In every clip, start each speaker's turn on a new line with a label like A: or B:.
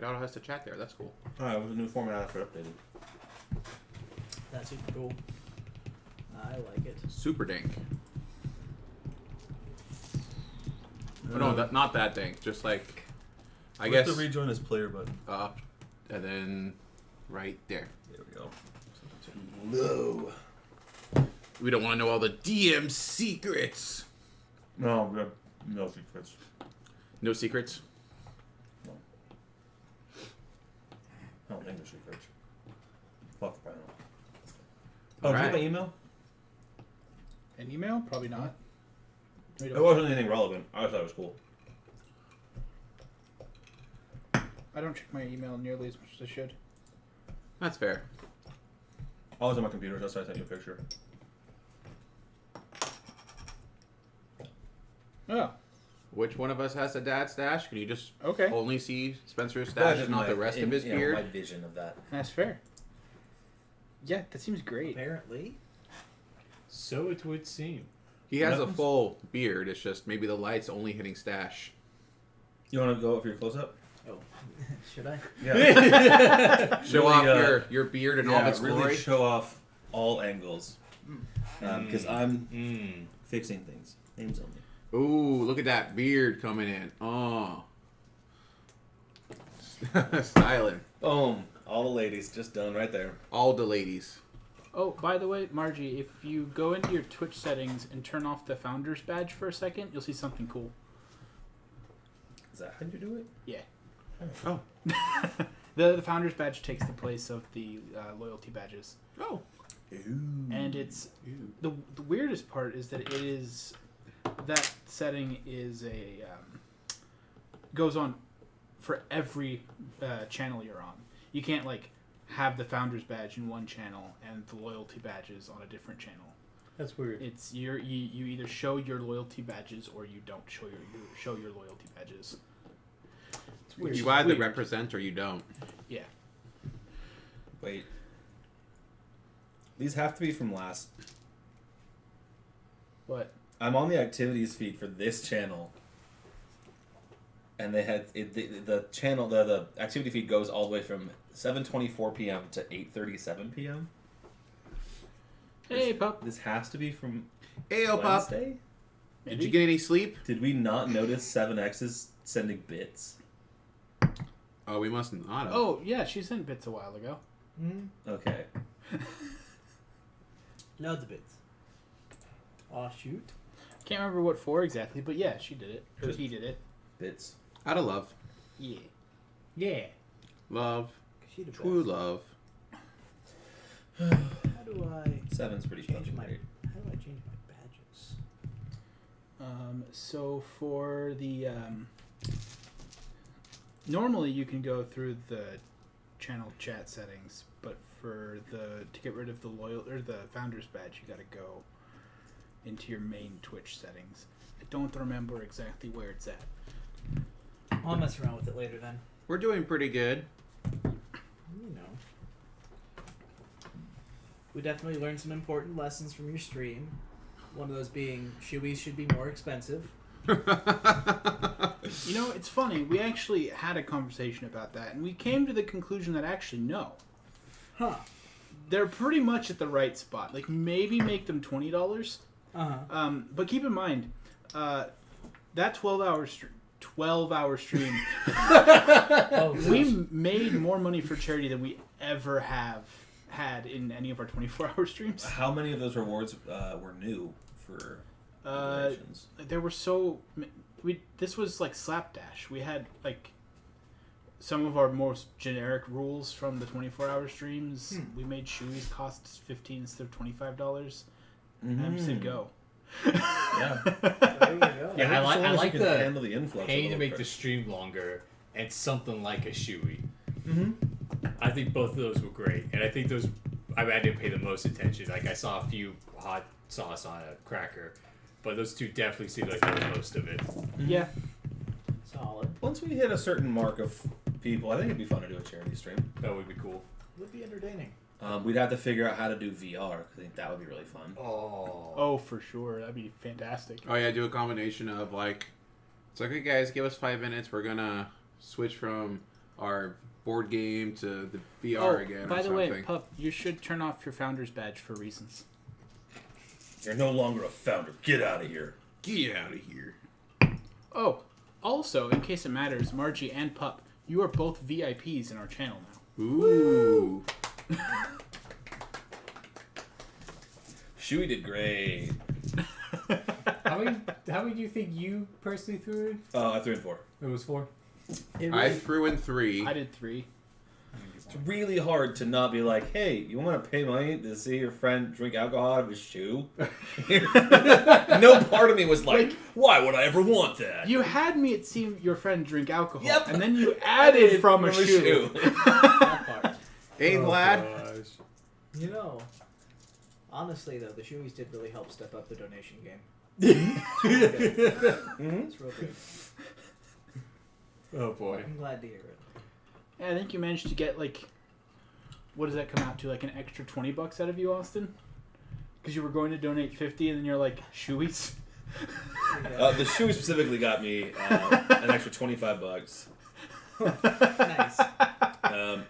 A: It auto has to chat there. That's cool.
B: Alright, it was a new format after updated.
C: That's super cool. I like it.
A: Super dank. Oh, no, not that dank. Just like, I guess.
B: The rejoin as player button?
A: Up, and then right there.
B: There we go.
A: Low. We don't want to know all the DM secrets.
B: No, we have no secrets.
A: No secrets?
B: No. I don't think there's secrets. Fuck if I know. Oh, did you get my email?
D: An email? Probably not.
B: It wasn't anything relevant. I just thought it was cool.
D: I don't check my email nearly as much as I should.
A: That's fair.
B: I was on my computer, so that's why I sent you a picture.
D: Oh.
A: Which one of us has a dad stash? Can you just only see Spencer's stash and not the rest of his beard?
B: My vision of that.
D: That's fair. Yeah, that seems great.
C: Apparently.
E: So it would seem.
A: He has a full beard. It's just maybe the light's only hitting stash.
B: You want to go for your close-up?
C: Oh, should I?
B: Yeah.
A: Show off your beard and all its glory.
B: Really show off all angles. Because I'm fixing things. Names only.
A: Ooh, look at that beard coming in. Oh. Styling.
B: Boom. All the ladies just done right there.
A: All the ladies.
D: Oh, by the way, Margie, if you go into your Twitch settings and turn off the Founder's Badge for a second, you'll see something cool.
B: Is that how you do it?
D: Yeah.
A: Oh.
D: The Founder's Badge takes the place of the loyalty badges.
A: Oh.
B: Ooh.
D: And it's... The weirdest part is that it is... That setting is a... goes on for every channel you're on. You can't, like, have the Founder's Badge in one channel and the loyalty badges on a different channel.
E: That's weird.
D: It's you either show your loyalty badges or you don't show your loyalty badges. It's weird.
A: You either represent or you don't.
D: Yeah.
B: Wait. These have to be from last.
D: What?
B: I'm on the activities feed for this channel. And they had the channel the activity feed goes all the way from 7:24 p.m. to 8:37 p.m.
D: Hey, pup.
B: This has to be from
A: Ayo, pup.
B: Wednesday?
A: Did you get any sleep?
B: Did we not notice 7X's sending bits?
A: Oh, we must not have.
D: Oh, yeah, she sent bits a while ago.
B: Okay.
C: Loads of bits. Aw, shoot.
D: Can't remember what for exactly, but yeah, she did it. Or
B: Just
D: he did it.
B: Bits.
A: Out of love.
D: Yeah.
C: Yeah.
A: Love.
C: She the
A: True
C: best.
A: love.
C: How do I
B: 7's pretty
C: change
B: fucking
C: my...
B: great.
C: How do I change my badges?
D: So for the... normally you can go through the channel chat settings, but to get rid of the the Founder's Badge, you gotta go into your main Twitch settings. I don't remember exactly where it's at.
C: I'll mess around with it later then.
A: We're doing pretty good.
C: You know. We definitely learned some important lessons from your stream. One of those being shoeys should be more expensive.
D: You know, it's funny. We actually had a conversation about that, and we came to the conclusion that actually no.
C: Huh.
D: They're pretty much at the right spot. Like, maybe make them $20.
C: Uh-huh.
D: But keep in mind, that 12-hour stream, we made more money for charity than we ever have had in any of our 24-hour streams.
B: How many of those rewards were new for donations?
D: There were this was like slapdash. We had like some of our most generic rules from the 24-hour streams. We made shoeys cost $15 instead of $25. And I said go.
B: Yeah.
C: There you go.
E: Yeah, I like the
B: handle the influx.
E: paying to make the stream longer and something like a shoey.
B: Mm-hmm.
E: I think both of those were great, and I think those. I didn't pay the most attention. Like I saw a few hot sauce on a cracker, but those two definitely seemed like they were most of it.
D: Yeah.
C: Solid.
B: Once we hit a certain mark of people, I think it'd be fun to do a charity stream.
E: That would be cool.
C: Would be entertaining.
B: We'd have to figure out how to do VR. I think that would be really fun.
D: Oh, for sure. That'd be fantastic.
A: Oh yeah, do a combination of like, it's like, hey guys, give us 5 minutes. We're gonna switch from our board game to the VR again.
D: By
A: or
D: the
A: something.
D: way, Pup, you should turn off your founder's badge for reasons.
B: You're no longer a founder. Get out of here.
A: Get out of here.
D: Oh, also, in case it matters, Margie and Pup, you are both VIPs in our channel now.
A: Ooh.
B: Shuey did great.
E: How many do you think you personally threw in?
B: I threw in 4.
E: It was 4.
A: I threw in 3.
D: I did 3.
B: It's really hard to not be like, hey, you want to pay money to see your friend drink alcohol out of his shoe? No part of me was like, why would I ever want that?
D: You had me at seeing your friend drink alcohol,
B: Yep.
D: and then you added from a shoe.
C: That part.
A: Hey,
E: Oh,
A: Vlad.
E: gosh.
C: You know, honestly though, the shoeies did really help step up the donation game. It's real good.
E: Oh boy.
C: I'm glad to hear it.
D: Yeah, I think you managed to get, like, what does that come out to? Like an extra $20 out of you, Austin? Because you were going to donate 50 and then you're like, shoeies?
B: The shoe specifically got me an extra $25.
C: Nice.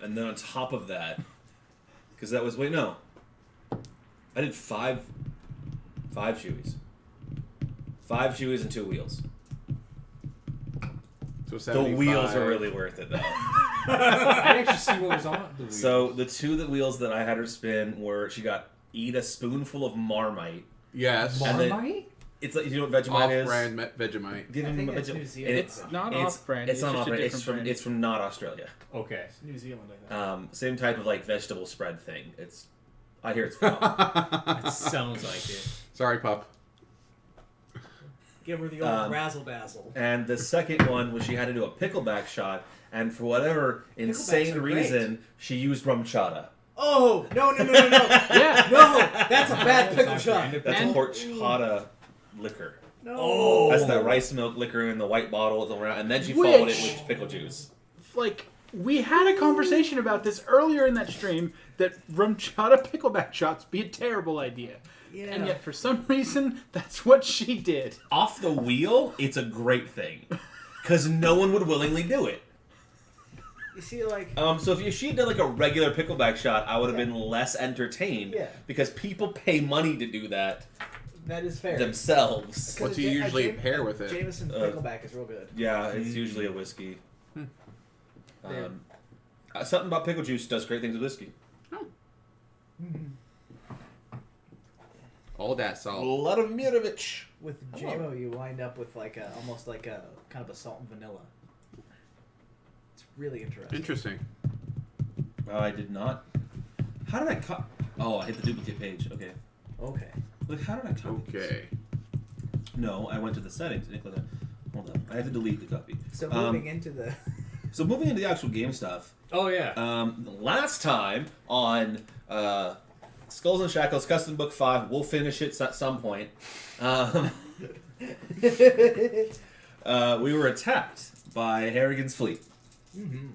B: And then on top of that, because that was, I did 5 shoeies. 5 shoeies and 2 wheels.
A: So
B: The
A: 75.
B: wheels are really worth it, though.
E: I actually see what was on the wheel.
B: So the 2 wheels that I had her spin were she got eat a spoonful of Marmite.
A: Yes.
B: And then-
E: Marmite?
B: It's like, you know what Vegemite is?
A: Off-brand Vegemite.
B: Do you
C: I
B: know
C: think
B: what
C: that's
B: Vegemite-
C: New Zealand.
D: It's not
B: It's-
D: off-brand.
B: It's not
D: just a
B: off-brand.
D: different brand.
B: It's from not Australia.
E: Okay.
C: It's New Zealand, I think.
B: Same type of like vegetable spread thing. I hear it's from.
E: That sounds like it.
A: Sorry, pup.
C: Give her the old razzle dazzle.
B: And the second one was she had to do a pickleback shot, and for whatever insane
C: are great.
B: reason, she used rum chata.
C: Oh, no.
D: Yeah.
C: No, that's a bad pickle shot.
B: That's
D: And-
B: a horchata liquor.
C: No.
E: Oh.
B: That's that rice milk liquor in the white bottle, and then she followed it with pickle juice.
D: Like, we had a conversation about this earlier in that stream, that rum chata pickleback shots be a terrible idea.
C: Yeah.
D: And yet, for some reason, that's what she did.
B: Off the wheel, it's a great thing, because no one would willingly do it.
C: You see, like...
B: So if she did like a regular pickleback shot, I would have been less entertained.
C: Yeah.
B: Because people pay money to do that
C: That is fair.
B: themselves.
A: What do you usually pair with it?
C: Jameson pickleback is real good.
B: Yeah, it's usually a whiskey. Something about pickle juice does great things with whiskey.
A: All that
B: A
A: salt.
B: lot of Mirovich.
C: With JMO, you wind up with like almost like a kind of a salt and vanilla. It's really interesting.
A: Interesting.
B: I did not. How did I cut? Oh, I hit the duplicate page. Okay.
C: Okay.
B: Look, how did I copy this?
A: Okay.
B: No, I went to the settings. Hold on. I have to delete the copy.
C: So moving into the...
B: So moving into the actual game stuff.
E: Oh yeah.
B: Last time on Skulls and Shackles Custom Book 5, we'll finish it at some point. We were attacked by Harrigan's fleet.
C: Mm-hmm.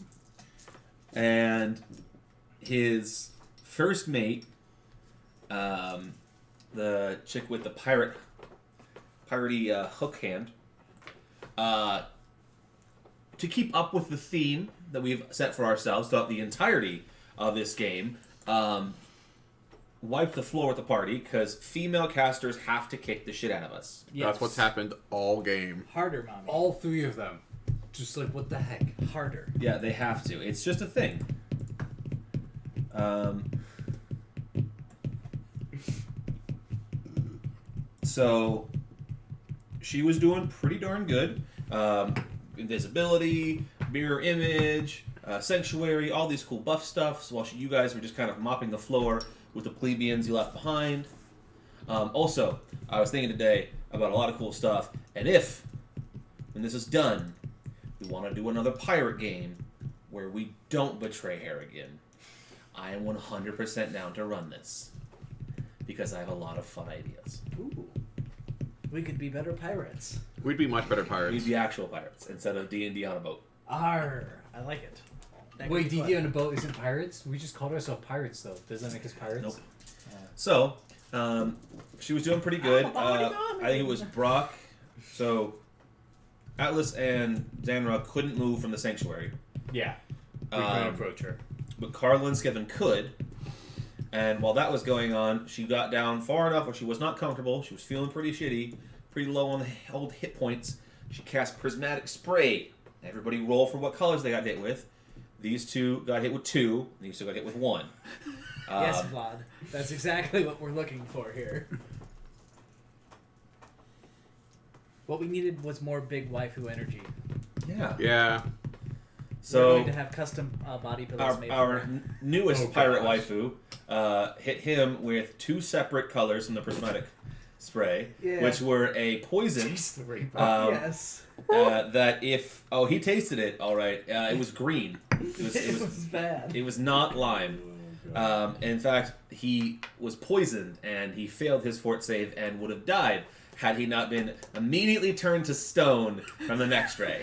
B: And his first mate, the chick with the piratey hook hand, to keep up with the theme that we've set for ourselves throughout the entirety of this game, wiped the floor with the party because female casters have to kick the shit out of us.
A: That's what's happened all game.
C: Harder, mommy.
E: All 3 of them. Just like, what the heck?
C: Harder.
B: Yeah, they have to. It's just a thing. So she was doing pretty darn good. Invisibility, mirror image, sanctuary, all these cool buff stuff. So while you guys were just kind of mopping the floor with the plebeians you left behind. Also, I was thinking today about a lot of cool stuff. And when this is done, we want to do another pirate game where we don't betray Harrigan. I am 100% down to run this because I have a lot of fun ideas.
C: Ooh. We could be better pirates.
A: We'd be much better pirates.
B: We'd be actual pirates instead of D&D on a boat.
C: Arr. I like it. That
E: Wait,
C: could be
E: D&D
C: fun.
E: on a boat isn't pirates? We just called ourselves pirates, though. Does that make us pirates?
B: Nope. So, she was doing pretty good. I think it was Brock. So, Atlas and Zanra couldn't move from the sanctuary.
E: Yeah. We couldn't approach her.
B: But Carla and Skiven could. And while that was going on, she got down far enough where she was not comfortable. She was feeling pretty shitty, pretty low on the old hit points. She cast Prismatic Spray. Everybody roll for what colors they got hit with. These two got hit with 2. These two got hit with 1.
C: Yes, Vlad. That's exactly what we're looking for here. What we needed was more big waifu energy.
B: Yeah.
A: Yeah.
C: So we're going
B: So
C: to have custom body pillows made.
B: our newest pirate
E: gosh.
B: waifu hit him with 2 separate colors from the Prismatic Spray,
C: Yeah.
B: which were a poison.
E: Taste the rainbow.
C: Yes.
B: That if he tasted it, all right, it was green.
C: It was bad.
B: It was not lime. In fact, he was poisoned and he failed his fort save and would have died had he not been immediately turned to stone from the next ray.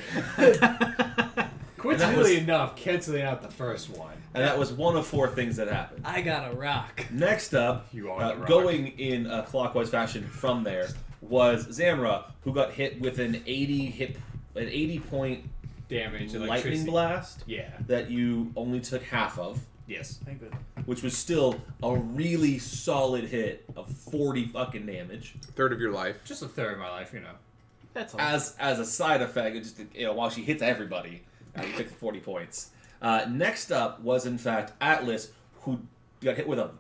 E: Coincidentally enough, canceling out the first one.
B: And that was one of 4 things that happened.
C: I got a rock.
B: Next up,
E: You are the rock.
B: going in a clockwise fashion from there, was Zamra, who got hit with an 80 point
E: Damage,
B: lightning
E: electricity.
B: blast
E: Yeah.
B: that you only took half of,
E: Yes.
C: Thank goodness.
B: which was still a really solid hit of 40 fucking damage.
A: Third of your life.
E: Just a third of my life, you know.
D: That's all.
B: As a side effect, it just while she hits everybody, you took the 40 points. Next up was in fact Atlas, who got hit with a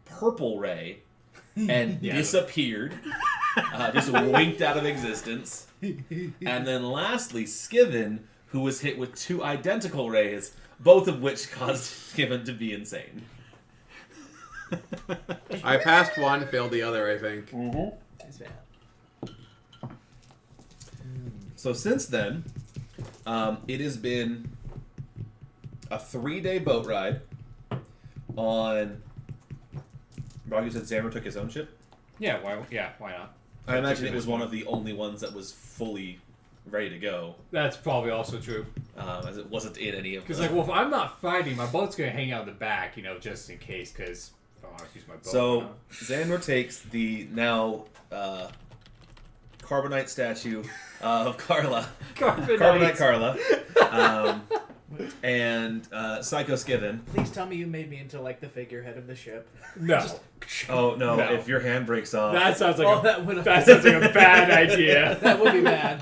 B: purple ray and
E: Yeah.
B: disappeared, just winked out of existence. And then lastly, Skiven, who was hit with 2 identical rays, both of which caused Skiven to be insane.
A: I passed one, failed the other, I think.
C: It's bad.
B: So since then, it has been a 3-day boat ride on... Rob, you said Zamra took his own ship?
E: Yeah, why not?
B: I imagine it was one of the only ones that was fully ready to go,
E: That's probably also true.
B: as it wasn't in any of
E: Because,
B: them.
E: like, well, if I'm not fighting, my boat's going to hang out in the back, you know, just in case, because I don't want to use my boat.
B: So, Xandor takes the now Carbonite statue of Carla. Carbonite Carla. And Psycho Skiven.
C: Please tell me you made me into like the figurehead of the ship.
E: No.
B: Oh, no,
E: No.
B: if your hand breaks off.
E: That sounds like
C: that
E: sounds like a bad idea.
C: that would be bad.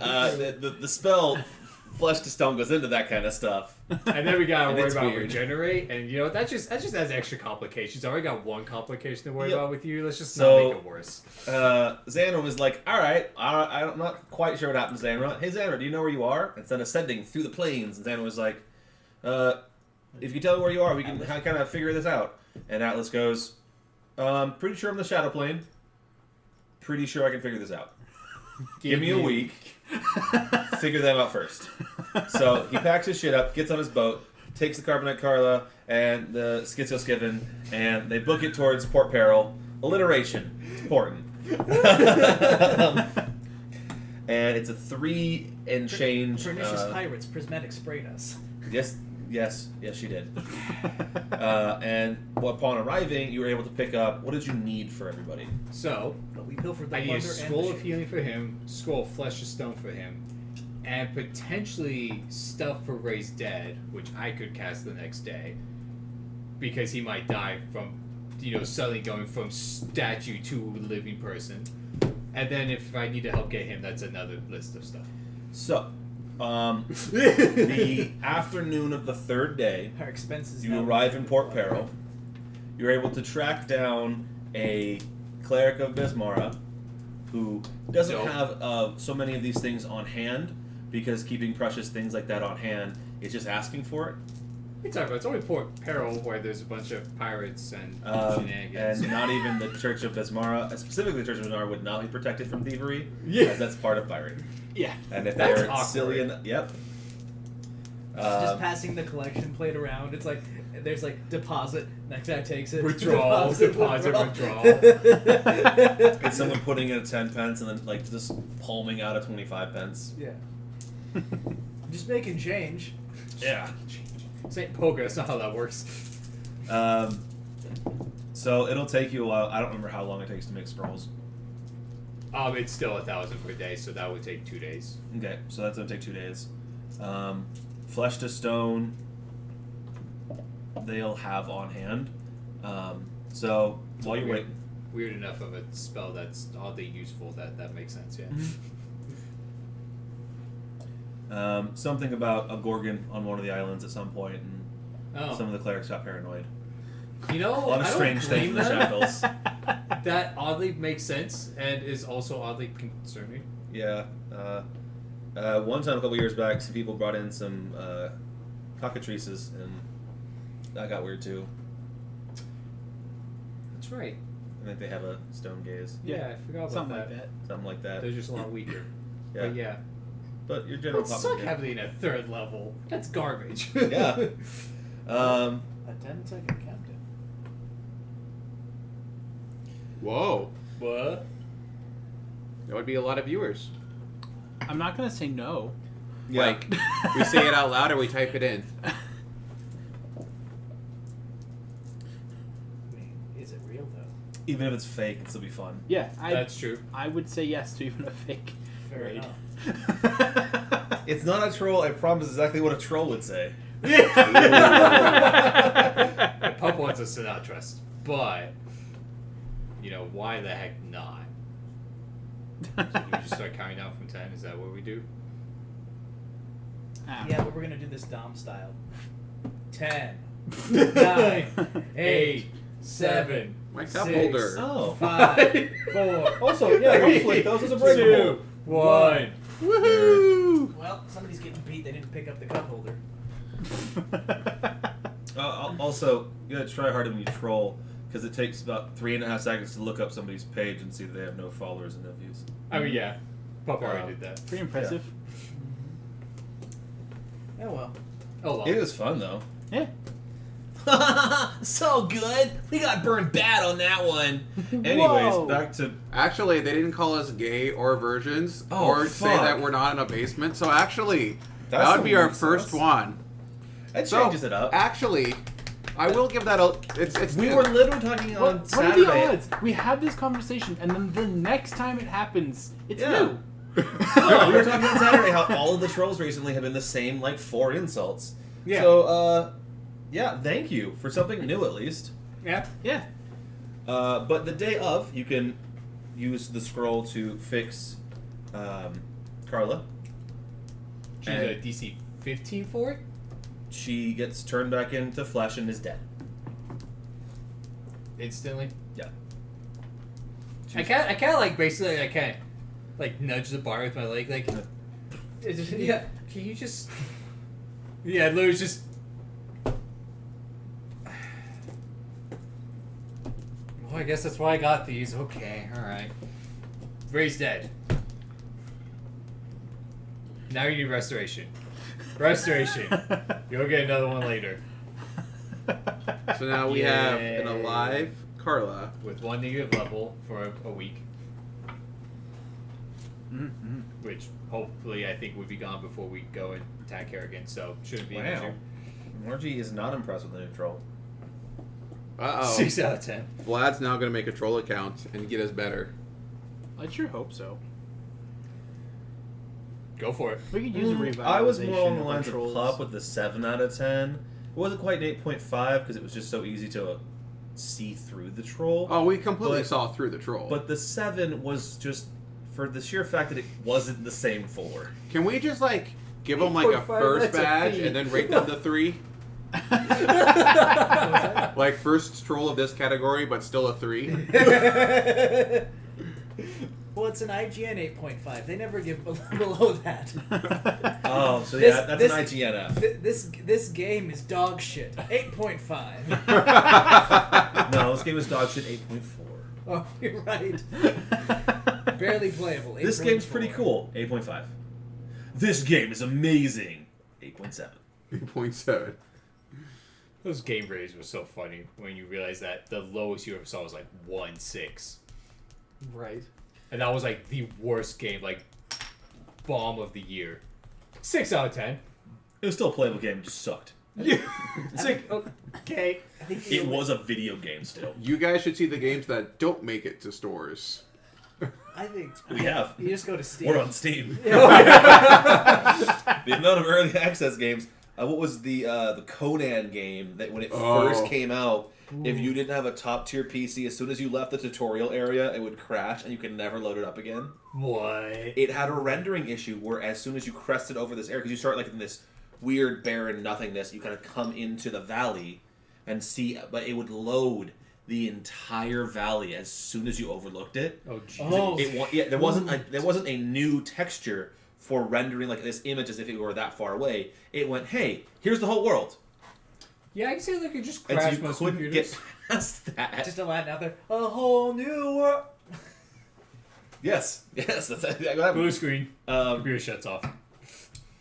B: The spell Flesh to Stone goes into that kind of stuff.
E: And then we gotta
B: And
E: worry
B: it's
E: about
B: weird.
E: regenerate, and you know that just adds extra complications. I already got one complication to worry
B: Yep.
E: about with you. Let's just
B: So-
E: not make it worse.
B: Xandor was like, alright, I'm not quite sure what happened to Xandor. Hey Xandor, do you know where you are? Instead of ascending through the plains, and Xandor was like, if you tell me where you are, we can kind of figure this out. And Atlas goes, pretty sure I'm the Shadow Plane. Pretty sure I can figure this out. Give me a week. Figure them out first. So he packs his shit up, gets on his boat, takes the Carbonite Carla and the Schizo Skiven, and they book it towards Port Peril. Alliteration. It's important. And it's a 3 and change.
C: Pernicious pirates, prismatic sprayed us.
B: Yes, she did. And upon arriving, you were able to pick up. What did you need for everybody?
E: So
C: But we pilfered the
E: I need a
C: plunder and
E: scroll
C: the
E: of healing for him, scroll of flesh of stone for him, and potentially stuff for Ray's dead, which I could cast the next day, because he might die from, suddenly going from statue to living person. And then if I need to help get him, that's another list of stuff.
B: So, the afternoon of the 3rd day,
C: Our expenses.
B: you
C: now
B: arrive in Port
C: plunder.
B: Peril. You're able to track down a cleric of Bismara who doesn't
E: Dope.
B: have so many of these things on hand, because keeping precious things like that on hand is just asking for it.
E: What are you talking about? It's only Port Peril where there's a bunch of pirates and shenanigans.
B: And not even the Church of Bismara, specifically the Church of Bismara, would not be protected from thievery,
E: Yeah.
B: as that's part of pirating.
D: Yeah.
B: And if
E: That's
B: they're
E: awkward.
B: Cillian, yep.
C: Just passing the collection plate around. It's like there's like deposit. Next guy takes it.
E: Withdrawal, deposit, withdrawal.
B: It's someone putting in a 10 pence and then just palming out a 25 pence.
C: Yeah. Just making change.
B: Yeah.
E: St. Poga, that's not how that works.
B: So it'll take you a while. I don't remember how long it takes to make scrolls.
E: It's still 1,000 per day, so that would take 2 days.
B: Okay, so that's gonna take 2 days. Flesh to stone. they'll have on hand. So while you're waiting,
E: Weird enough of a spell that's oddly useful. That makes sense. Yeah.
B: something about a gorgon on one of the islands at some point, and
E: Oh.
B: some of the clerics got paranoid.
E: You know,
B: A lot of
E: I don't
B: strange things in the
E: blame them.
B: Shackles.
E: That oddly makes sense and is also oddly concerning.
B: Yeah. One time a couple years back, some people brought in some cockatrices, and that got weird too.
E: That's right.
B: I think they have a stone gaze,
E: Yeah, I forgot about
D: Something
E: that.
D: like that.
B: something like that.
E: They're just a lot weaker.
B: Yeah.
E: But yeah.
B: But your
E: It
B: general
E: would suck
B: public.
E: having a third level. That's garbage.
B: Yeah.
C: A 10-second countdown.
A: Whoa.
E: What?
A: That would be a lot of viewers.
D: I'm not gonna say no.
B: Yeah.
A: Like, we say it out loud or we type it in.
C: I mean, is it real though?
B: Even if it's fake, it'll still be fun.
D: Yeah,
E: That's true.
D: I would say yes to even a fake
C: Fair
D: raid.
C: enough.
B: It's not a troll. I promise exactly what a troll would say.
E: The pup wants us to not trust, but why the heck not? So do we just start counting down from 10? Is that what we do?
C: Yeah, but we're gonna do this Dom style. 10, 9, 8, 7,
A: My cup
C: 6,
A: holder.
B: Oh.
C: 5, 4.
B: Also, yeah, don't flick those as a breakable.
E: 2, 1.
A: Woohoo!
C: Well, somebody's getting beat. They didn't pick up the cup holder.
B: Also, you gotta try harder when you troll, because it takes about 3.5 seconds to look up somebody's page and see that they have no followers and no views.
E: I mean, yeah. Pup already did that.
D: Pretty impressive.
C: Oh well.
E: Oh, well.
B: It was fun, though.
D: Yeah.
B: So good! We got burned bad on that one! Anyways,
D: Whoa.
B: back to...
A: Actually, they didn't call us gay or virgins
B: Oh,
A: or say
B: fuck.
A: that we're not in a basement. So actually,
B: That's
A: that would
B: some
A: be our
B: weird
A: first
B: sauce.
A: one.
B: That
A: So,
B: changes it up.
A: Actually, I will give that a... It's
B: We
A: new.
B: were literally talking on
D: What are
B: Saturday.
D: the odds? We have this conversation, and then the next time it happens, it's
B: Yeah.
D: new.
B: No, we were talking on Saturday how all of the trolls recently have been the same, 4 insults.
E: Yeah.
B: So, yeah, thank you for something new at least.
E: Yeah.
D: Yeah.
B: But the day of, you can use the scroll to fix Carla.
E: She's
B: And
E: a DC 15 for it?
B: she gets turned back into flesh and is dead.
E: Instantly?
B: Yeah.
E: I can't basically nudge the bar with my leg, yeah, can you just... Yeah, literally just... Well, I guess that's why I got these. Okay, alright. Ray's dead. Now you need restoration. Restoration. You'll get another one later.
A: So now we have an
E: Yay.
A: alive Carla.
E: With 1 negative level for a week.
D: Mm-hmm.
E: Which hopefully I think would be gone before we go and attack her again, so shouldn't be an
B: Wow.
E: issue.
B: Margie is not impressed with the new troll.
A: Uh-oh.
E: 6 out of 10.
A: Vlad's now going to make a troll account and get us better.
D: I sure hope so.
E: Go for it.
D: We could use a revitalization.
B: I was more along the
D: of
B: lines of
D: controls.
B: Pup with the 7 out of 10. It wasn't quite an 8.5 because it was just so easy to see through the troll.
A: Oh, we completely
B: But-
A: saw through the troll.
B: But the 7 was just for the sheer fact that it wasn't the same 4.
A: Can we just, give them, a
E: 8.5,
A: first
E: that's a
A: badge
E: B.
A: and then rate them to 3? First troll of this category, but still a 3?
C: Well, it's an IGN 8.5. They never give below that.
B: Oh, so
C: This-
B: yeah, that's
C: this-
B: an IGNF.
C: This game is dog shit. 8.5.
B: No, this game is dog shit 8.4.
C: Oh, you're right. Barely playable.
B: This game's pretty
C: 8.4.
B: cool. 8.5. This game is amazing. 8.7.
A: 8.7.
E: Those game ratings were so funny when you realize that the lowest you ever saw was 1.6.
C: Right.
E: And that was the worst game, bomb of the year. 6 out of 10.
B: It was still a playable game, it just sucked.
E: It's okay.
C: I think
B: It was a video game still.
A: You guys should see the games that don't make it to stores.
C: I think
B: We have.
C: you just go to Steam.
B: We're on Steam. The amount of early access games. What was the Conan game that when it first came out, if you didn't have a top tier PC, as soon as you left the tutorial area, it would crash and you could never load it up again.
E: What?
B: It had a rendering issue where as soon as you crested over this area, because you start like in this weird barren nothingness, you kind of come into the valley and see, but it would load the entire valley as soon as you overlooked it.
E: Oh, jeez.
B: There wasn't a new texture for rendering like this image as if it were that far away. It went, hey, here's the whole world.
E: Yeah, I can see like it just
B: And so
E: crashed
B: you
E: most
B: couldn't
E: computers.
B: get past that.
C: Just another a whole new world.
B: Yes, that's exactly what happened.
E: Blue screen.
B: Um,
E: Computer shuts off.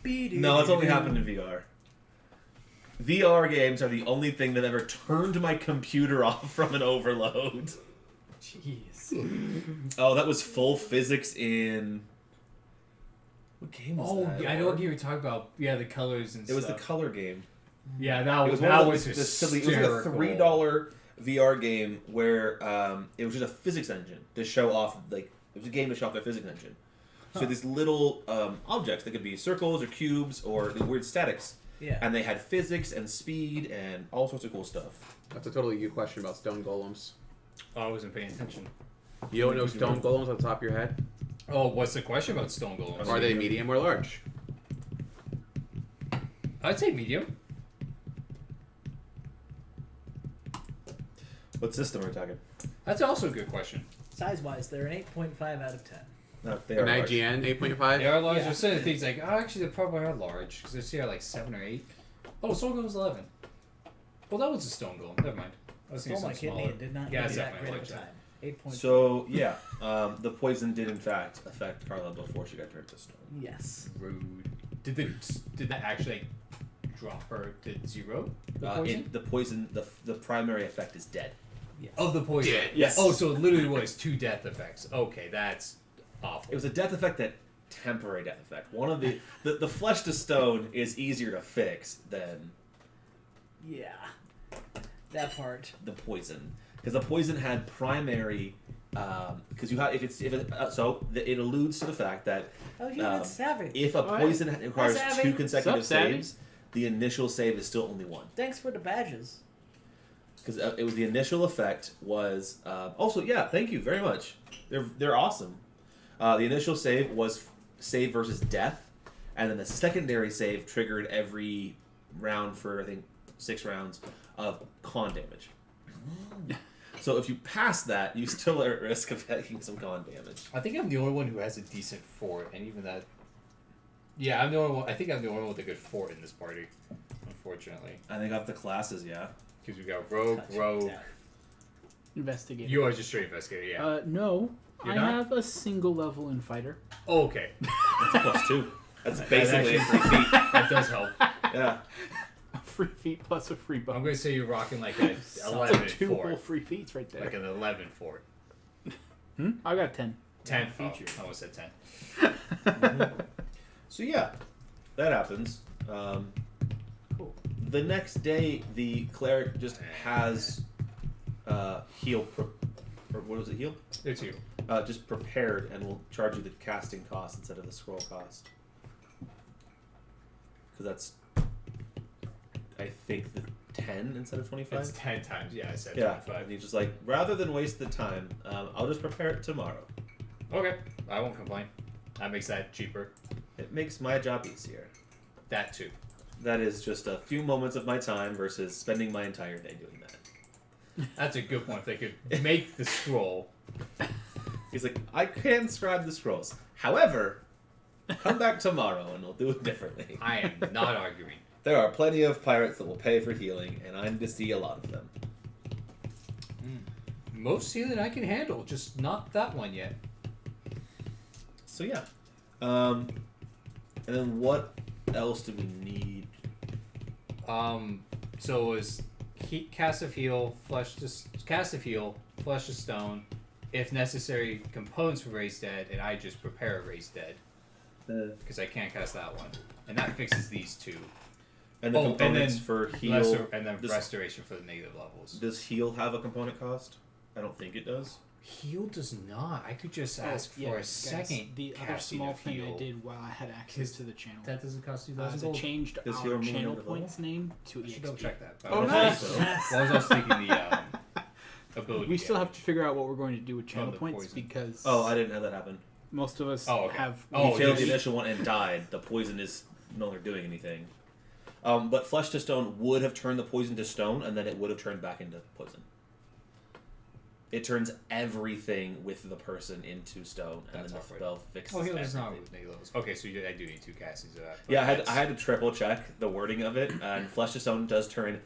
B: no, it's only happened in VR. VR games are the only thing that ever turned my computer off from an overload.
C: Jeez.
B: Oh, that was full physics in... What game was that?
E: Yeah, I know what game you're talking about. Yeah, the colors and
B: It was
E: stuff.
B: the color game.
E: Yeah, that
B: It
E: was
B: was
E: that
B: one of
E: was
B: the silly. It was like a
E: hysterical.
B: $3 VR game where it was just a physics engine to show off. Like it was a game to show off their physics engine. So these little objects, they could be circles or cubes or the weird statics.
C: Yeah.
B: And they had physics and speed and all sorts of cool stuff.
A: That's a totally you question about stone golems.
E: Oh, I wasn't paying attention.
A: You don't know stone golems on the top of your head?
E: Oh, what's the question about stone golems?
A: Are they medium or large?
E: I'd say medium.
B: What system are we talking?
E: That's also a good question.
C: Size-wise, they're an 8.5 out of 10.
B: No, they
A: An
B: are large.
A: IGN 8.5?
E: They are large.
C: Yeah.
E: There's certain things like, oh, actually, they probably are large because they're like 7 or 8. Oh, stone golem's 11. Well, that was a stone golem. Never mind. I was
C: Stole
E: thinking
C: my
E: something
C: kidney
E: smaller.
C: and did not
E: Yeah,
C: give
E: it's
C: me that
E: definitely
C: great of a
E: like
C: time. 8.5.
B: So yeah, the poison did in fact affect Carla before she got turned to stone.
C: Yes.
E: Rude. Did that actually drop her to 0? The
B: The
E: poison?
B: the primary effect is dead.
C: Yes.
E: Of the poison.
A: Dead.
B: Yes.
E: Oh, so it literally was 2 death effects. Okay, that's awful.
B: It was a death effect temporary death effect. One of the flesh to stone is easier to fix than
C: Yeah. That part.
B: the poison, because the poison had primary because you have it alludes to the fact that
C: Oh, yeah, that's savage.
B: if a
C: What?
B: poison requires
C: That's
B: 2
C: savage.
B: consecutive
D: Sup, savage?
B: saves, the initial save is still only 1.
C: Thanks for the badges.
B: Because it was the initial effect was also thank you very much. They're awesome. The initial save was save versus death, and then the secondary save triggered every round for I think 6 rounds of con damage. So if you pass that, you still are at risk of taking some con damage.
E: I think I'm the only one who has a decent fort, and even that. Yeah, I'm the only one. I think I'm the only one with a good fort in this party. Unfortunately,
B: I think up the classes, yeah.
E: because we got rogue,
C: Touch
E: rogue.
C: death.
D: Investigator.
E: You are just straight investigator, yeah.
D: No.
E: You're
D: I
E: not?
D: have a single level in fighter.
E: Oh, okay,
B: That's a +2. That's basically a
E: actually-
B: 3 feet.
E: that does help.
B: Yeah.
D: A free feet plus a free
E: I'm
D: bonus.
E: gonna say you're rocking like a 11
D: 2 whole
E: fort,
D: free feats right there.
E: like an 11 fort.
D: I got 10.
E: 10
C: Yeah,
E: feature. I almost said 10.
B: So yeah, that happens.
C: Cool.
B: The next day, the cleric just has heal. Or what was it? Heal?
E: It's you.
B: Just prepared, and will charge you the casting cost instead of the scroll cost. Because that's, I think, the 10 instead of 25.
E: It's 10 times. Yeah, I said
B: Yeah,
E: 25.
B: and he's just like, rather than waste the time, I'll just prepare it tomorrow.
E: Okay, I won't complain. That makes that cheaper.
B: It makes my job easier.
E: That too.
B: That is just a few moments of my time versus spending my entire day doing that.
E: That's a good point. If they could make the scroll.
B: He's like, I can scribe the scrolls. However, come back tomorrow and we'll do it differently.
E: I am not arguing.
B: There are plenty of pirates that will pay for healing, and I'm to see a lot of them.
E: Most healing I can handle, just not that one yet.
B: So yeah. And then what else do we need?
E: So it was cast of heal, cast of heal, flesh of stone, if necessary, components for raise dead, and I just prepare a raise dead because I can't cast that one, and that fixes these 2.
B: And the components
E: then
B: for heal.
E: and then
B: does,
E: restoration for the negative levels.
B: does heal have a component cost? I don't think it does.
E: Heal does not. I could just ask for a second.
D: The other
E: casting
D: small
E: of
D: thing I
E: heal.
D: did while I had access to the channel.
E: That doesn't cost you
D: Is
E: $1,000.
D: I changed
B: Does
D: our
B: heal remove
D: channel
B: the
D: points name to
E: I should double
D: EXP.
E: check that.
A: Oh, nice.
E: Well, I was also taking the ability.
D: We still have to
E: damage.
D: figure out what we're going to do with channel
E: the
D: points
E: poison.
D: because
B: Oh, I didn't have that happen.
D: most of us
E: Okay.
D: have.
B: You failed the
E: yes.
B: initial one and died. The poison is no longer doing anything. But flesh to stone would have turned the poison to stone, and then it would have turned back into poison. It turns everything with the person into stone, and
E: That's
B: then the
E: awkward.
B: spell fixes
E: Oh, heal does
B: everything.
E: not with negative levels. Okay, so I do need 2 castings of that. but
B: Yeah, I
E: that's-
B: had to triple check the wording of it, and flesh to stone does turn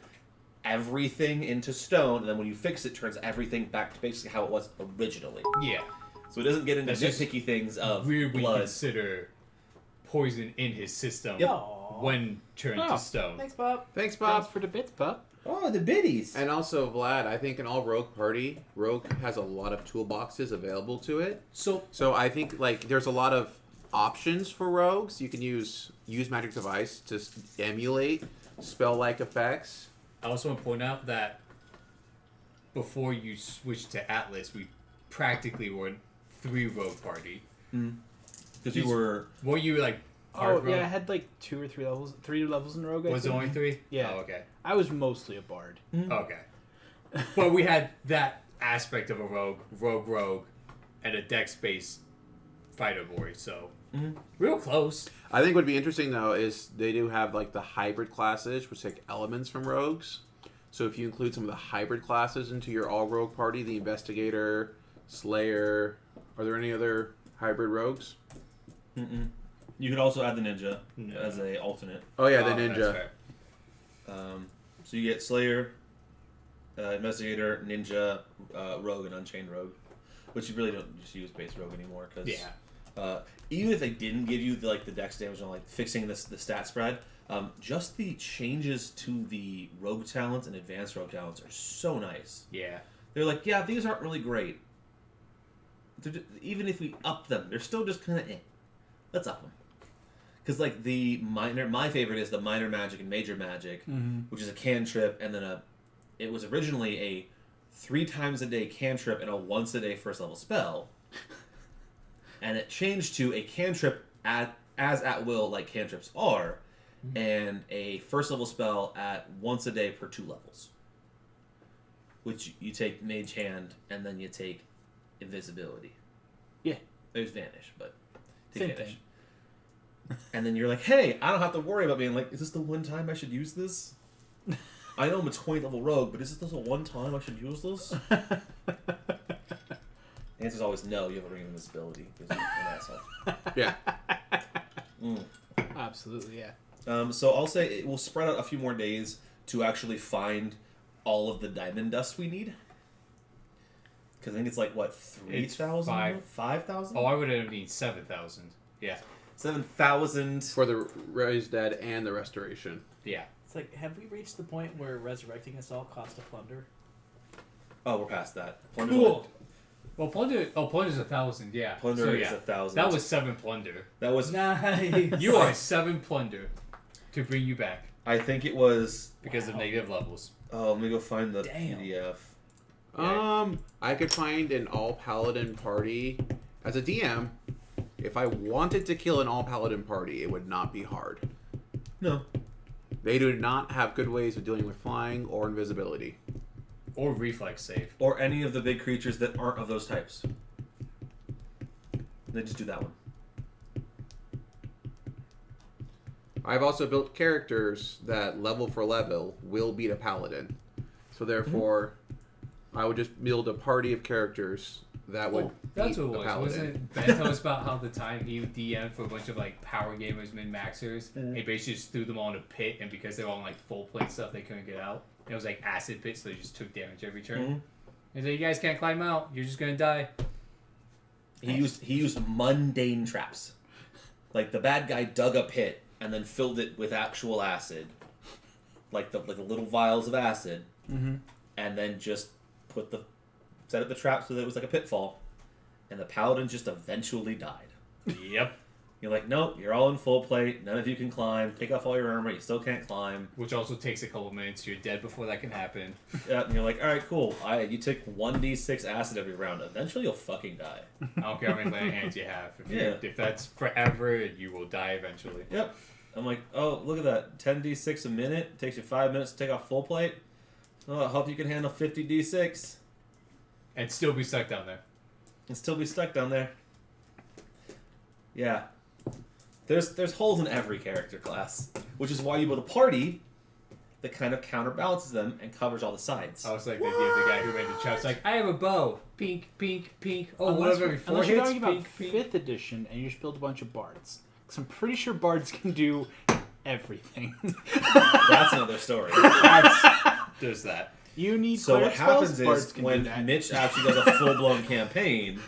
B: everything into stone, and then when you fix it, turns everything back to basically how it was originally.
E: Yeah.
B: So it doesn't get into
E: That's just
B: nitpicky things of
E: Weird we
B: blood.
E: consider poison in his system
C: Aw.
E: when turned
D: Oh,
E: to stone.
C: Thanks, Bob.
A: Thanks,
D: Thanks
A: Bob.
D: for the bits, pup.
B: Oh, the biddies!
A: And also, Vlad, I think in all Rogue party, Rogue has a lot of toolboxes available to it.
E: So
A: So I think like there's a lot of options for rogues. You can use magic device to emulate spell-like effects.
E: I also want to point out that before you switched to Atlas, we practically were a 3 rogue party.
B: Because you were...
E: Were you like
D: Oh
E: hard
D: yeah, I
E: rogue?
D: had like 2 or 3 levels, 3 levels in Rogue. I
E: Was it
D: think.
E: only 3?
D: Yeah.
E: Oh, okay.
D: I was mostly a bard.
E: Okay. But we had that aspect of a rogue, and a dex-based fighter boy, so real close.
A: I think what would be interesting though is they do have like the hybrid classes, which take elements from rogues. So if you include some of the hybrid classes into your all rogue party, the investigator, slayer, are there any other hybrid rogues?
B: Mm-mm. You could also add the ninja
E: No.
B: as a alternate.
A: Oh yeah, the
E: Oh, that's
A: ninja.
E: fair.
B: So you get Slayer, Investigator, Ninja, Rogue, and Unchained Rogue, which you really don't just use base Rogue anymore because
E: Yeah.
B: even if they didn't give you the dex damage on like fixing the stat spread, just the changes to the Rogue talents and advanced Rogue talents are so nice.
E: Yeah.
B: They're like, yeah, these aren't really great. Even if we up them, they're still just kind of eh. Let's up them. Because like my favorite is the minor magic and major magic, which is a cantrip, and then it was originally a 3 times a day cantrip and a once a day first level spell, and it changed to a cantrip as at will like cantrips are, and a first level spell at once a day per 2 levels, which you take Mage Hand and then you take Invisibility.
D: Yeah.
B: There's Vanish, but
D: Same
B: Vanish.
D: thing.
B: And then you're like, hey, I don't have to worry about being like, is this the one time I should use this? I know I'm a 20 level rogue, but is this the one time I should use this? The answer's always no, you have a ring of invisibility because you're an asshole.
A: Yeah.
D: Absolutely, yeah.
B: So I'll say it will spread out a few more days to actually find all of the diamond dust we need. Because I think it's like, what, 3,000? 5,000?
E: Oh, I would have need 7,000. Yeah.
B: 7,000.
A: For the Raised Dead and the Restoration.
E: Yeah.
C: It's like, have we reached the point where resurrecting us all cost a plunder?
B: Oh, we're past that.
E: Cool. Well, plunder's 1,000. Yeah.
B: Plunder
E: So,
B: is
E: yeah.
B: 1,000.
E: That was 7 plunder.
B: That was.
C: Nice.
E: You are 7 plunder to bring you back
B: I think it was.
E: because of negative levels.
B: Oh, let me go find the
C: Damn.
B: PDF.
A: I could find an all paladin party as a DM. If I wanted to kill an all paladin party, it would not be hard.
B: No.
A: They do not have good ways of dealing with flying or invisibility.
E: Or reflex save.
B: Or any of the big creatures that aren't of those types. They just do that one.
A: I've also built characters that level for level will beat a paladin. So therefore, I would just build a party of characters that will
E: That's
A: beat
E: what it
A: a
E: was.
A: paladin.
E: Wasn't Ben tell us about how the time he DM'd for a bunch of like power gamers, min maxers, and he basically just threw them all in a pit, and because they were on like full plate stuff, they couldn't get out. It was like acid pits, so they just took damage every turn. And so you guys can't climb out. You're just gonna die.
B: He used mundane traps. Like the bad guy dug a pit and then filled it with actual acid, like the little vials of acid, and then just set up the trap so that it was like a pitfall, and the paladin just eventually died.
E: Yep.
B: You're like, nope, you're all in full plate. None of you can climb. Take off all your armor. You still can't climb.
E: Which also takes a couple minutes. You're dead before that can happen.
B: Yeah, and you're like, all right, cool. You take 1d6 acid every round. Eventually, you'll fucking die.
E: I don't care how many lay hands you have.
B: Yeah.
E: If that's forever, you will die eventually.
B: Yep. I'm like, oh, look at that. 10d6 a minute. It takes you 5 minutes to take off full plate. Oh, I hope you can handle 50d6.
E: And still be stuck down there.
B: And still be stuck down there. Yeah. There's holes in every character class, which is why you build a party that kind of counterbalances them and covers all the sides.
E: I was like the guy who made the chops. Like, I have a bow. Pink, pink, pink. Oh, one
D: Unless
E: of every 4
D: unless you're
E: hits.
D: talking about
E: Pink, pink.
D: 5th edition and you just build a bunch of bards. Because I'm pretty sure bards can do everything.
B: That's another story.
E: There's that.
D: You need
B: So what
D: cleric spells,
B: happens
D: bards
B: is
D: can
B: when
D: do that.
B: Mitch actually does a full-blown campaign,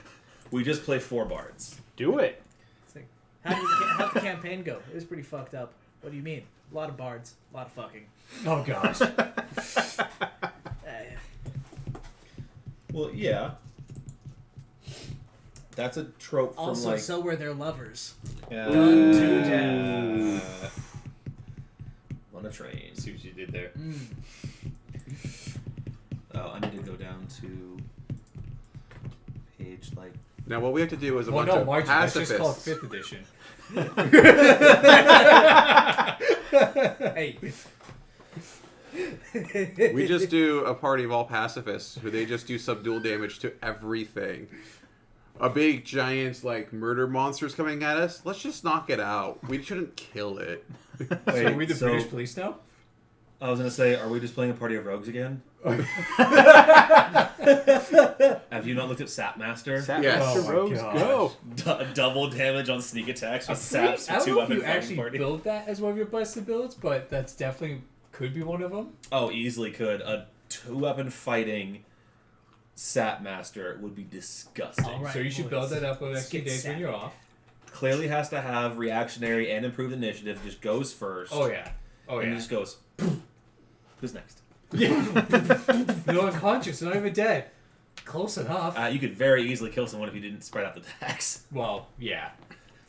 B: we just play 4 bards.
D: Do it.
C: How'd the campaign go? It was pretty fucked up. What do you mean? A lot of bards, a lot of fucking.
E: Oh, gosh.
B: Well, yeah. That's a trope from
C: Also,
B: like...
C: so were their lovers.
B: Done
C: to death.
B: On a train.
E: See what you did there.
B: Oh, I need to go down to page like...
A: Now, what we have to do is a
E: Well,
A: bunch
E: no,
A: of
E: Margie, that's just called
A: pacifists.
E: 5th edition.
C: Hey.
A: We just do a party of all pacifists who they just do subdual damage to everything. A big giant like murder monster's coming at us. Let's just knock it out. We shouldn't kill it.
E: So are we the
B: so-
E: British police now?
B: I was going to say, are we just playing a party of rogues again? Have you not looked at Sapmaster?
A: Yes.
D: Sapmaster
E: Oh my
D: Rogues,
E: gosh.
D: go.
B: Double damage on sneak attacks with
E: I
B: saps for
E: don't
B: 2
E: know if
B: weapon
E: you
B: fighting
E: actually
B: party.
E: build that as one of your busted builds, but that's definitely could be one of them.
B: Oh, easily could. A 2-weapon fighting Sapmaster would be disgusting.
C: All right.
E: So you should build that up over the next few
C: Get
E: days when
C: sappy.
E: you're off.
B: Clearly has to have reactionary and improved initiative. Just goes first.
E: Oh yeah. Oh
B: and
E: yeah.
B: just goes. Who's next?
E: They're unconscious. They're not even dead. Close enough.
B: You could very easily kill someone if you didn't spread out the attacks.
E: Well, yeah.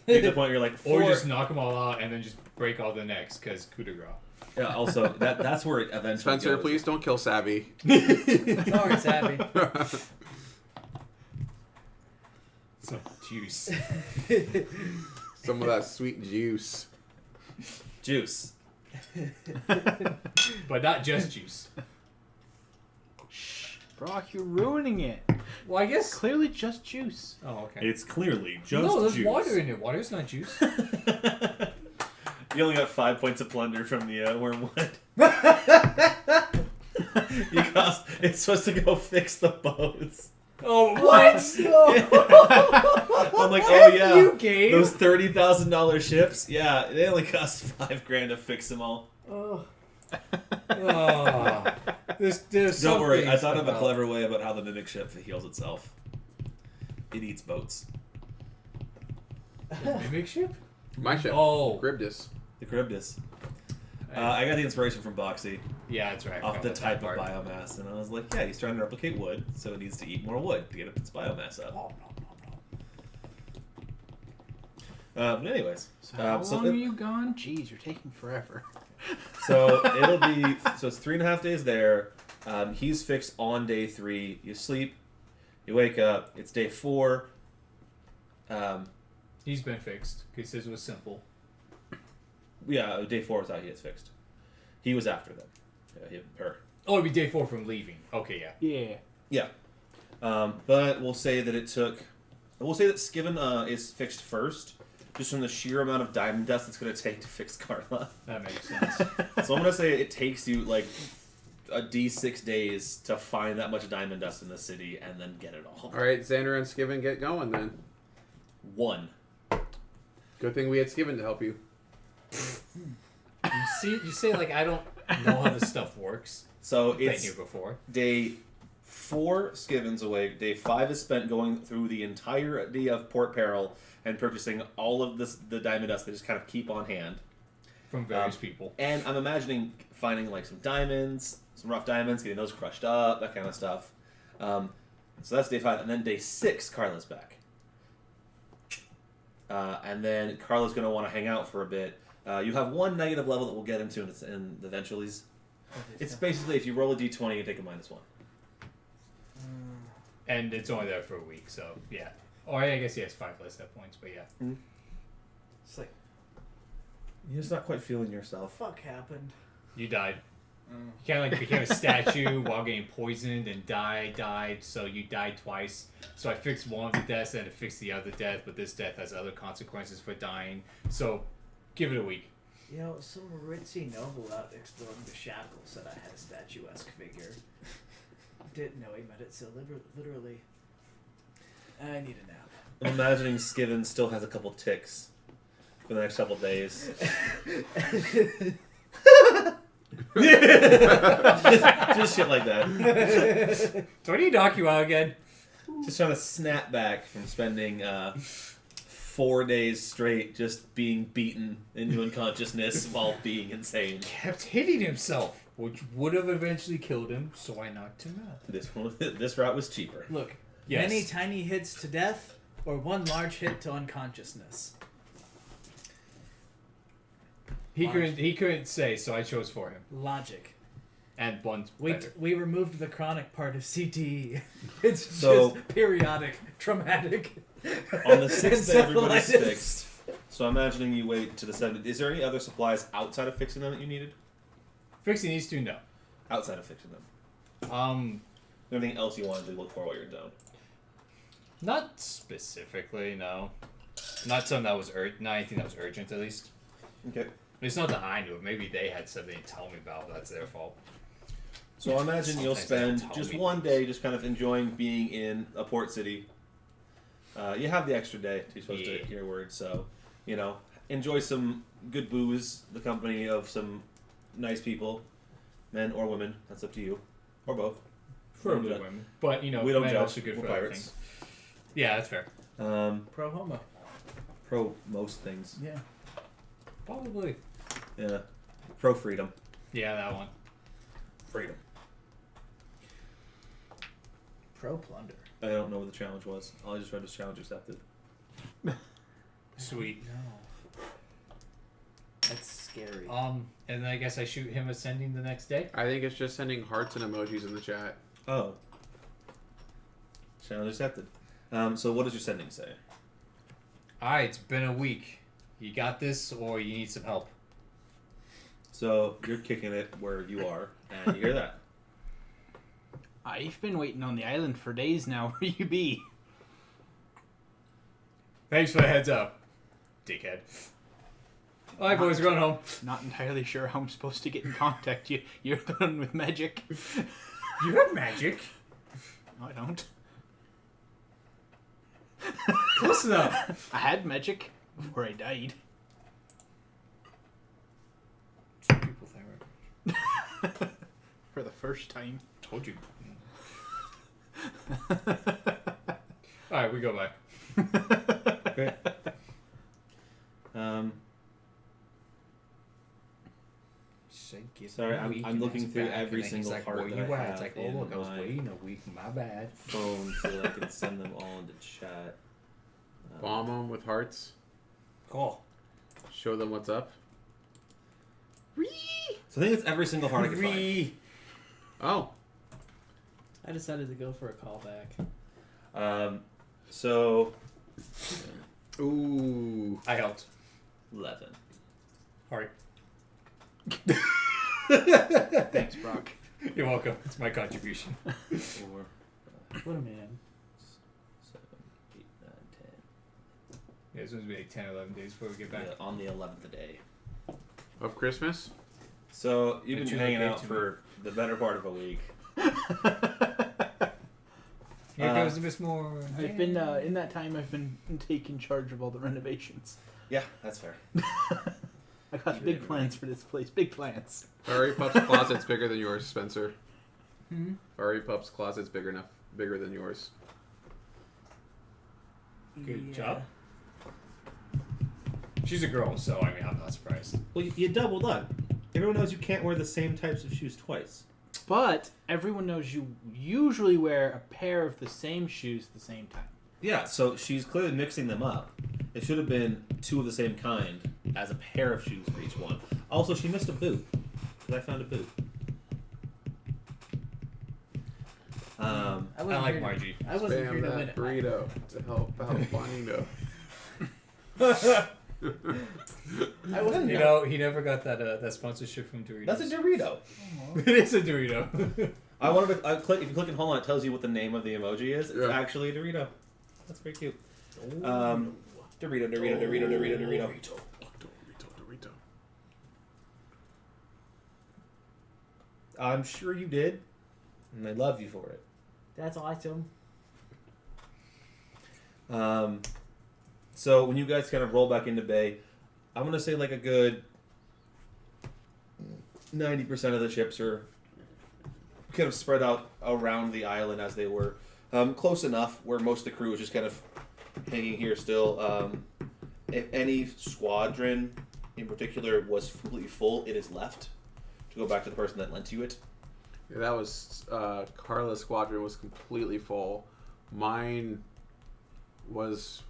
B: Get to the point where you're like,
E: Or
B: four-
E: just knock them all out and then just break all the necks because coup de grace.
B: Yeah. Also, that's where it eventually
A: Spencer,
B: goes.
A: please don't kill Savvy.
C: Sorry, Savvy.
E: Some juice.
A: Some of that sweet juice.
B: Juice.
E: But not just juice.
D: Brock, you're ruining it.
E: Well, I guess.
D: Clearly just juice.
E: Oh, okay.
B: It's clearly just
E: No, there's
B: juice.
E: water in it. Water's not juice.
B: You only got 5 points of plunder from the wormwood. It's supposed to go fix the boats.
E: Oh, what?
B: I'm like, oh yeah,
E: You gave.
B: those $30,000 ships. Yeah, they only cost $5,000 to fix them all.
E: Oh. There's
B: Don't worry, I
E: something
B: thought of a
E: about-
B: clever way about how the mimic ship heals itself. It eats boats.
E: Mimic ship?
A: My ship.
E: Oh.
A: Gribdus.
B: The Charybdis. I got the inspiration from Boxy
E: Yeah, that's right. I
B: off
E: forgot
B: the
E: about
B: type
E: that
B: of
E: part.
B: biomass, and I was like, yeah, he's trying to replicate wood, so it needs to eat more wood to get its biomass up. But anyways,
D: So how
B: so
D: long are you gone? Jeez, you're taking forever.
B: So it'll be so it's 3.5 days there. He's fixed on day 3. You sleep, you wake up. It's day 4.
E: He's been fixed because his was simple.
B: Yeah, day 4 is how he is fixed. He was after them. Her.
E: Oh, it'd be day 4 from leaving. Okay, yeah.
D: Yeah.
B: Yeah. But we'll say that it took. We'll say that Skiven is fixed first, just from the sheer amount of diamond dust it's going to take to fix Carla.
E: That makes sense.
B: So I'm going to say it takes you like a D6 days to find that much diamond dust in the city and then get it all.
A: All right, Xander and Skiven, get going then.
B: 1.
A: Good thing we had Skiven to help you.
E: You say like I don't know how this stuff works.
B: So
E: Been
B: it's
E: here before.
B: day 4, Skiven's awake. Day 5 is spent going through the entirety of Port Peril and purchasing all of the diamond dust they just kind of keep on hand.
E: From various people.
B: And I'm imagining finding like some diamonds, some rough diamonds, getting those crushed up, that kind of stuff. So that's day 5, and then day 6, Carla's back. And then Carla's going to want to hang out for a bit. You have one negative level that we'll get into in the eventuallys. It's basically if you roll a d20, you take a -1.
E: And it's only there for a week, so yeah. Or I guess he has 5 less hit points, but yeah.
C: It's like,
B: You're just not quite feeling
C: the
B: yourself.
C: fuck happened?
E: You died. You kind of like became a statue while getting poisoned and died, so you died twice. So I fixed one of the deaths and I fixed the other death, but this death has other consequences for dying. So give it a week.
C: You know, some ritzy noble out exploring the Shackles said I had a statuesque figure. Didn't know he meant it so literally. I need a nap.
B: I'm imagining Skiven still has a couple ticks for the next couple days. just shit like that.
E: Do I need to knock you out again?
B: Just trying to snap back from spending 4 days straight just being beaten into unconsciousness while being insane.
E: Kept hitting himself, which would have eventually killed him, so I knocked him out.
B: This route was cheaper.
C: Look,
E: Yes.
C: many tiny hits to death, or one large hit to unconsciousness.
E: He couldn't say, so I chose for him.
C: Logic.
E: And one's
C: We
E: better.
C: we removed the chronic part of CTE. It's
B: So-
C: just periodic, traumatic.
B: On the 6th day, everybody's
C: encephalitis.
B: fixed. So I'm imagining you wait to the 7th. Is there any other supplies outside of fixing them that you needed?
E: Fixing these two, no.
B: Outside of fixing them. Anything else you wanted to look for while you're down?
E: Not specifically, no. Not something that was not anything that was urgent, at least.
B: Okay.
E: It's not that I knew. Maybe they had something to tell me about. That's their fault.
B: So I imagine you'll
E: Sometimes they
B: spend
E: don't
B: just
E: tell me
B: one
E: things.
B: day just kind of enjoying being in a port city. You have the extra day to be supposed to hear words, so, you know, enjoy some good booze, the company of some nice people, men or women, that's up to you, or both.
E: Probably
B: don't-
E: women. But, you know,
B: we don't
E: men
B: judge,
E: also good
B: we're
E: for other
B: pirates.
E: things. Yeah, that's fair.
C: Pro homo.
B: Pro most things.
C: Yeah.
E: Probably.
B: Yeah. Pro freedom.
E: Yeah, that one.
B: Freedom.
C: Pro plunder.
B: I don't know what the challenge was. All I just read was challenge accepted.
E: Sweet.
C: No. That's scary.
E: And then I guess I shoot him ascending the next day.
A: I think it's just sending hearts and emojis in the chat.
B: Oh. Challenge accepted. So what does your sending say?
E: Alright, it's been a week. You got this, or you need some help?
B: So you're kicking it where you are, and you hear that.
D: I've been waiting on the island for days now. Where you be?
E: Thanks for the heads up, dickhead. Alright, boys, we're going home.
D: Not entirely sure how I'm supposed to get in contact. You're the one with magic.
E: You have magic.
D: No, I don't.
E: Close enough.
D: I had magic before I died.
E: Some people think
D: For the first time.
E: told you. Alright, we go back.
B: Great. Sorry, I'm looking through every single part that I have
E: It's like, oh,
B: in
E: look, I was
B: my
E: waiting a week. My bad.
B: phone so that I can send them all into chat.
A: Bomb them with hearts.
E: Cool.
A: Show them what's up.
B: So I think it's every single heart I can find.
A: Oh.
C: I decided to go for a callback.
B: So
A: Ooh.
E: I helped.
B: 11.
E: Alright.
D: Thanks, Brock.
E: You're welcome. It's my contribution.
B: 4,
C: What a man.
B: 7, 8, 9, 10.
E: Yeah, it's going to be like 10, 11 days before we get back.
B: Yeah, on the 11th day.
A: Of Christmas?
B: So you've
E: Did
B: been
E: you
B: hanging
E: locate
B: out
E: to
B: for the better part of a week.
E: Here goes Miss Moore.
D: I've been in that time. I've been taking charge of all the renovations.
B: Yeah, that's fair.
D: I got big plans for this place. Big plans.
A: Furry Pup's closet's bigger than yours, Spencer.
C: Hmm?
A: Furry Pup's closet's bigger than yours.
E: Good job. She's a girl, so I mean, I'm not surprised.
B: Well, you doubled up. Everyone knows you can't wear the same types of shoes twice.
D: But everyone knows you usually wear a pair of the same shoes at the same time.
B: Yeah, so she's clearly mixing them up. It should have been 2 of the same kind as a pair of shoes for each one. Also, she missed a boot. Because I found a boot.
C: I
E: I
C: wasn't
E: like
C: here to-
E: Margie.
C: I wasn't here
A: Spam
C: to win
A: that
C: it.
A: burrito to help out Bonito.
C: I wasn't
E: You
C: here.
E: know, he never got that sponsorship from Doritos.
B: That's a Dorito.
E: It is a Dorito.
B: I wanted to click. If you click and hold on, it tells you what the name of the emoji is. It's
A: Yeah.
B: actually a Dorito. That's very cute. Dorito.
A: Dorito.
B: I'm sure you did, and I love you for it.
C: That's awesome.
B: So when you guys kind of roll back into Bay, I'm gonna say like a good 90% of the ships are kind of spread out around the island as they were. Close enough where most of the crew is just kind of hanging here still. If any squadron in particular was completely full, it is left to go back to the person that lent you it.
A: Yeah, that was Carla's squadron was completely full. Mine was,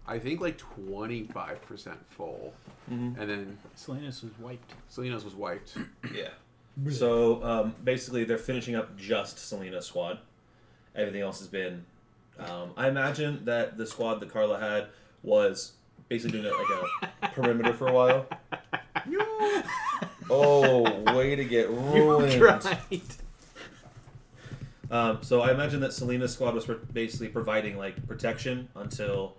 A: I think, like 25% full, and then
D: Salinas was wiped.
A: Selena's was wiped.
B: Yeah. So basically, they're finishing up just Selena's squad. Everything else has been. I imagine that the squad that Carla had was basically doing like a perimeter for a while. Oh, way to get ruined. So I imagine that Selena's squad was basically providing like protection until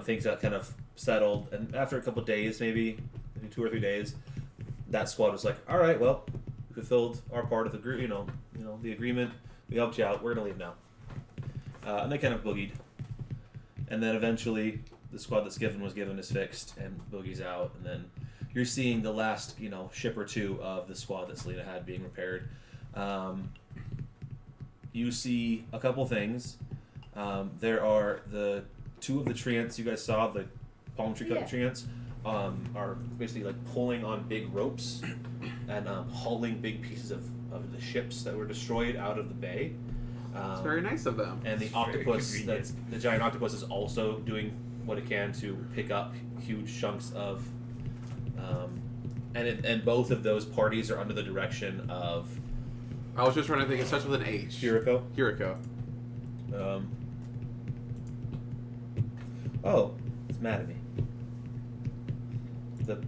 B: things got kind of settled, and after a couple of days, maybe 2 or 3 days, that squad was like, all right, well, we fulfilled our part of the the agreement. We helped you out. We're gonna leave now. And they kind of boogied, and then eventually the squad that's given is fixed and boogies out, and then you're seeing the last ship or 2 of the squad that Selena had being repaired. You see a couple things. There are the 2 of the treants you guys saw, the palm tree cut treants, are basically like pulling on big ropes and hauling big pieces of the ships that were destroyed out of the bay.
A: It's very nice of them.
B: And the octopus, the giant octopus, is also doing what it can to pick up huge chunks of. And both of those parties are under the direction of
A: I was just trying to think. It starts with an H.
B: Hiriko.
A: Hiriko.
B: Oh, it's mad at me. The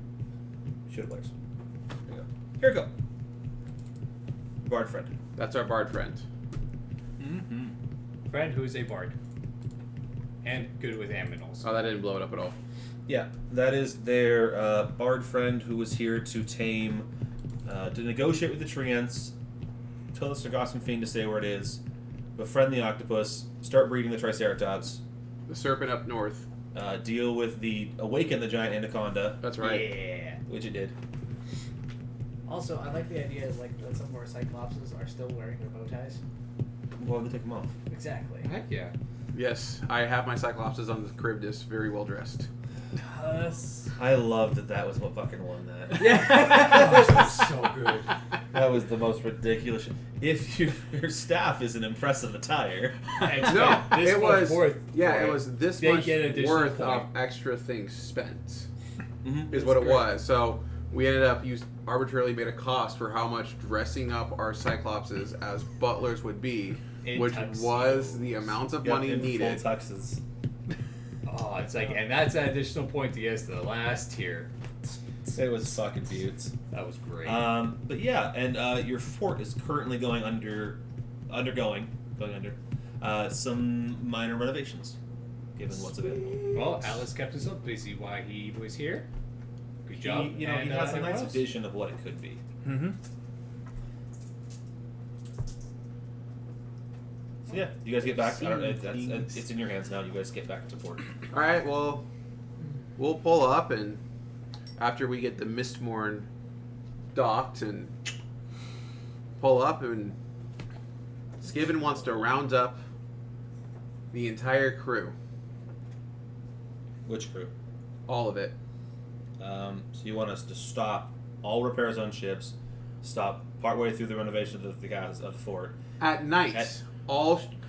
B: shooter players. There you go. Hiriko. Bard friend.
A: That's our bard friend.
E: Mm-hmm. Friend who is a bard. And good with aminals.
A: Oh, that didn't blow it up at all.
B: Yeah, that is their bard friend who was here to tame, to negotiate with the treants, tell the Sargassum Fiend to stay where it is, befriend the octopus, start breeding the Triceratops,
A: The serpent up north.
B: deal with awaken the giant anaconda.
A: That's right.
B: Yeah, which it did.
C: Also, I like the idea that some of our Cyclopses are still wearing their bow ties.
B: Well, they take them off.
C: Exactly.
E: Heck yeah.
A: Yes, I have my Cyclopses on the crib disc, very well dressed.
B: I loved that was what fucking won that.
C: Yeah.
E: So good.
B: That was the most ridiculous. If your staff is an impressive attire.
A: No,
E: This
A: it
E: much
A: was
E: worth
A: yeah,
E: for
A: it was this
E: They
A: much
E: get additional
A: worth
E: point.
A: of extra things spent.
B: Mm-hmm.
A: Is what it was. So we ended up arbitrarily made a cost for how much dressing up our Cyclopses as butlers would be,
E: In
A: which
E: tuxedos.
A: was the amount of money needed.
B: Full tuxes.
E: Oh, it's like, and that's an additional point to get us to the last tier.
B: It was fucking beauts.
E: That was great.
B: But yeah, and your fort is currently going under some minor renovations, given what's available.
E: Well, Alice kept us up busy while he was here. Good job.
B: He
E: and,
B: has a
E: everyone
B: nice
E: else.
B: vision of what it could be.
D: Mm-hmm.
B: So yeah, you guys get back. It's in your hands now. You guys get back to port.
A: All right, well, we'll pull up, and after we get the Mistborn docked and pull up, and Skiven wants to round up the entire crew,
B: Which crew?
A: all of it.
B: So you want us to stop all repairs on ships, stop partway through the renovation of the fort.
A: At night,
B: At-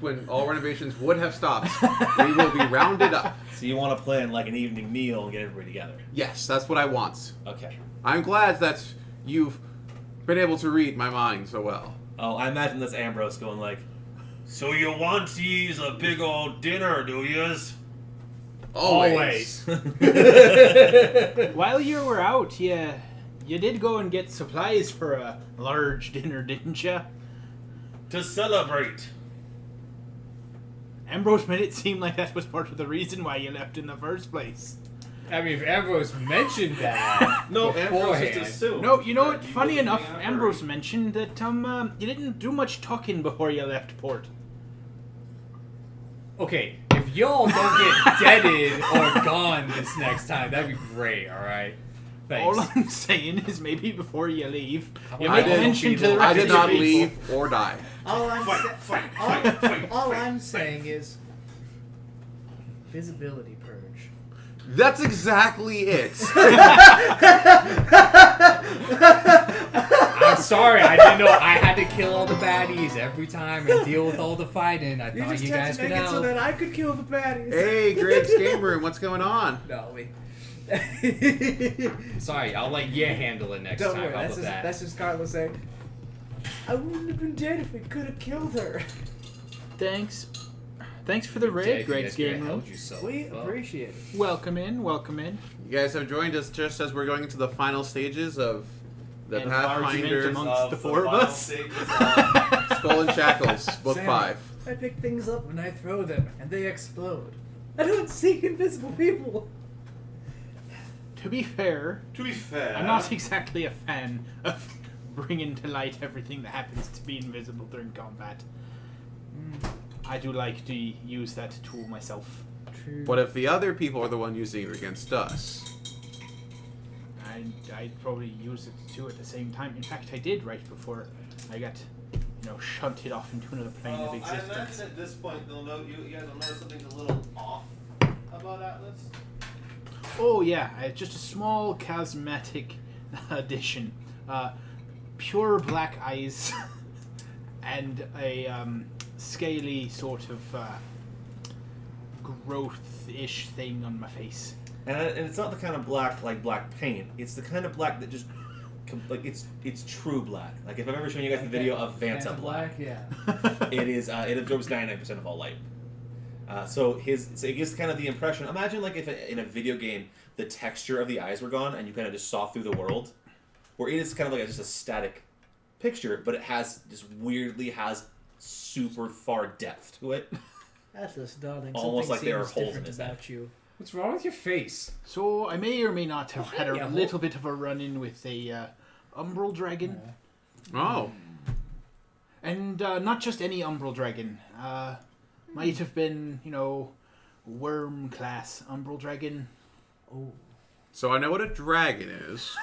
A: when all renovations would have stopped, we will be rounded up.
B: So you want to plan like an evening meal and get everybody together.
A: Yes, that's what I want.
B: Okay.
A: I'm glad that you've been able to read my mind so well.
B: Oh, I imagine that's Ambrose going like, "So you want yous a big old dinner, do yous?"
A: Always.
D: While you were out, you did go and get supplies for a large dinner, didn't you?
B: To celebrate.
D: Ambrose made it seem like that was part of the reason why you left in the first place.
E: I mean, if Ambrose mentioned that
B: No,
E: beforehand,
B: Ambrose just assumed.
D: No, you know
B: that
D: what?
B: you
D: Funny
B: wouldn't
D: enough,
B: be on a
D: Ambrose
B: hurry.
D: mentioned that you didn't do much talking before you left port.
E: okay, if y'all don't get deaded or gone this next time, that'd be great. All right, thanks.
D: All I'm saying is maybe before you leave, you
A: I
D: make
A: did-
D: mention to the
A: I
D: rest
A: did
D: of your
A: not
D: people.
A: leave or die.
C: All I'm
B: Fight.
C: I'm saying is visibility purge.
A: That's exactly it.
E: I'm sorry, I didn't know I had to kill all the baddies every time and deal with all the fighting. I
C: You
E: thought
C: just
E: you
C: had
E: guys
C: to
E: could
C: make it so
E: help.
C: that I could kill the baddies.
A: Hey, Greg's Game Room, what's going on?
C: No, we.
E: Sorry, I'll let you handle it next
C: Don't
E: time.
C: worry.
E: How
C: That's
E: about
C: just,
E: that?
C: that's just Carlos saying. I wouldn't have been dead if we could have killed her.
D: Thanks. Thanks for the
E: Dad,
D: raid,
E: you
D: Greg's
E: guys could have
D: Game Room.
E: held yourself
C: We
E: up.
C: appreciate it.
D: Welcome in, welcome in.
A: You guys have joined us just as we're going into the final stages of the
D: An
A: Pathfinder
D: argument amongst the four of us.
A: Skull and Shackles, Book
C: Sam,
A: 5.
C: I pick things up and I throw them, and they explode. I don't see invisible people.
D: To be fair,
B: To be fair,
D: I'm not exactly a fan of bringing to light everything that happens to be invisible during combat. I do like to use that tool myself.
C: True.
A: What if the other people are the one using it against us?
D: I'd probably use it too at the same time. In fact, I did right before I got, shunted off into another plane of
B: I
D: existence.
B: imagine at this point they'll know you guys will notice something's a little off about Atlas.
D: Oh yeah, just a small cosmetic addition. Pure black eyes and a scaly sort of growth-ish thing on my face.
B: And it's not the kind of black like black paint. It's the kind of black that just like it's true black. Like if I've ever shown you guys the video of Vanta Black,
C: yeah.
B: it is it absorbs 99% of all light. So it gives kind of the impression. Imagine like if in a video game the texture of the eyes were gone and you kind of just saw through the world, where it is kind of like just a static picture, but it just weirdly has super far depth to it.
C: Atlas, darling,
B: Almost
C: something
B: like there are
C: seems
B: holes in
C: different
B: his head.
C: about you.
E: What's wrong with your face?
D: So I may or may not have had
E: yeah,
D: a little bit of a run-in with a umbral dragon.
A: Oh.
D: And not just any umbral dragon. Might have been, worm class umbral dragon.
C: Oh.
A: So I know what a dragon is.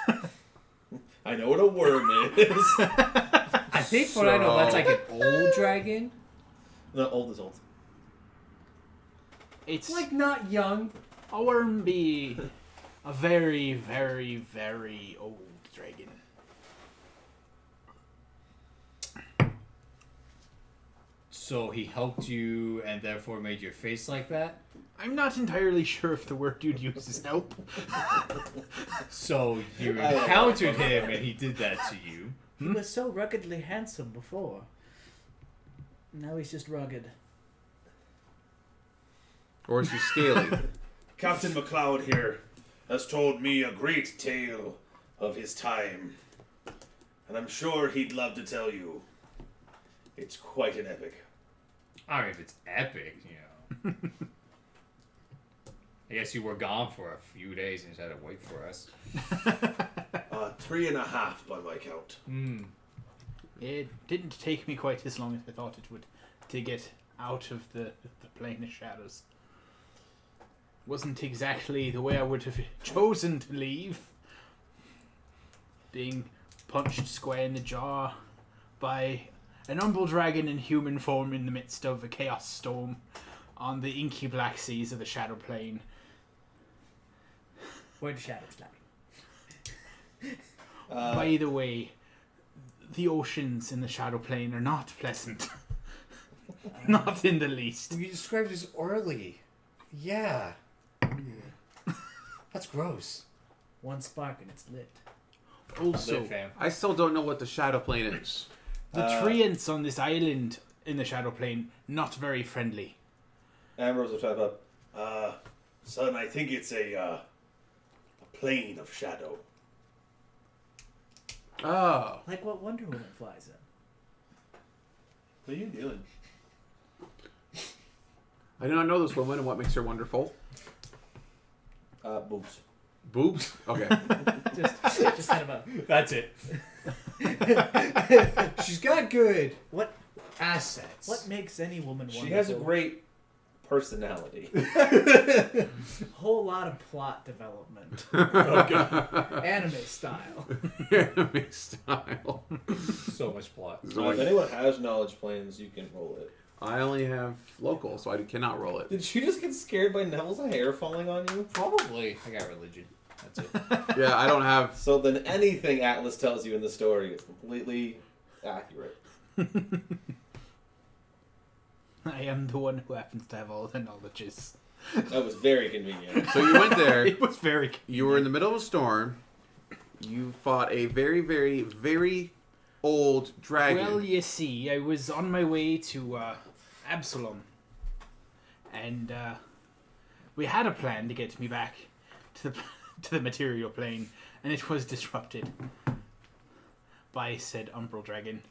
B: I know what a worm is.
E: I think what I know, that's like an old dragon.
B: No, old is old.
D: It's
E: Like not young.
D: a worm be a very, very, very old dragon.
E: So he helped you and therefore made your face like that?
D: I'm not entirely sure if the word you'd use is help.
E: So you encountered him and he did that to you.
C: He was so ruggedly handsome before. Now he's just rugged.
A: Or is he scaly?
B: Captain MacLeod here has told me a great tale of his time, and I'm sure he'd love to tell you. It's quite an epic.
E: I mean, if it's epic, I guess you were gone for a few days and just had to wait for us.
B: 3.5 by my count.
D: It didn't take me quite as long as I thought it would to get out of the plane of shadows. Wasn't exactly the way I would have chosen to leave. Being punched square in the jaw by an umbral dragon in human form in the midst of a chaos storm on the inky black seas of the shadow plane.
C: Where the shadows lie.
D: By the way, the oceans in the Shadow Plane are not pleasant. Not in the least.
E: You described it as oily. Yeah. That's gross.
C: One spark and it's lit.
D: Also,
E: Lit, fam.
A: I still don't know what the Shadow Plane is.
D: the treants on this island in the Shadow Plane, not very friendly.
B: Ambrose will type up.
F: Son, I think it's a plane of shadow.
A: Oh.
C: Like what Wonder Woman flies in.
B: What are you doing?
A: I do not know this woman and what makes her wonderful.
B: Boobs.
A: Boobs? Okay.
C: Just kind of a...
E: That's it. She's got good
C: What
E: assets.
C: What makes any woman wonderful?
B: She has a great personality.
C: whole lot of plot development. Anime style.
A: Anime style.
E: So much plot.
B: If anyone has knowledge planes, you can roll it.
A: I only have local, so I cannot roll it.
B: Did you just get scared by Neville's hair falling on you?
E: Probably. I got religion. That's it.
A: Yeah, I don't have.
B: So then anything Atlas tells you in the story is completely accurate.
D: I am the one who happens to have all the knowledges.
B: That was very convenient.
A: So you went there.
D: It was very...
A: You were in the middle of a storm. You fought a very, very, very old dragon.
D: Well, you see, I was on my way to Absalom. And we had a plan to get me back to the material plane. And it was disrupted by said umbral dragon.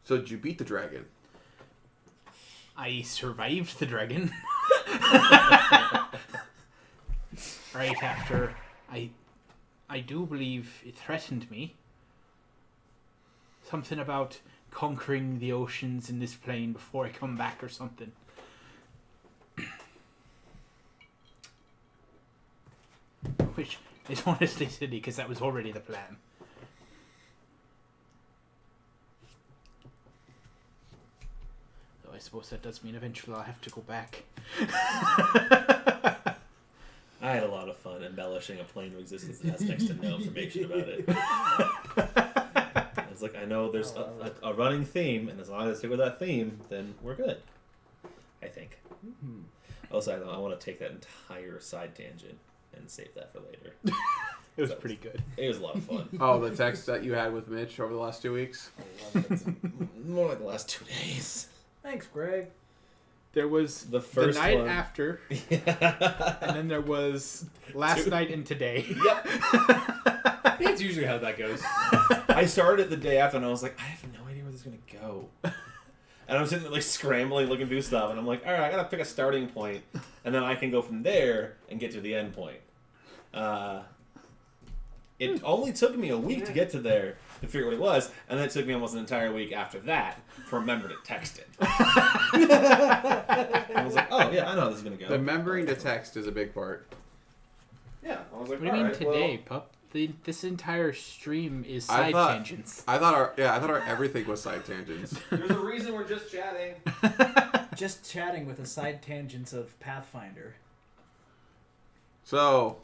A: So did you beat the dragon?
D: I survived the dragon. Right after I do believe it threatened me. Something about conquering the oceans in this plane before I come back or something. Which is honestly silly because that was already the plan. Though I suppose that does mean eventually I'll have to go back.
B: I had a lot of fun embellishing a plane of existence that has next to no information about it. It's like, I know there's a running theme, and as long as I stick with that theme, then we're good. I think.
C: Mm-hmm.
B: Also, I want to take that entire side tangent and save that for later.
D: It was
B: So,
D: pretty good.
B: It was a lot of fun.
A: Oh, the text that you had with Mitch over the last 2 weeks?
B: More like the last 2 days.
C: Thanks, Greg.
D: There was
B: The first
D: night
B: one.
D: after, and then there was last night and today.
B: Yep.
E: That's usually how that goes.
B: I started it the day after, and I was like, I have no idea where this is going to go. And I'm sitting there, like, scrambling, looking through stuff, and I'm like, all right, I got to pick a starting point, and then I can go from there and get to the end point. It only took me a week to get to there to figure what it was, and then it took me almost an entire week after that to remember to text it. I was like, oh, yeah, I know how this is going to go.
A: Remembering to text is a big part.
B: Yeah, I was like,
D: What do you mean
B: all right,
D: today, pup? This entire stream is
A: I
D: side
A: thought-
D: tangents.
A: I thought our everything was side tangents.
B: There's a reason we're just chatting.
C: Just chatting with the side tangents of Pathfinder.
A: So,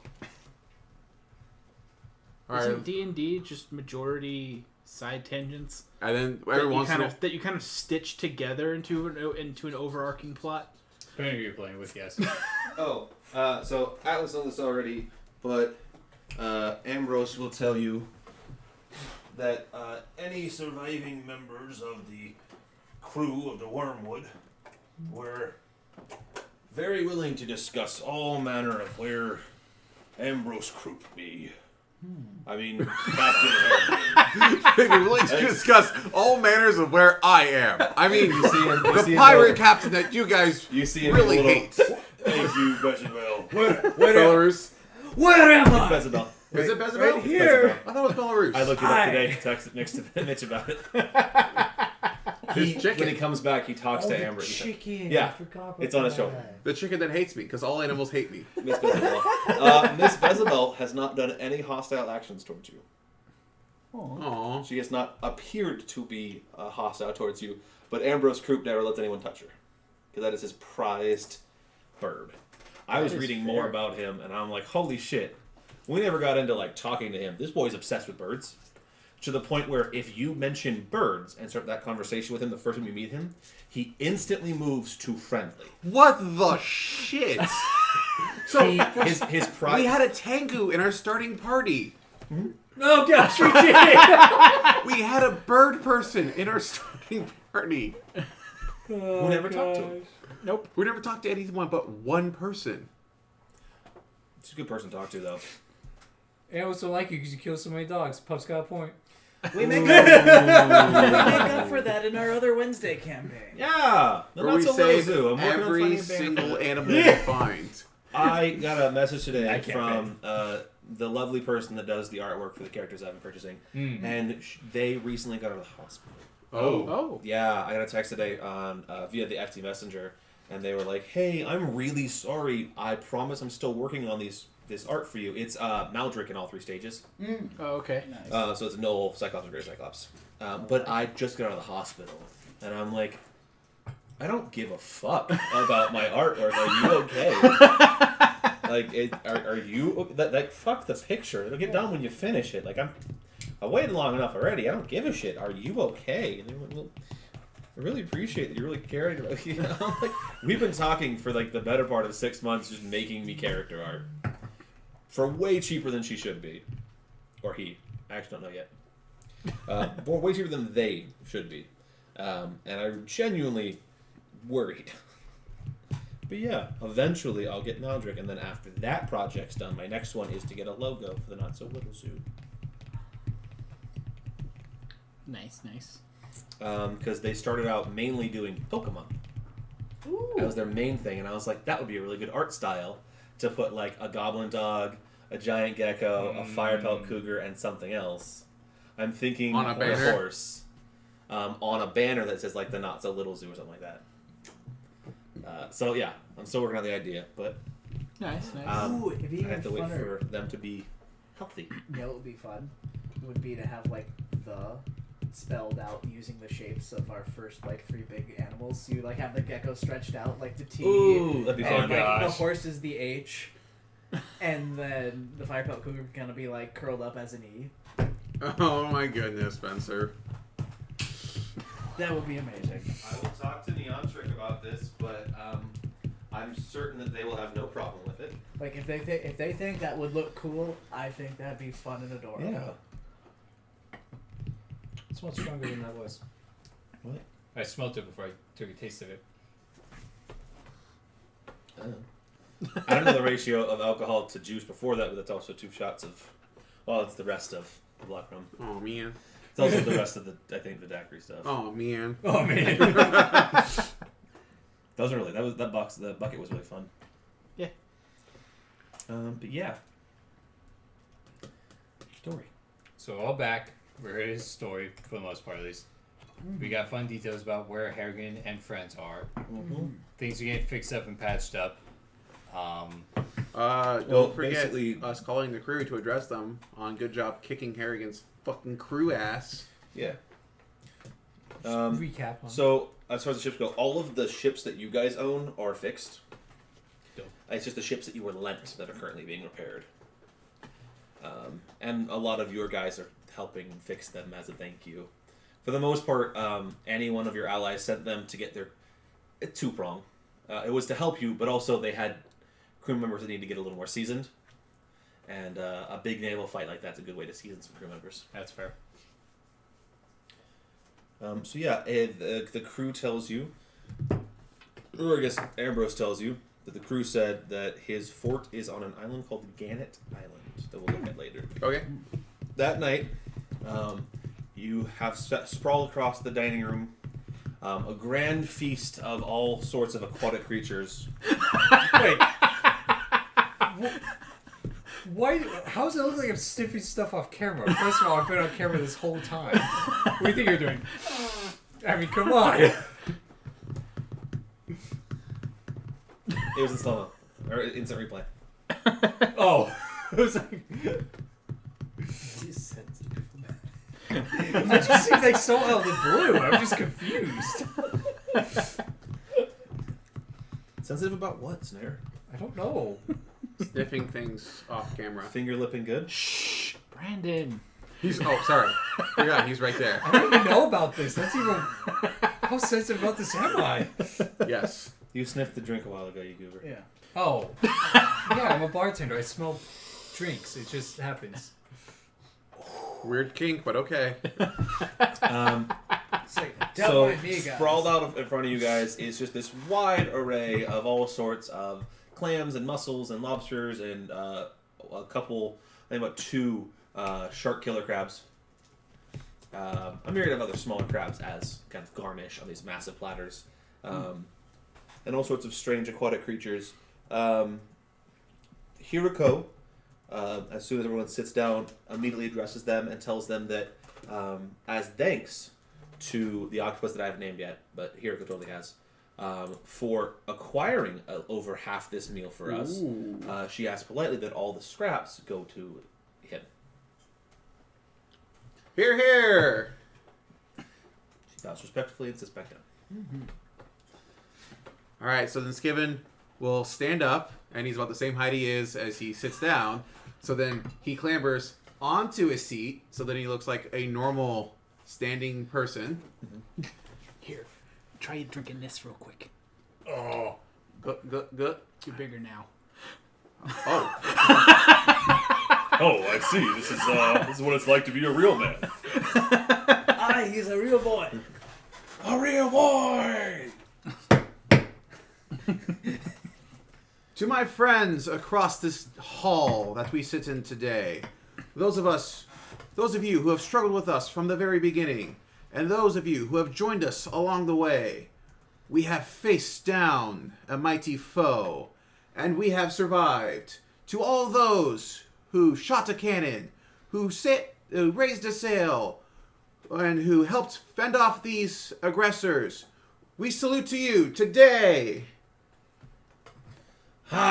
A: all
D: Isn't
A: right,
D: D&D just majority side tangents
A: and then
D: that
A: every
D: you
A: once in
D: kind
A: a
D: of that you kind of stitch together into an overarching plot?
E: Depending on who you're playing with, yes.
B: Oh, so Atlas knows this already, but Ambrose will tell you that
F: Any surviving members of the crew of the Wormwood were very willing to discuss all manner of where Ambrose Croup be. I mean, Captain Harry.
A: We're willing to discuss all manners of where I am. I mean,
B: you see him,
A: the pirate captain that you guys
B: You see him
A: really
B: in a little,
A: hate.
F: Thank you, Bezabel.
A: Belarus.
C: Where am I?
B: Bezabel.
A: Is it Bezabel?
C: Right here.
A: I thought it was Belarus.
B: I looked it up
C: Hi.
B: today. Texted next to Mitch about it.
A: His chicken.
B: When he comes back, he talks
C: Oh,
B: to
C: the
B: Amber. He's like,
C: chicken.
B: Yeah,
C: I forgot about
B: it's on his
C: that.
B: shoulder.
A: The chicken that hates me, because all animals hate me.
B: Miss Bezabel. Miss Bezabel has not done any hostile actions towards you.
A: Aww.
B: She has not appeared to be hostile towards you, but Ambrose Croup never lets anyone touch her. Because that is his prized bird. I was
D: is
B: reading
D: fair.
B: more about him, and I'm like, holy shit. We never got into, like, talking to him. This boy's obsessed with birds. To the point where if you mention birds and start that conversation with him the first time you meet him, he instantly moves to friendly.
A: What the shit? So
B: His pride.
A: we had a Tengu in our starting party.
C: Oh gosh, we did.
A: We had a bird person in our starting party.
B: Who never talked to him.
D: Nope.
A: We never talked to anyone but one person.
B: He's a good person to talk to, though.
E: I also like you because you killed so many dogs. Pup's got a point.
C: We make up for that in our other Wednesday campaign.
B: Yeah! The
A: Where
B: Not
A: we
B: So Little
A: save
B: Zoo. I'm working on
A: every
B: finding a band
A: single
B: for it.
A: animal we find.
B: I got a message today
E: I can't
B: from the lovely person that does the artwork for the characters I've been purchasing. And they recently got out of the hospital.
D: Oh.
B: Yeah, I got a text today on via the FT Messenger, and they were like, "Hey, I'm really sorry. I promise I'm still working on this art for you. It's Maldrick in all 3 stages.
D: Oh, okay.
C: Nice.
B: So it's Null, Cyclops, and Grey Cyclops. But I just got out of the hospital, and I'm like, I don't give a fuck about my artwork. Are you okay? Are you like fuck the picture? It'll get done when you finish it. Like I waited long enough already. I don't give a shit. Are you okay? And they went, well, I really appreciate that you really cared about. You know, like we've been talking for like the better part of 6 months, just making me character art for way cheaper than she should be, or he. I actually don't know yet. But way cheaper than they should be, and I'm genuinely worried. But yeah, eventually I'll get Maldrick, and then after that project's done, my next one is to get a logo for the Not So Little Zoo.
D: Nice.
B: Because they started out mainly doing Pokemon.
C: Ooh.
B: That was their main thing, and I was like, that would be a really good art style to put like a goblin dog, a giant gecko, a fire pelt cougar, and something else. I'm thinking
A: On a
B: a
A: banner?
B: horse on a banner that says like the Not So Little Zoo or something like that. So yeah, I'm still working on the idea, but
D: Nice.
C: Ooh, it'd be
B: I have to
C: even
B: wait
C: funner.
B: for them to be healthy.
C: You know what would be fun? Would be to have like the spelled out using the shapes of our first like 3 big animals. So you like have the gecko stretched out like the T.
B: Ooh, that'd be
C: and
B: fun.
C: like the
E: gosh.
C: horse is the H. And then the fire pelt cougar gonna be like curled up as an E.
A: Oh my goodness, Spencer.
C: That would be amazing.
B: I will talk to Neon Trick about this, but I'm certain that they will have no problem with it.
C: Like if they think that would look cool, I think that'd be fun and adorable.
B: Yeah.
E: It's much stronger than that was.
B: What?
E: I smelt it before I took a taste of it.
B: I don't know the ratio of alcohol to juice before that, but that's also 2 shots of. Well, it's the rest of the black rum.
A: Oh man.
B: It's also the rest of the, I think, the daiquiri stuff.
A: Oh man.
E: Oh man.
B: Those are really that bucket was really fun.
D: Yeah.
B: But yeah. Story.
E: So all back. We heard his story for the most part, at least. We got fun details about where Harrigan and friends are. Things are getting fixed up and patched up.
A: Don't forget
B: basically-
A: us calling the crew to address them on good job kicking Harrigan's fucking crew ass.
B: Yeah.
E: Recap on.
B: So as far as the ships go, all of the ships that you guys own are fixed.
E: Dope.
B: It's just the ships that you were lent that are currently being repaired. And a lot of your guys are helping fix them as a thank you. For the most part, any one of your allies sent them to get their 2-prong. It was to help you, but also they had crew members that need to get a little more seasoned. And a big naval fight like that's a good way to season some crew members.
E: That's fair.
B: So yeah, the crew tells you, or I guess Ambrose tells you, that the crew said that his fort is on an island called Gannett Island that we'll look at later.
A: Okay.
B: That night, you have sprawled across the dining room a grand feast of all sorts of aquatic creatures.
E: Wait. Why? How does it look like I'm sniffing stuff off camera? First of all, I've been on camera this whole time. What do you think you're doing? I mean, come on.
B: It was in slow-mo, or instant replay.
E: Oh. It was like... It just seems like so out of the blue. I'm just confused.
B: Sensitive about what, Snare?
E: I don't know.
A: Sniffing things off camera.
B: Finger lipping good?
D: Shh, Brandon.
A: Sorry. Forgot, he's right there.
E: I don't even know about this. That's even... How sensitive about this am I?
A: Yes.
B: You sniffed the drink a while ago, you goober.
C: Yeah.
E: Oh. Yeah, I'm a bartender. I smell drinks. It just happens.
A: Weird kink, but okay.
C: It's like, don't
B: So,
C: mind me, guys.
B: sprawled out in front of you guys is just this wide array of all sorts of clams and mussels and lobsters and a couple, I think about 2 shark killer crabs. A myriad of other smaller crabs as kind of garnish on these massive platters. And all sorts of strange aquatic creatures. Hiroko, as soon as everyone sits down, immediately addresses them and tells them that as thanks to the octopus that I haven't named yet, but Hiroko totally has, for acquiring over half this meal for us, she asks politely that all the scraps go to him.
A: Here, here.
B: She bows respectfully and sits back down.
A: All right, so then Skiven will stand up, and he's about the same height he is as he sits down. So then he clambers onto his seat, so that he looks like a normal standing person.
D: Here, try drinking this real quick.
E: Oh.
A: Good.
D: You're bigger now.
A: Oh.
F: Oh, I see. This is what it's like to be a real man.
C: Aye, he's a real boy.
F: A real boy.
A: To my friends across this hall that we sit in today, those of you who have struggled with us from the very beginning, and those of you who have joined us along the way, we have faced down a mighty foe, and we have survived. To all those who shot a cannon, who raised a sail, and who helped fend off these aggressors, we salute to you today. Now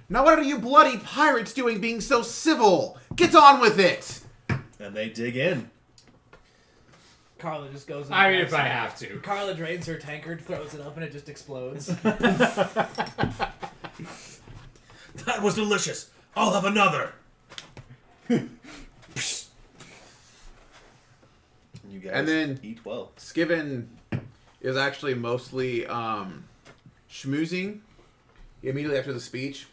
A: what are you bloody pirates doing being so civil? Get on with it!
B: And they dig in.
C: Carla just goes.
E: I mean, if I have to.
C: Carla drains her tankard, throws it up, and it just explodes.
F: That was delicious. I'll have another.
B: You guys
A: And then-
B: eat well.
A: Skiven is actually mostly schmoozing. Immediately after the speech,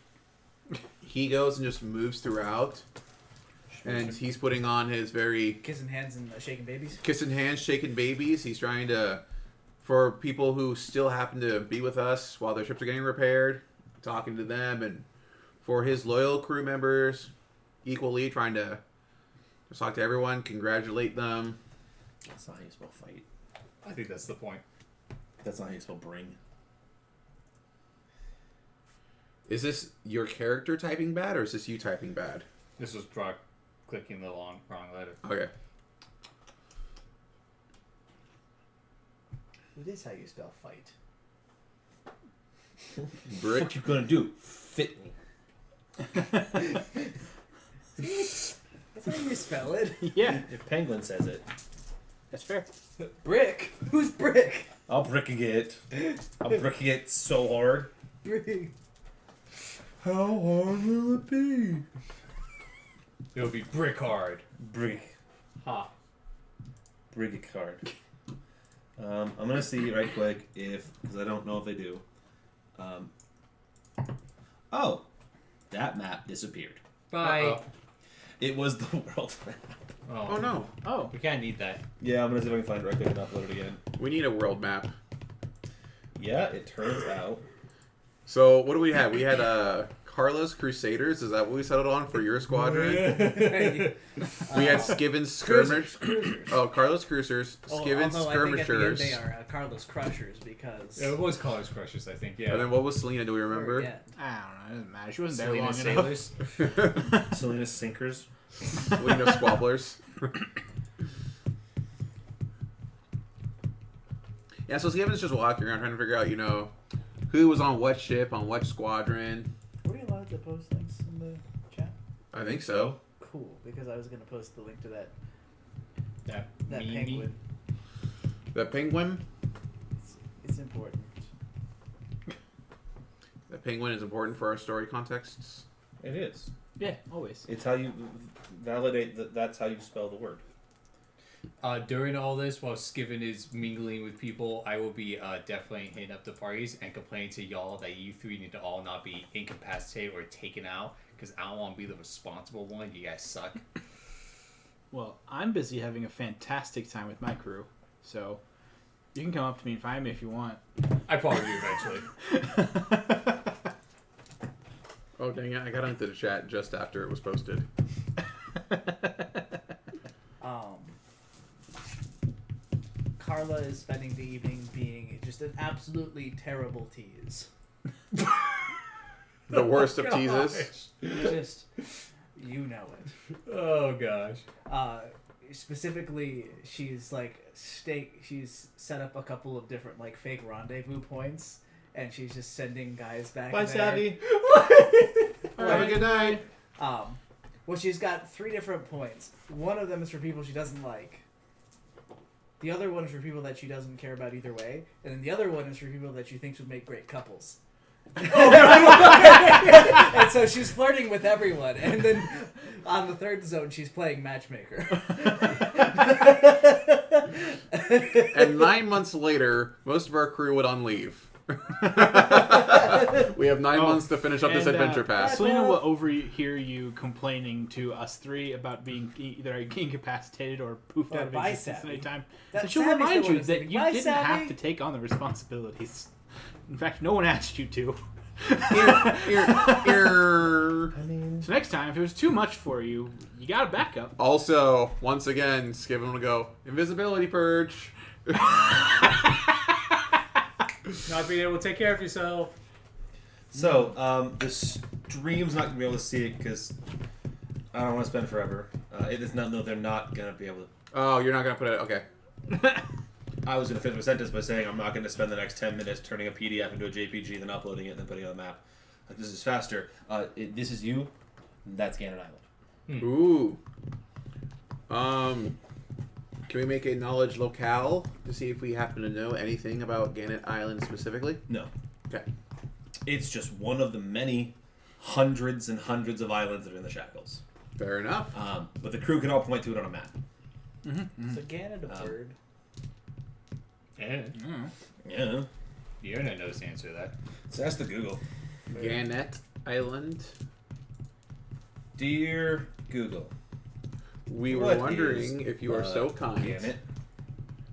A: he goes and just moves throughout. And he's putting on his very
C: Kissing hands and shaking babies.
A: kissing hands, shaking babies. He's trying to, for people who still happen to be with us while their ships are getting repaired, talking to them, and for his loyal crew members, equally trying to just talk to everyone, congratulate them.
B: That's not how you spell fight.
E: I think that's the point.
B: That's not how you spell bring.
A: Is this your character typing bad, or is this you typing bad?
E: This was Brock clicking the wrong letter.
A: Okay.
C: It is how you spell fight.
B: What
A: Brick.
B: you gonna do? Fit me.
C: That's how you spell it.
D: Yeah,
B: If Penguin says it,
D: that's fair.
C: Brick. Who's Brick?
B: I'll bricking it. I'm bricking it so hard.
C: Brick.
B: How hard will it be?
E: It'll be brick hard.
B: Brick.
E: Ha.
B: Brick it hard. I'm gonna see right quick if, because I don't know if they do. Oh, that map disappeared.
E: Bye.
A: Uh-oh.
B: It was the world map.
A: Oh no.
D: Oh,
E: We can't need that.
B: Yeah, I'm gonna see if I can find it right quick and upload it again.
A: We need a world map.
B: Yeah, it turns out.
A: So what do we have? We had Carla's Crusaders. Is that what we settled on for your squadron? We had Skiven's Skirmish. Oh, Carla's Cruisers, Skiven's Skirmishers.
C: They are Carlos Crushers because.
E: It was College Crushes, I think. Yeah.
A: And then what was Selena? Do we remember?
C: Yeah.
D: I don't know. It doesn't matter. She wasn't there
E: Selena
D: long
E: Sailors.
D: enough.
B: Selena Sinkers.
A: Selena Squabblers. Yeah, so Skiven's just walking around trying to figure out, who was on what ship, on what squadron.
C: Were we allowed to post links in the chat?
A: I think so.
C: Cool, because I was going to post the link to that
E: That
C: penguin.
A: The penguin.
C: It's important.
A: The penguin is important for our story contexts.
B: It is.
D: Yeah, always.
B: It's how you validate that. That's how you spell the word.
E: During all this, while Skiven is mingling with people, I will be definitely hitting up the parties and complaining to y'all that you three need to all not be incapacitated or taken out, because I don't want to be the responsible one. You guys suck.
D: Well, I'm busy having a fantastic time with my crew, so you can come up to me and find me if you want.
E: I probably do eventually.
A: Oh, dang it. I got into the chat just after it was posted.
C: Carla is spending the evening being just an absolutely terrible tease.
A: The worst of teases.
C: Just, you know it.
E: Oh gosh.
C: Specifically, she's she's set up a couple of different like fake rendezvous points, and she's just sending guys back.
B: Bye,
C: there.
B: Savvy.
A: Have a good night.
C: Well, she's got 3 different points. One of them is for people she doesn't like. The other one is for people that she doesn't care about either way, and then the other one is for people that she thinks would make great couples. And so she's flirting with everyone, and then on the 3rd zone she's playing matchmaker.
A: And 9 months later, most of our crew would on leave. We have 9 months to finish up this adventure path.
D: Selena will overhear you complaining to us 3 about being either incapacitated or poofed
C: Or
D: out of
C: bye,
D: existence at
C: Savvy.
D: any time.
C: That
D: And she'll
C: Savvy's the
D: remind
C: one
D: you
C: who's
D: that
C: thinking,
D: you
C: "Bye,
D: didn't have
C: Savvy."
D: to take on the responsibilities. In fact, no one asked you to. So next time, if it was too much for you, you got a backup.
A: Also, once again, Skiven will go, invisibility purge.
E: Not being able to take care of yourself.
B: So, the stream's not going to be able to see it because I don't want to spend forever. It is not, no, they're not going to be able to.
A: Oh, you're not going to put it... Okay.
B: I was going to finish my sentence by saying I'm not going to spend the next 10 minutes turning a PDF into a JPG, then uploading it, and then putting it on the map. Like, this is faster. This is you. That's Ganon Island.
A: Ooh. Can we make a knowledge locale to see if we happen to know anything about Gannett Island specifically?
B: No.
A: Okay.
B: It's just one of the many hundreds and hundreds of islands that are in the Shackles.
A: Fair enough.
B: But the crew can all point to it on a map.
C: So Ganon a bird.
E: Yeah.
B: Yeah.
E: The internet knows the answer to that.
B: So ask the Google.
A: Gannett Island.
B: Dear Google.
A: We were
B: What
A: wondering
B: is
A: if you are so kind.
B: Gannett.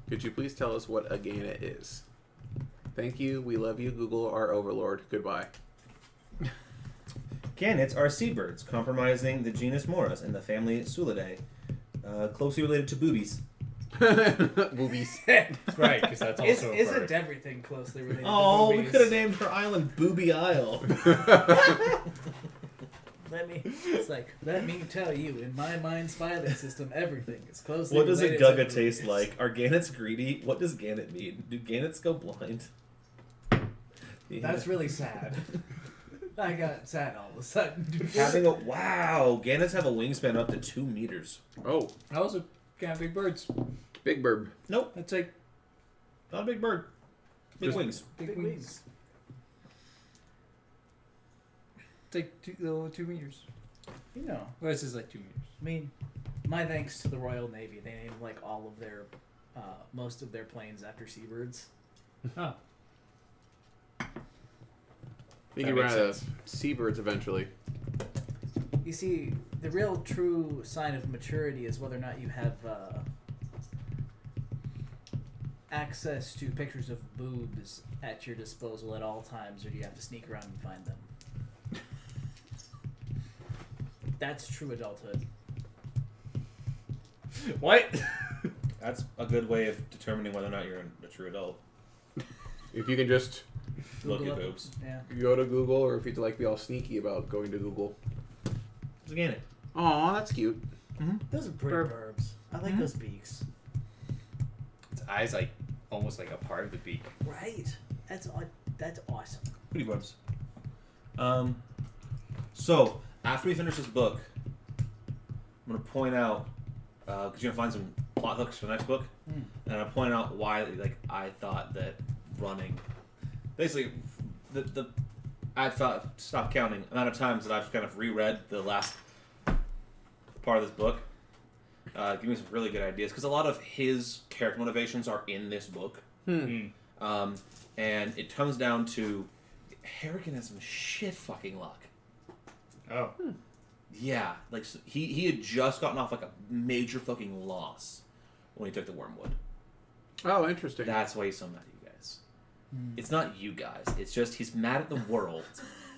A: Could you please tell us what a Gannett is? Thank you. We love you, Google, our overlord. Goodbye.
B: Gannets are seabirds, comprising the genus Morus and the family Sulidae, closely related to boobies.
A: Boobies.
E: Right, because that's also a bird.
C: Isn't everything closely related
B: Oh,
C: to
B: we
C: movies?
B: could have named her island Booby Isle.
C: Let me tell you, in my mind's filing system, everything is closely
B: What does a
C: related to
B: Gugga taste
C: movies.
B: like? Are Gannets greedy? What does Gannet mean? Do Gannets go blind?
C: That's really sad. I got sad all of a sudden.
B: Having a wow, Gannets have a wingspan up to 2 meters.
A: Oh,
E: I also got big birds.
A: Big Burb.
B: Nope,
E: That's like
B: not a big bird. Big
A: Just-
B: wings.
C: Big wings.
E: it's like 2 meters.
C: You know,
E: Well, this is like 2 meters.
C: I mean, my thanks to the Royal Navy. They named like all of their, most of their planes after seabirds.
E: Oh.
A: We
E: That
A: can
E: makes
A: run out of
E: sense.
A: seabirds eventually.
C: You see, the real true sign of maturity is whether or not you have access to pictures of boobs at your disposal at all times, or do you have to sneak around and find them? That's true adulthood.
E: What?
B: That's a good way of determining whether or not you're a true adult.
A: If you can just
B: Look
C: Google
B: at
C: it.
B: boobs.
C: Yeah.
A: go to Google, or if you'd like be all sneaky about going to Google.
B: It's a Gannet.
A: Aw, that's cute.
C: Those are pretty burbs. I like those beaks.
E: Its eyes like almost like a part of the beak.
C: Right. That's awesome.
B: Pretty burbs. So, after we finish this book, I'm going to point out, because you're going to find some plot hooks for the next book, and I'll point out why I thought that running... Basically, I thought stop counting the amount of times that I've kind of reread the last part of this book. Give me some really good ideas because a lot of his character motivations are in this book. And it comes down to Harrigan has some shit fucking luck.
E: Oh.
B: Yeah, like he had just gotten off like a major fucking loss when he took the Wormwood.
A: Oh, interesting.
B: That's why he's so mad at you guys. It's not you guys. It's just he's mad at the world,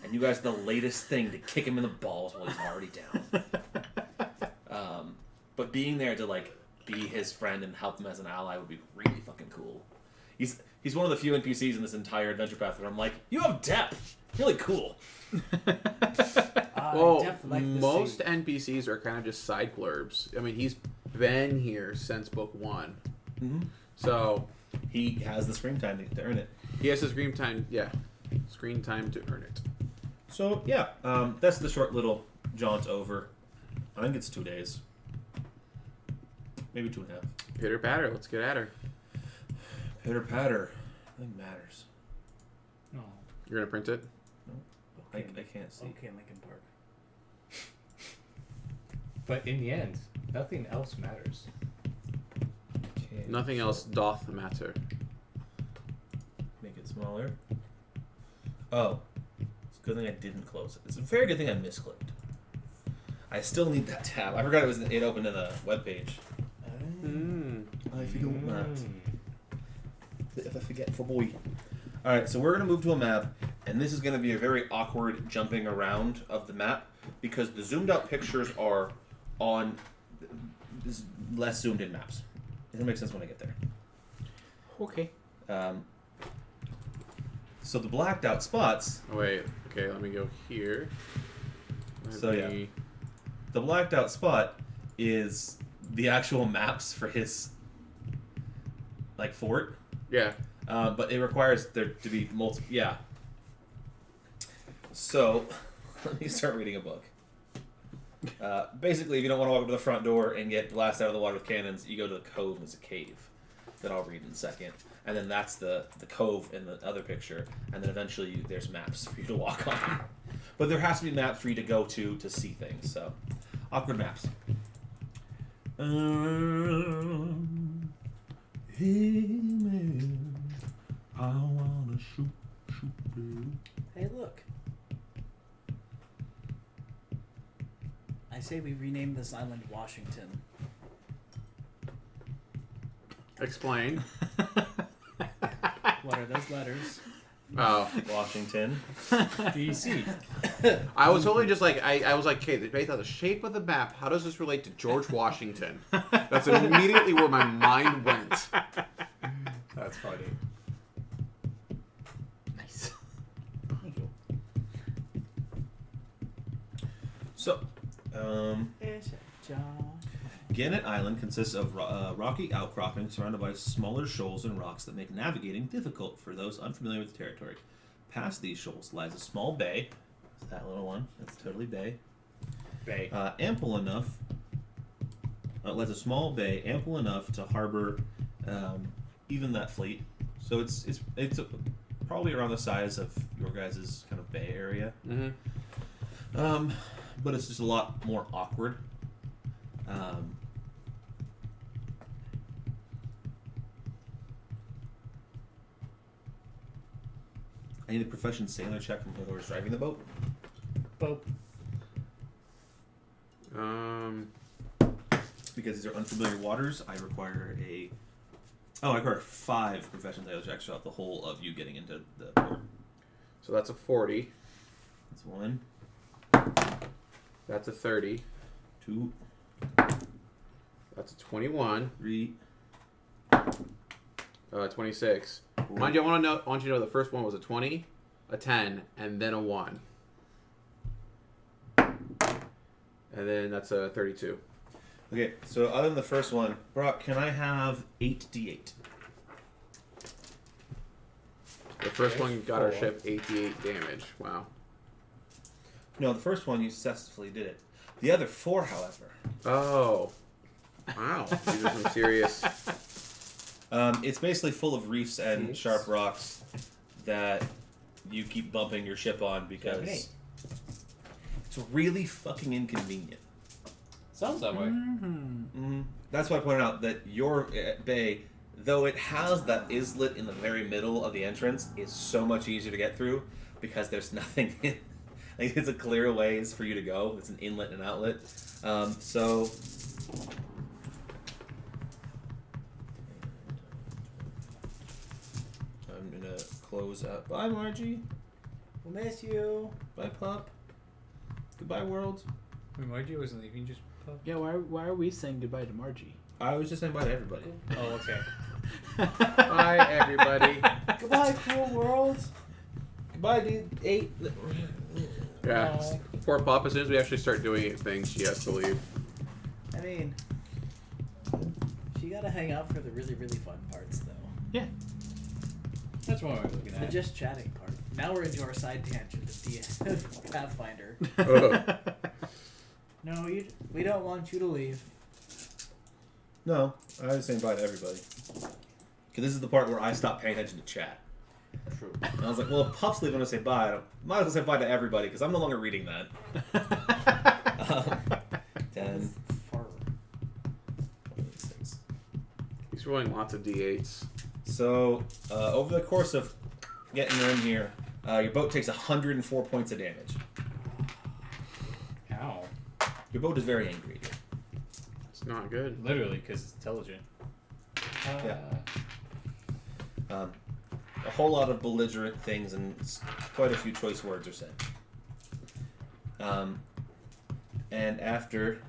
B: and you guys are the latest thing to kick him in the balls while he's already down. But being there to like be his friend and help him as an ally would be really fucking cool. He's one of the few NPCs in this entire adventure path where I'm like, you have depth. Really cool.
A: Well,
C: depth like the
A: most
C: sea.
A: NPCs are kind of just side blurbs. I mean, he's been here since book 1.
B: Mm-hmm.
A: So
B: He has the screen time to earn it.
A: he has his screen time, screen time to earn it.
B: So yeah, that's the short little jaunt over. I think it's 2 days. Maybe 2.5.
A: Pitter patter, let's get at her.
B: Pitter patter. Nothing matters.
E: No.
A: You're gonna print it?
B: I can't see.
C: Okay, Lincoln Park.
E: But in the end, nothing else matters.
A: Nothing else doth matter.
B: Make it smaller. Oh. It's a good thing I didn't close it. It's a very good thing I misclicked. I still need that tab. I forgot it opened in the webpage. I forgot that. If I forget for boy. Alright, so we're going to move to a map, and this is going to be a very awkward jumping around of the map because the zoomed out pictures are on less zoomed in maps. It'll make sense when I get there.
D: Okay.
B: So the blacked out spots.
A: Oh wait, okay, let me go here.
B: The blacked out spot is the actual maps for his like fort.
A: Yeah.
B: But it requires there to be multiple. Yeah. So, let me start reading a book. Basically, if you don't want to walk up to the front door and get blasted out of the water with cannons, you go to the cove and there's a cave that I'll read in a second. And then that's the cove in the other picture. And then eventually there's maps for you to walk on. But there has to be maps for you to go to see things. So, awkward maps. Hey man, I wanna shoot.
C: Hey, look. I say we rename this island Washington.
A: Explain.
C: What are those letters?
A: Oh.
B: Washington.
E: DC.
A: I was totally just like, I was like, okay, based on the shape of the map, how does this relate to George Washington? That's immediately where my mind went.
E: That's funny.
D: Nice.
B: So,
C: It's John.
B: Gannett Island consists of rocky outcroppings surrounded by smaller shoals and rocks that make navigating difficult for those unfamiliar with the territory. Past these shoals lies a small bay. It's that little one. That's totally bay.
E: Bay.
B: Ample enough. Lies a small bay ample enough to harbor even that fleet. So it's probably around the size of your guys' kind of bay area.
A: Mm-hmm.
B: But it's just a lot more awkward. I need a profession sailor check from whoever's driving the boat.
E: Boat.
B: Because these are unfamiliar waters, I require I require 5 profession sailor checks throughout the whole of you getting into the port.
A: So that's a 40.
B: That's 1,
A: That's a 30.
B: 2,
A: That's a 21.
B: 3.
A: 26. Mind you, I want you to know the first one was a 20, a 10, and then a 1. And then that's a 32.
B: Okay, so other than the first one, Brock, can I have 8d8?
A: The first one got our ship 88 damage. Wow.
B: No, the first one you successfully did it. The other 4, however.
A: Oh. Wow. These are some serious...
B: It's basically full of reefs and sharp rocks that you keep bumping your ship on because it's really fucking inconvenient.
E: Sounds that way.
B: That's why I pointed out that your bay, though it has that islet in the very middle of the entrance, is so much easier to get through because there's nothing in. Like, it's a clear ways for you to go. It's an inlet and outlet. So. I'm gonna close out. Bye, Margie.
C: We'll miss you.
B: Bye, Pup. Goodbye, world.
E: Wait, Margie wasn't leaving just pup?
D: Yeah, why are we saying goodbye to Margie?
B: I was just saying bye to everybody.
E: Oh, okay.
A: Bye, everybody.
C: Goodbye, cool world.
B: Goodbye, dude. 8.
A: Yeah. Poor Pop, as soon as we actually start doing things, she has to leave.
C: I mean, she gotta hang out for the really, really fun parts, though.
D: Yeah.
E: That's what I was looking
C: The
E: at.
C: just chatting part. Now we're into our side tangent of Pathfinder. No, we don't want you to leave.
B: No, I was saying bye to everybody. Because this is the part where I stopped paying attention to chat.
A: True.
B: And I was like, well, if Pup's leaving, I'm going to say bye. I might as well say bye to everybody because I'm no longer reading that. 10.
C: Far.
B: 26.
A: He's rolling lots of d8s.
B: So, over the course of getting in here, your boat takes 104 points of damage.
E: Ow.
B: Your boat is very angry.
A: It's not good.
E: Literally, because it's intelligent.
B: Yeah. A whole lot of belligerent things and quite a few choice words are said. And after...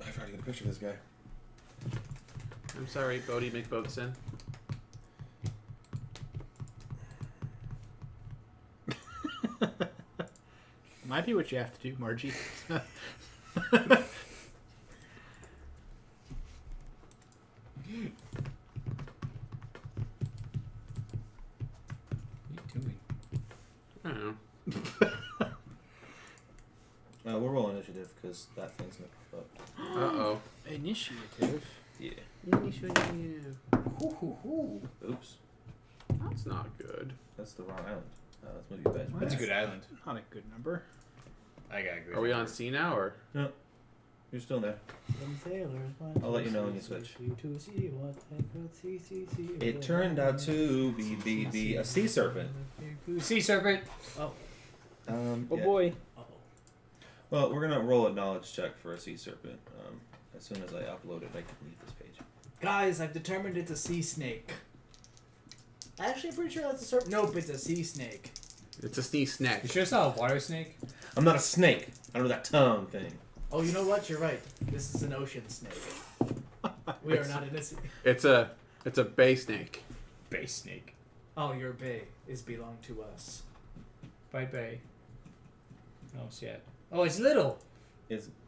B: I forgot to get a picture of this guy.
A: I'm sorry, Bodie McBoatson.
D: Might be what you have to do, Margie.
E: What are you doing?
A: I don't know.
B: We're rolling initiative because that thing's gonna pop up.
A: Uh-oh.
D: Initiative.
B: Yeah. Oops.
A: That's not good.
B: That's the wrong island. Let's move you back.
E: That's a good island.
D: Not a good number.
E: I got a good
A: Are we on
E: number.
A: C now, or?
B: No. You're still there. I'll let you know when you switch. It turned out to be a sea serpent.
E: Sea serpent!
C: Oh.
D: Oh
B: Yeah.
D: boy.
C: Oh.
B: Well, we're gonna roll a knowledge check for a sea serpent. As soon as I upload it, I can leave this page.
C: Guys, I've determined it's a sea snake. Actually, I'm pretty sure that's a serpent. Nope, it's a sea snake.
A: It's a sneeze snack.
E: You sure it's not a water snake?
B: I'm not a snake. I don't know that tongue thing.
C: Oh, you know what? You're right. This is an ocean snake. We are not in a sea.
A: It's a bay snake.
E: Bay snake.
C: Oh, your bay is belong to us.
E: Bye bay. Oh, shit. Oh, it's little.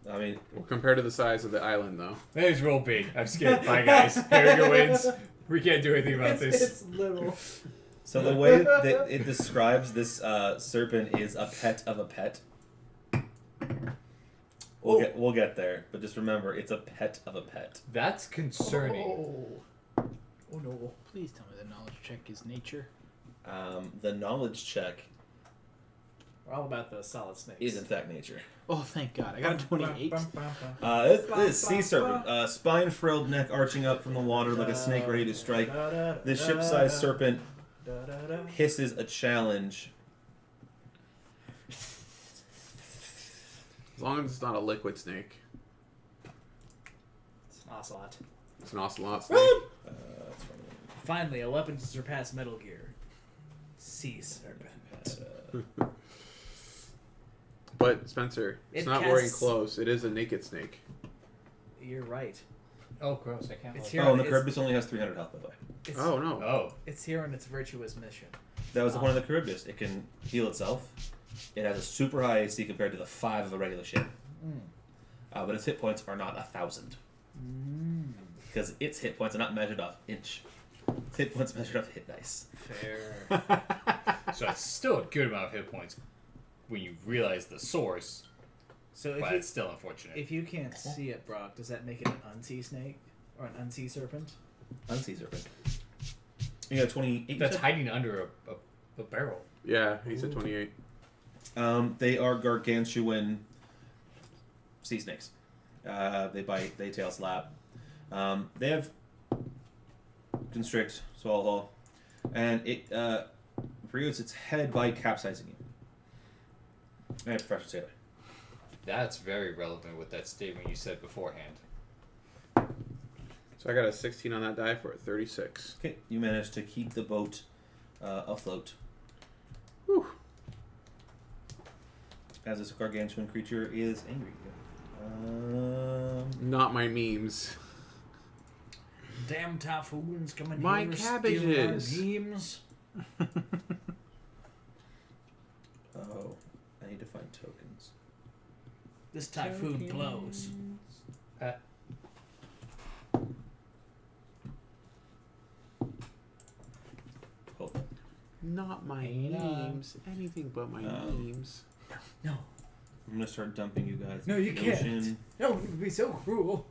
A: Well, compared to the size of the island, though.
E: It's real big. I'm scared. Bye, guys. Harrigan wins. We can't do anything about this.
C: It's little.
B: So the way that it describes this serpent is a pet of a pet. We'll get there, but just remember, it's a pet of a pet.
E: That's concerning.
C: Oh no.
D: Please tell me the knowledge check is nature.
B: The knowledge check
C: We're all about those solid snakes.
B: is in fact nature.
D: Oh, thank God. I got a 28.
B: This is sea serpent. Spine frilled, neck arching up from the water like a snake ready to strike. This ship-sized serpent hisses a challenge.
A: As long as it's not a liquid snake.
C: It's an ocelot.
A: It's an ocelot snake.
B: That's funny.
C: Finally, a weapon to surpass Metal Gear. Sea serpent.
A: But, Spencer, it's
C: It
A: not wearing
C: casts-
A: clothes. It is a naked snake.
C: You're right.
E: Oh, gross. I can't
C: It's
E: look.
C: here.
B: Oh, and the
C: it's-
B: Charybdis only has 300 health, by the way.
C: It's,
A: Oh, no.
E: Oh.
C: It's here on its virtuous mission.
B: That was the point of the Charybdis. It can heal itself. It has a super high AC compared to the 5 of a regular ship. But its hit points are not 1,000. Because its hit points are not measured off inch. Its hit points measured off hit dice.
C: Fair.
E: So it's still a good amount of hit points when you realize the source,
C: So
E: but it's still unfortunate.
C: if you can't see it, Brock, does that make it an unsea snake or an unsea serpent?
B: Unsea serpent. You got 28.
E: That's hiding under a barrel.
A: Yeah, he said 28.
B: They are gargantuan sea snakes. They bite, they tail slap. They have constrict, swallow whole, and it for you it's its head by capsizing you. And Professor Taylor.
E: That's very relevant with that statement you said beforehand.
A: So I got a 16 on that die for a 36.
B: Okay, you managed to keep the boat afloat.
A: Whew.
B: As this gargantuan creature is angry.
A: Not my memes.
C: Damn typhoons coming
A: My
C: here
A: cabbages.
C: stealing our games.
B: Oh, I need to find tokens.
C: This typhoon blows.
B: Hold on.
A: Not my
E: Hang on.
A: memes. Anything but my memes.
C: No,
B: I'm gonna start dumping you guys.
C: no, you
B: in the
C: can't.
B: ocean.
C: No, it would be so cruel.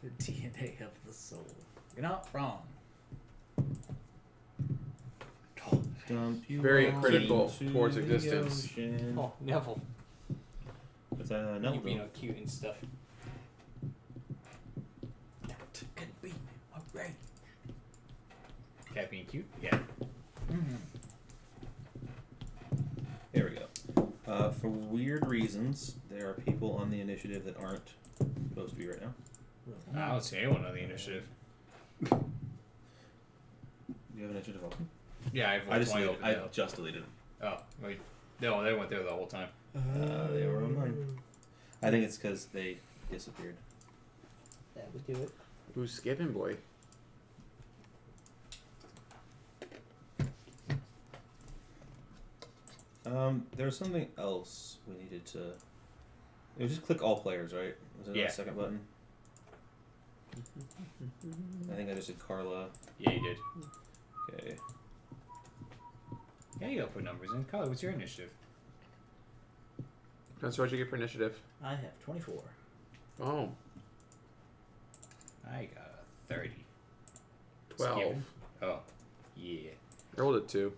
C: The DNA of the soul. You're not wrong.
B: Dump you
A: Very
B: all
A: critical
B: into
A: towards
B: the
A: existence.
B: ocean.
E: Oh, Neville.
B: It's
E: You
B: Neville.
E: being all cute and stuff.
C: That could be alright.
E: Cat being cute? Yeah.
B: There we go. For weird reasons, there are people on the initiative that aren't supposed to be right now.
E: I don't see anyone on the initiative.
B: Do you have initiative open?
E: Yeah, I've
B: I just
E: only
B: deleted,
E: opened
B: I
E: it.
B: just deleted them.
E: Oh, wait. No, they went there the whole time.
B: They were on mine. I think it's because they disappeared.
C: That would do it.
A: Who's skipping, boy?
B: There's something else we needed to. It was just click all players, right? Was there
E: Yeah.
B: a second button? I think I just did Carla.
E: Yeah, you did.
B: Okay.
E: Yeah, you gotta put numbers in. Carly, what's your initiative?
A: That's what you get for initiative.
C: I have 24.
A: Oh,
E: I got a 30.
A: 12.
E: Skipping? Oh, yeah.
A: I rolled a 2.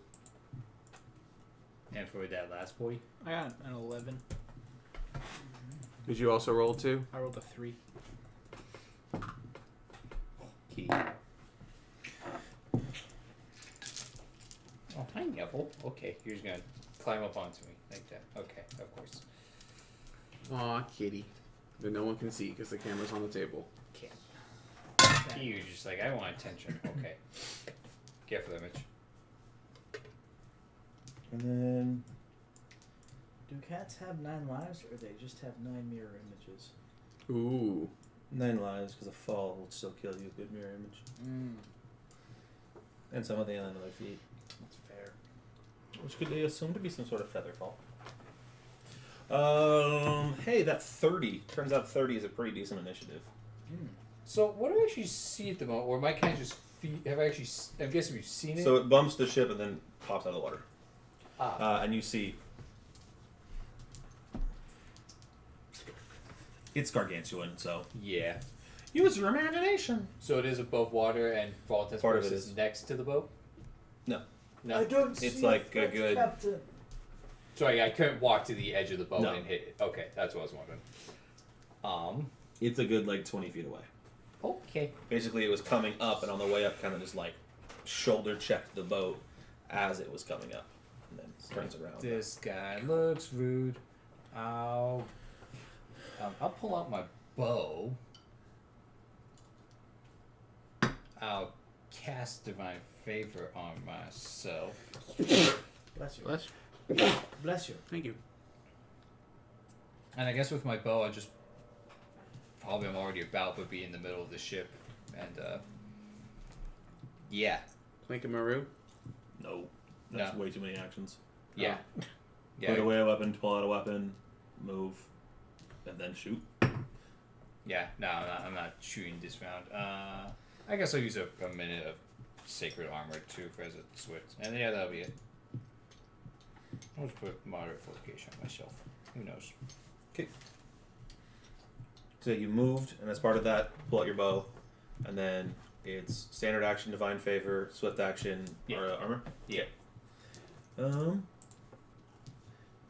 E: And for that last boy?
D: I got an 11.
A: Did you also roll a 2?
D: I rolled a 3.
E: Key. Oh, hi, Neville. Okay, you're just gonna climb up onto me like that. Okay, of course.
A: Aw, kitty. That no one can see because the camera's on the table.
E: You're just like, I want attention. Okay. Careful, image.
B: And then
C: Do cats have 9 lives, or they just have 9 mirror images?
A: Ooh.
B: 9 lives because a fall will still kill you. Good mirror image. And some of the other feet.
C: That's fair.
B: Which could be assumed to be some sort of feather fall. Hey, that 30. Turns out 30 is a pretty decent initiative.
E: So, what do I actually see at the moment? Or my cat just have I actually? I'm guessing we've seen it.
B: So it bumps the ship and then pops out of the water.
E: Ah.
B: And you see it's gargantuan, so
E: Yeah.
B: use your imagination.
E: So it is above water, and for all intents and
B: Part of it
E: purposes,
B: is.
E: next to the boat.
B: No.
E: No.
C: don't
B: It's like a good.
C: Captain.
E: Sorry, I couldn't walk to the edge of the boat
B: No.
E: and hit it. Okay, that's what I was wondering.
B: It's a good like 20 feet away.
E: Okay.
B: Basically, it was coming up, and on the way up, kind of just like shoulder checked the boat as it was coming up, and then turns around.
E: This guy looks rude. I'll pull out my bow. I'll cast Divine Favor on myself.
C: Bless you.
A: Bless.
C: Bless you.
A: Thank you.
E: And I guess with my bow, I just probably I'm already about but be in the middle of the ship, and yeah,
A: Clink and Maru.
B: No, that's
E: No.
B: way too many actions.
E: yeah,
B: Put
E: yeah,
B: away a weapon, pull out a weapon, move, and then shoot.
E: yeah. No, I'm not shooting this round. I guess I'll use a minute of sacred armor too for as a swift. And yeah, that'll be it. I'll just put moderate fortification on myself. Who knows?
B: So you moved, and as part of that, pull out your bow, and then it's standard action, divine favor, swift action, or armor.
E: Yeah.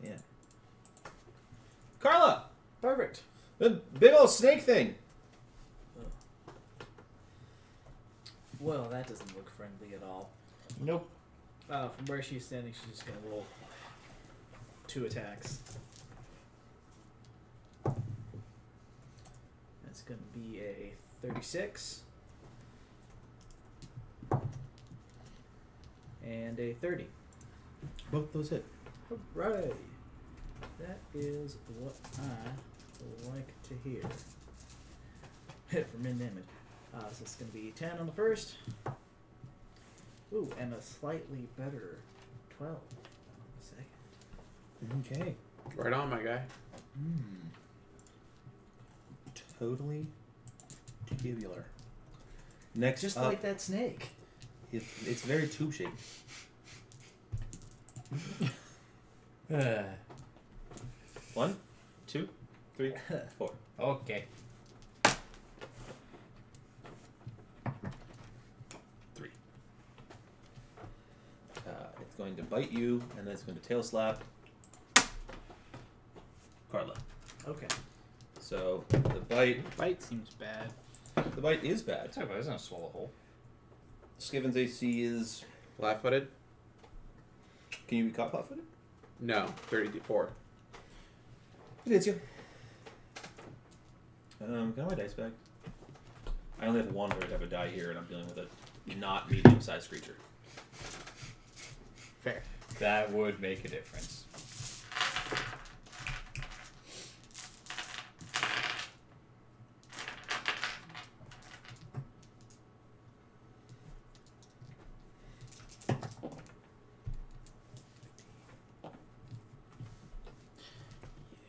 B: Yeah. Carla,
C: Perfect.
B: the big old snake thing.
C: Well, that doesn't look friendly at all.
E: Nope.
C: From where she's standing, she's just gonna roll 2 attacks. That's gonna be a 36 and a 30.
B: Both those hit.
C: Alright. That is what I like to hear. For min damage. So it's going to be 10 on the first. Ooh, and a slightly better 12 on the second.
B: Okay.
A: Right on, my guy.
B: Totally tubular. Next
C: Just
B: up,
C: like that snake.
B: it's very tube shaped. 1, 2, 3, 4.
E: Okay.
B: 3. It's going to bite you, and then it's going to tail slap Carla.
C: Okay.
B: So the
D: Bite seems bad.
B: is bad.
E: Sorry, but it's not a swallow hole.
B: Skiven's AC is.
A: Flat-footed?
B: Can you be caught flat-footed?
A: No, 34.
B: It hits you. Can I have my dice back? I only have one red have a die here, and I'm dealing with a not medium-sized creature.
D: Fair.
E: That would make a difference.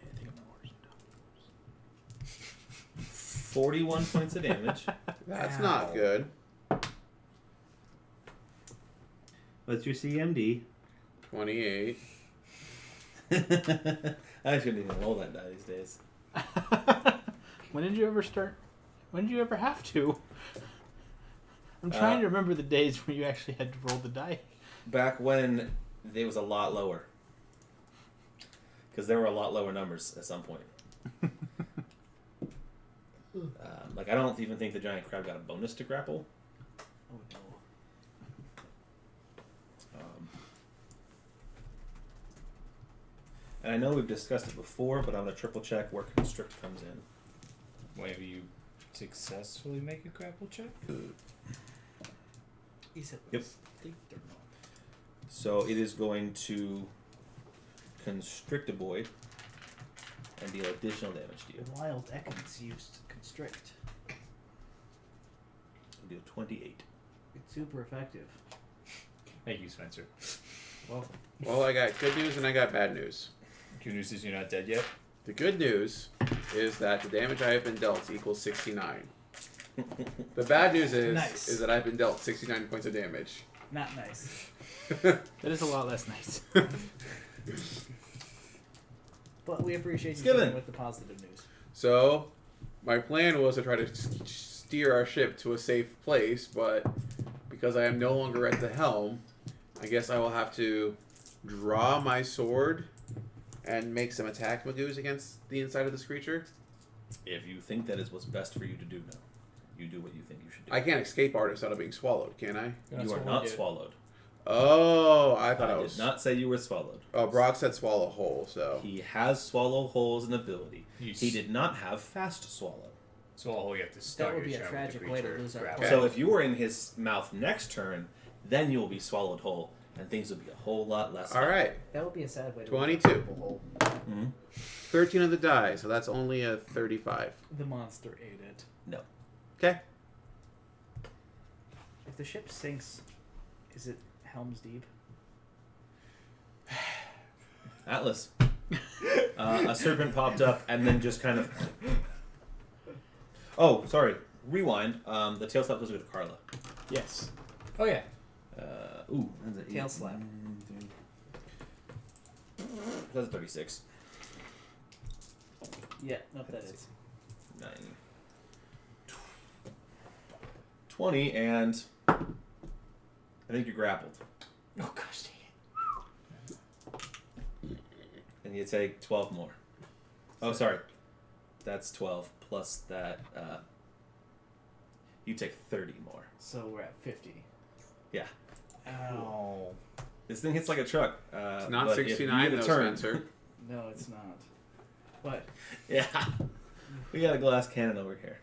D: Yeah, I think I'm gonna order some
B: 41 points of damage.
A: That's
C: Ow.
A: not good.
B: What's your CMD?
A: 28.
B: I shouldn't even roll that die these days.
D: tacos. When did you ever start? When did you ever have to? I'm trying to remember the days when you actually had to roll the die.
B: Back when it was a lot lower. Because there were a lot lower numbers at some point. Like, I don't even think the giant crab got a bonus to grapple.
C: Oh no.
B: And I know we've discussed it before, but I'm going to triple check where constrict comes in.
E: Whenever you successfully make a grapple check?
C: He said
B: Yep.
C: think they're not.
B: So it is going to constrict a boy and deal additional damage to you.
C: Wild Ekans used constrict.
B: Deal 28.
C: It's super effective.
E: Thank you, Spencer.
C: Welcome.
A: Well, I got good news and I got bad news.
E: Good news is you're not dead yet.
A: The good news is that the damage I have been dealt equals 69. The bad news
C: Nice.
A: is that I've been dealt 69 points of damage.
C: Not nice.
D: That is a lot less nice.
C: But we appreciate you
B: Skiven.
C: sticking with the positive news.
A: So, my plan was to try to steer our ship to a safe place, but because I am no longer at the helm, I guess I will have to draw my sword and make some attack magoos against the inside of this creature.
B: If you think that is what's best for you to do now, you do what you think you should do.
A: I can't escape artist out of being swallowed, can I?
B: You are not swallowed.
A: Oh, I thought I
B: I
A: was.
B: did not say you were swallowed.
A: Oh, Brock said swallow whole, so.
B: He has swallow whole as an ability.
E: You
B: He did not have fast swallow.
E: Swallow hole, you have to start
C: That would
E: your
C: be a
E: turn with the
C: tragic way to
E: creature,
C: lose our
E: grapple.
C: point.
B: So if you were in his mouth next turn, then you will be swallowed whole, and things will be a whole lot less.
A: All right.
C: That would be a sad way to
A: 22.
C: lose our hole.
B: Mm-hmm.
A: 13 on the die, so that's only a 35.
C: The monster ate it.
B: No.
A: Okay.
C: If the ship sinks, is it helms deep?
B: Atlas. A serpent popped up and then just kind of. Oh, sorry. Rewind. The tail slap was with Carla.
D: Yes.
E: Oh yeah.
B: That's a
C: Tail slap.
B: That's a 36.
C: Yeah, nope, that is.
B: 9. 20, and I think you're grappled.
E: Oh gosh dang
B: And you take 12 more. Oh, sorry. That's 12 plus that. You take 30 more.
C: So we're at 50.
B: Yeah.
C: Ow.
B: This thing hits like a truck.
A: It's not
B: but if you
A: 69
B: get a
A: though,
B: turn-
A: Spencer.
C: No, it's not. What?
B: Yeah. We got a glass cannon over here.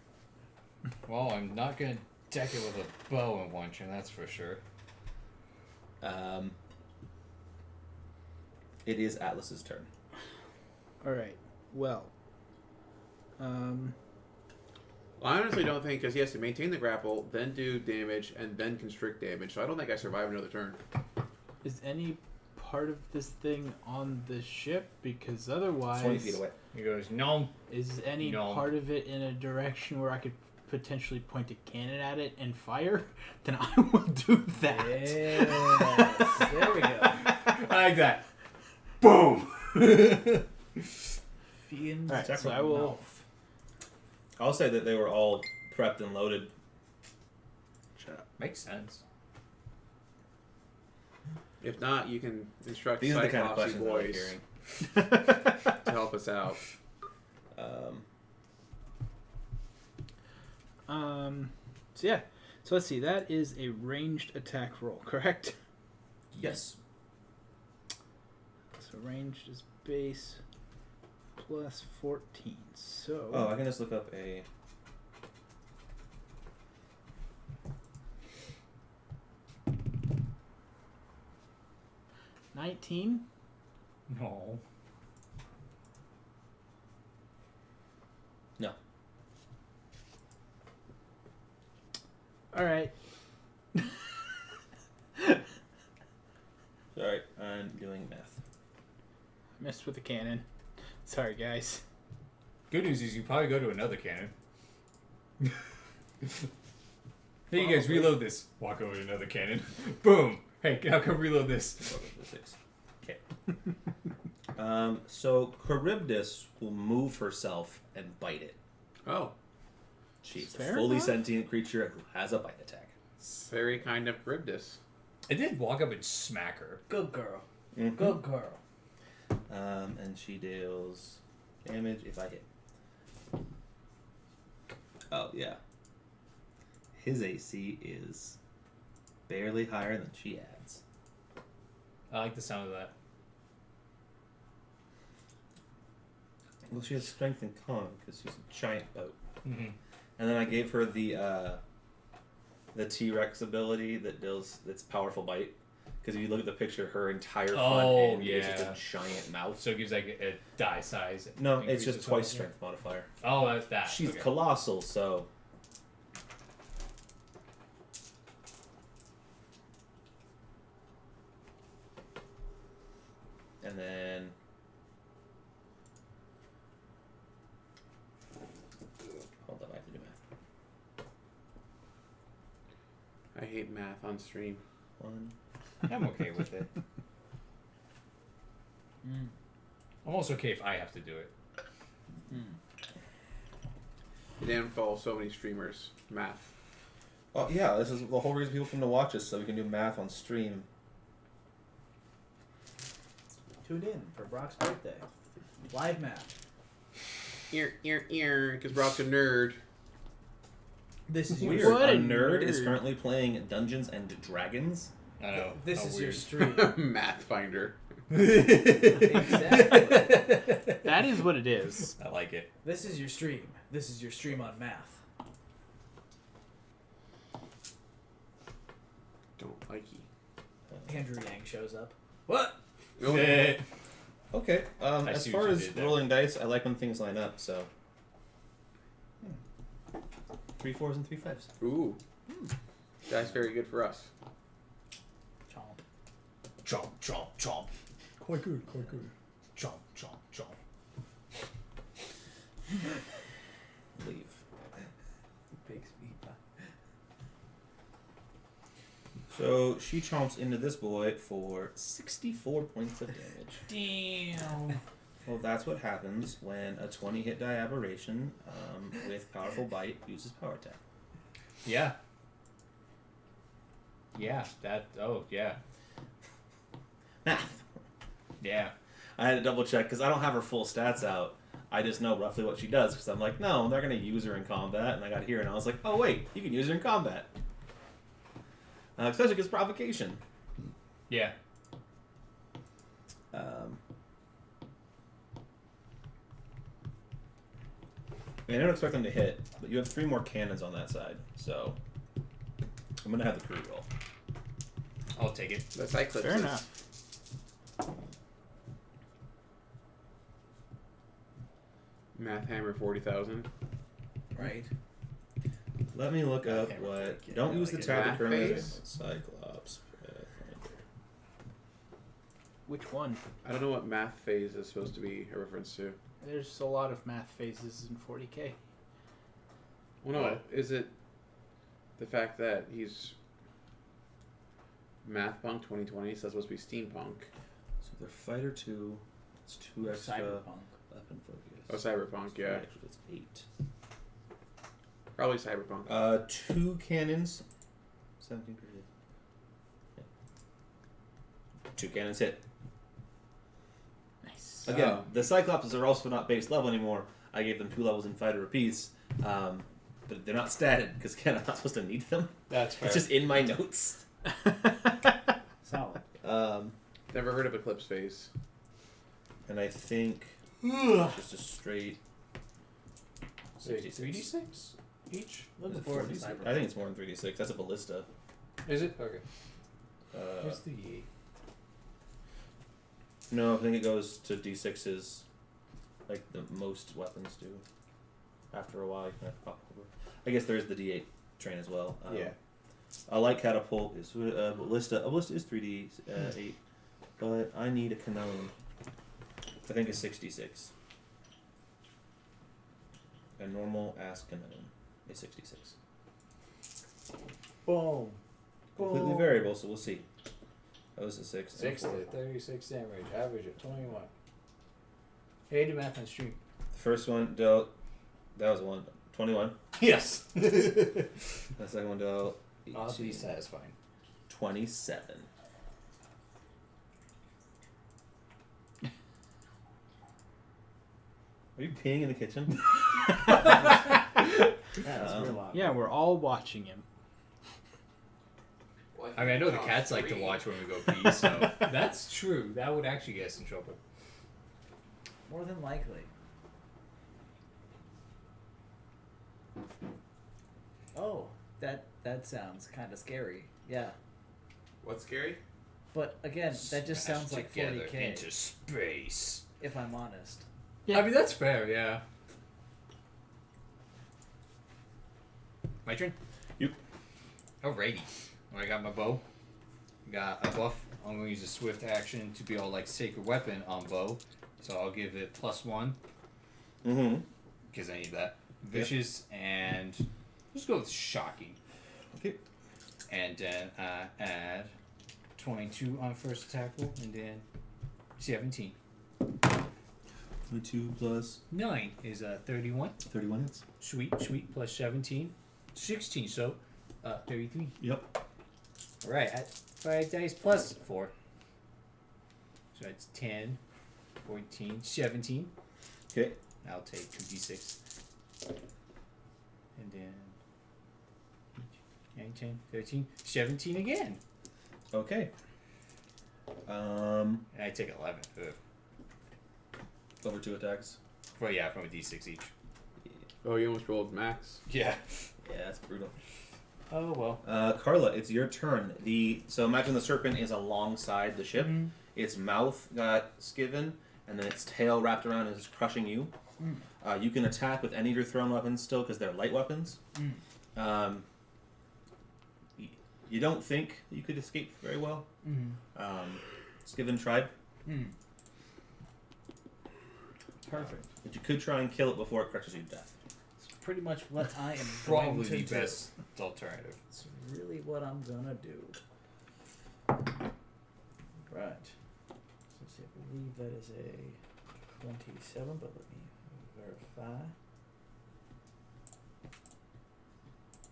E: it. Well, I'm not gonna deck it with a bow in one turn, that's for sure.
B: It is Atlas's turn.
D: All right. Well.
A: I honestly don't think, because he has to maintain the grapple, then do damage, and then constrict damage. So I don't think I survive another turn.
D: Is any part of this thing on the ship? Because otherwise,
B: 20 feet away.
E: He goes, no.
D: is any
E: No.
D: part of it in a direction where I could potentially point a cannon at it and fire? Then I will do that.
C: Yes. There we go.
E: I like that. Boom.
C: Fiend.
D: All right, so I will.
B: I'll say that they were all prepped and loaded.
E: Makes sense.
A: If not, you can instruct
B: These are the kind of
A: Cyclopsy
B: questions I like
A: boys
B: hearing.
A: to help us out.
D: So yeah. So let's see. That is a ranged attack roll, correct?
B: Yes.
D: So ranged is base plus 14. So.
B: Oh, I can just look up a.
D: $19.
E: No.
B: No.
D: All right.
B: Sorry, I'm doing math.
D: Missed with the cannon. Sorry, guys.
E: Good news is you probably go to another cannon. Hey, you guys, reload this. Walk over to another cannon. Boom. Hey, how come reload this?
B: 6. Okay. So Charybdis will move herself and bite it.
A: Oh,
B: She's a
D: Fair
B: fully
D: enough.
B: sentient creature who has a bite attack.
A: very kind of Charybdis.
E: I did walk up and smack her.
C: Good girl.
B: Mhm.
C: Good girl.
B: And she deals damage if I hit. Oh, yeah. His AC is barely higher than she adds.
E: I like the sound of that.
B: Well, she has strength and con because she's a giant boat.
E: Mm-hmm.
B: And then I gave her the T-Rex ability that deals its powerful bite. Because if you look at the picture, her entire front end is just
E: yeah.
B: a giant mouth.
E: So it gives like a die size.
B: No, it's
E: increase
B: just
E: as
B: twice
E: well.
B: strength modifier.
E: Oh, that's that.
B: She's
E: okay.
B: colossal, so. And then. Hold on, I have to do math.
A: I hate math on stream.
B: 1.
E: I'm okay with it. I'm also okay if I have to do it.
A: The downfall of so many streamers. Math.
B: Oh, yeah, this is the whole reason people come to watch us, so we can do math on stream.
C: Tune in for Brock's birthday. Live math.
A: Because Brock's a nerd.
C: This is
B: Weird.
C: your
D: What
B: a
D: a
B: nerd is
D: nerd.
B: currently playing Dungeons and Dragons.
E: I know.
C: This
E: how
C: is your
E: weird.
C: stream.
A: Mathfinder.
C: Exactly.
D: That is what it is.
E: I like it.
C: This is your stream. This is your stream on math.
A: Don't like you.
C: Andrew Yang shows up. What?
B: Okay.
E: I
B: As
E: see
B: far
E: what you
B: as
E: did there.
B: rolling dice, I like when things line up, so. 3 4s and 3 5s.
A: Ooh. That's very good for us.
C: Chomp.
E: Chomp, chomp, chomp. Quite good, quite good. Chomp, chomp, chomp.
B: Leave.
C: Big speed.
B: So she chomps into this boy for 64 points of damage.
E: Damn.
B: Well, that's what happens when a 20 hit die aberration with powerful bite uses power attack.
E: Yeah. Yeah. That. Oh, yeah.
B: Math.
E: Yeah.
B: I had to double check because I don't have her full stats out. I just know roughly what she does because I'm like, no, they're going to use her in combat. And I got here and I was like, oh, wait, you can use her in combat. Especially because provocation.
E: Yeah.
B: I don't expect them to hit, but you have 3 more cannons on that side, so I'm going to have the crew roll.
E: I'll take it.
A: The Cyclops.
D: Fair enough.
A: Math hammer 40,000.
C: Right.
B: Let me look up
C: Okay,
B: what...
C: okay,
B: Don't use the
C: like it.
B: tab to
A: Math
B: determine
A: phase?
B: Cyclops. Pathfinder.
D: Which one?
A: I don't know what math phase is supposed to be a reference to.
D: There's a lot of math phases in 40k.
A: Well, no,
E: What?
A: is it the fact that he's math punk 2020, so that's supposed to be steampunk?
B: So they're fighter 2. It's 2 extra
C: Cyberpunk.
B: weapon focus.
A: Oh, cyberpunk, yeah.
B: Actually, it's 8.
A: Probably cyberpunk.
B: 2 cannons. 17 per hit. Yeah. 2 cannons hit.
D: Nice.
B: Again,
A: Oh.
B: the Cyclops are also not base level anymore. I gave them 2 levels in fighter apiece. But they're not statted, because again, I'm not supposed to need them.
E: That's fair.
B: It's just in my notes.
C: Solid.
A: Never heard of Eclipse phase.
B: And I think just a straight...
E: Wait,
B: 66.
E: 3d6 each?
C: Looking
B: Is it
C: forward to
B: 4d6?
C: Cyberpunk.
B: I think it's more than 3d6. That's a ballista.
E: Is it? Okay.
B: Uh,
E: the...
B: no, I think it goes to d6s like the most weapons do. After a while, you can have to pop over. I guess there is the d8 train as well.
A: Yeah.
B: A light catapult is ballista. A ballista is 3d8, but I need a cannon. I think it's 66. A normal ass cannon is 66.
C: Boom.
B: Completely variable, so we'll see. That was a 6.
E: 6 to 36 damage, average of 21.
C: Hey, do math on stream.
B: The first one dealt. That was 21.
E: Yes!
B: The second one dealt.
E: Oddly
B: 18.
E: satisfying.
B: 27. Are you peeing in the kitchen?
C: That's real loud.
D: Yeah, we're all watching him.
E: I mean, I know the cats like to watch when we go pee, so that's true. That would actually get us in trouble.
C: More than likely. Oh, that sounds kind of scary. Yeah.
A: What's scary?
C: But again, that just
E: Smash
C: sounds like
E: together
C: 40k,
E: into space.
C: if I'm honest.
E: I mean, that's fair, yeah. My turn?
B: Yep.
E: Alrighty. I got my bow. Got a buff. I'm going to use a swift action to be all like sacred weapon on bow. So I'll give it +1.
B: Mm-hmm.
E: Because I need that. Vicious and... Just go with shocking.
B: Okay.
E: And then add 22 on first attack roll. And then 17.
B: 22 plus
E: 9 is 31.
B: 31 hits.
E: Sweet. Plus 17. 16, so 33.
B: Yep.
E: Alright, at 5 dice plus 4. So that's 10, 14, 17.
B: Okay.
E: I'll take 2d6. And then 9, 10, 13, 17 again.
B: Okay.
E: And I take 11. Ugh.
B: Over 2 attacks.
E: Well, yeah, from a d6 each.
A: Oh, you almost rolled max.
E: Yeah.
B: Yeah, that's brutal.
E: Oh, well.
B: Carla, it's your turn. So imagine the serpent is alongside the ship.
C: Mm.
B: Its mouth got skiven, and then its tail wrapped around and is crushing you. You can attack with any of your thrown weapons still because they're light weapons. You don't think you could escape very well. Skiven tried,
C: Perfect.
B: but you could try and kill it before it crushes you to death.
C: It's pretty much what I am going
E: Probably
C: to
E: the
C: do.
E: best alternative.
C: It's really what I'm gonna do. Right. So let's see, I believe that is a 27, but let me verify.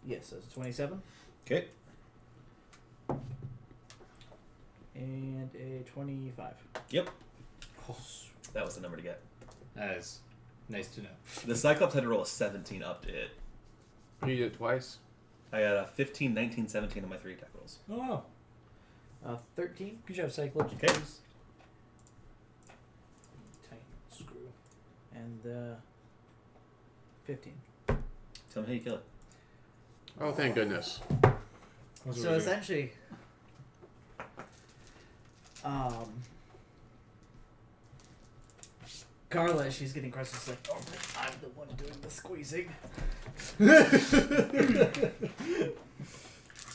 C: Yes, that's a 27.
B: Okay.
C: And a 25.
B: Yep. That was the number to get.
E: That is nice to know.
B: The Cyclops had to roll a 17 up to hit.
A: You did it twice.
B: I got a 15, 19, 17 on my 3 attack rolls.
E: Oh, wow.
C: 13. Good job, Cyclops.
B: Okay.
C: Please. Tight screw. And 15.
B: Tell me how you kill it.
A: Oh, thank goodness.
C: So essentially, Carla, she's getting crushed. She's like, oh, I'm the one doing the squeezing.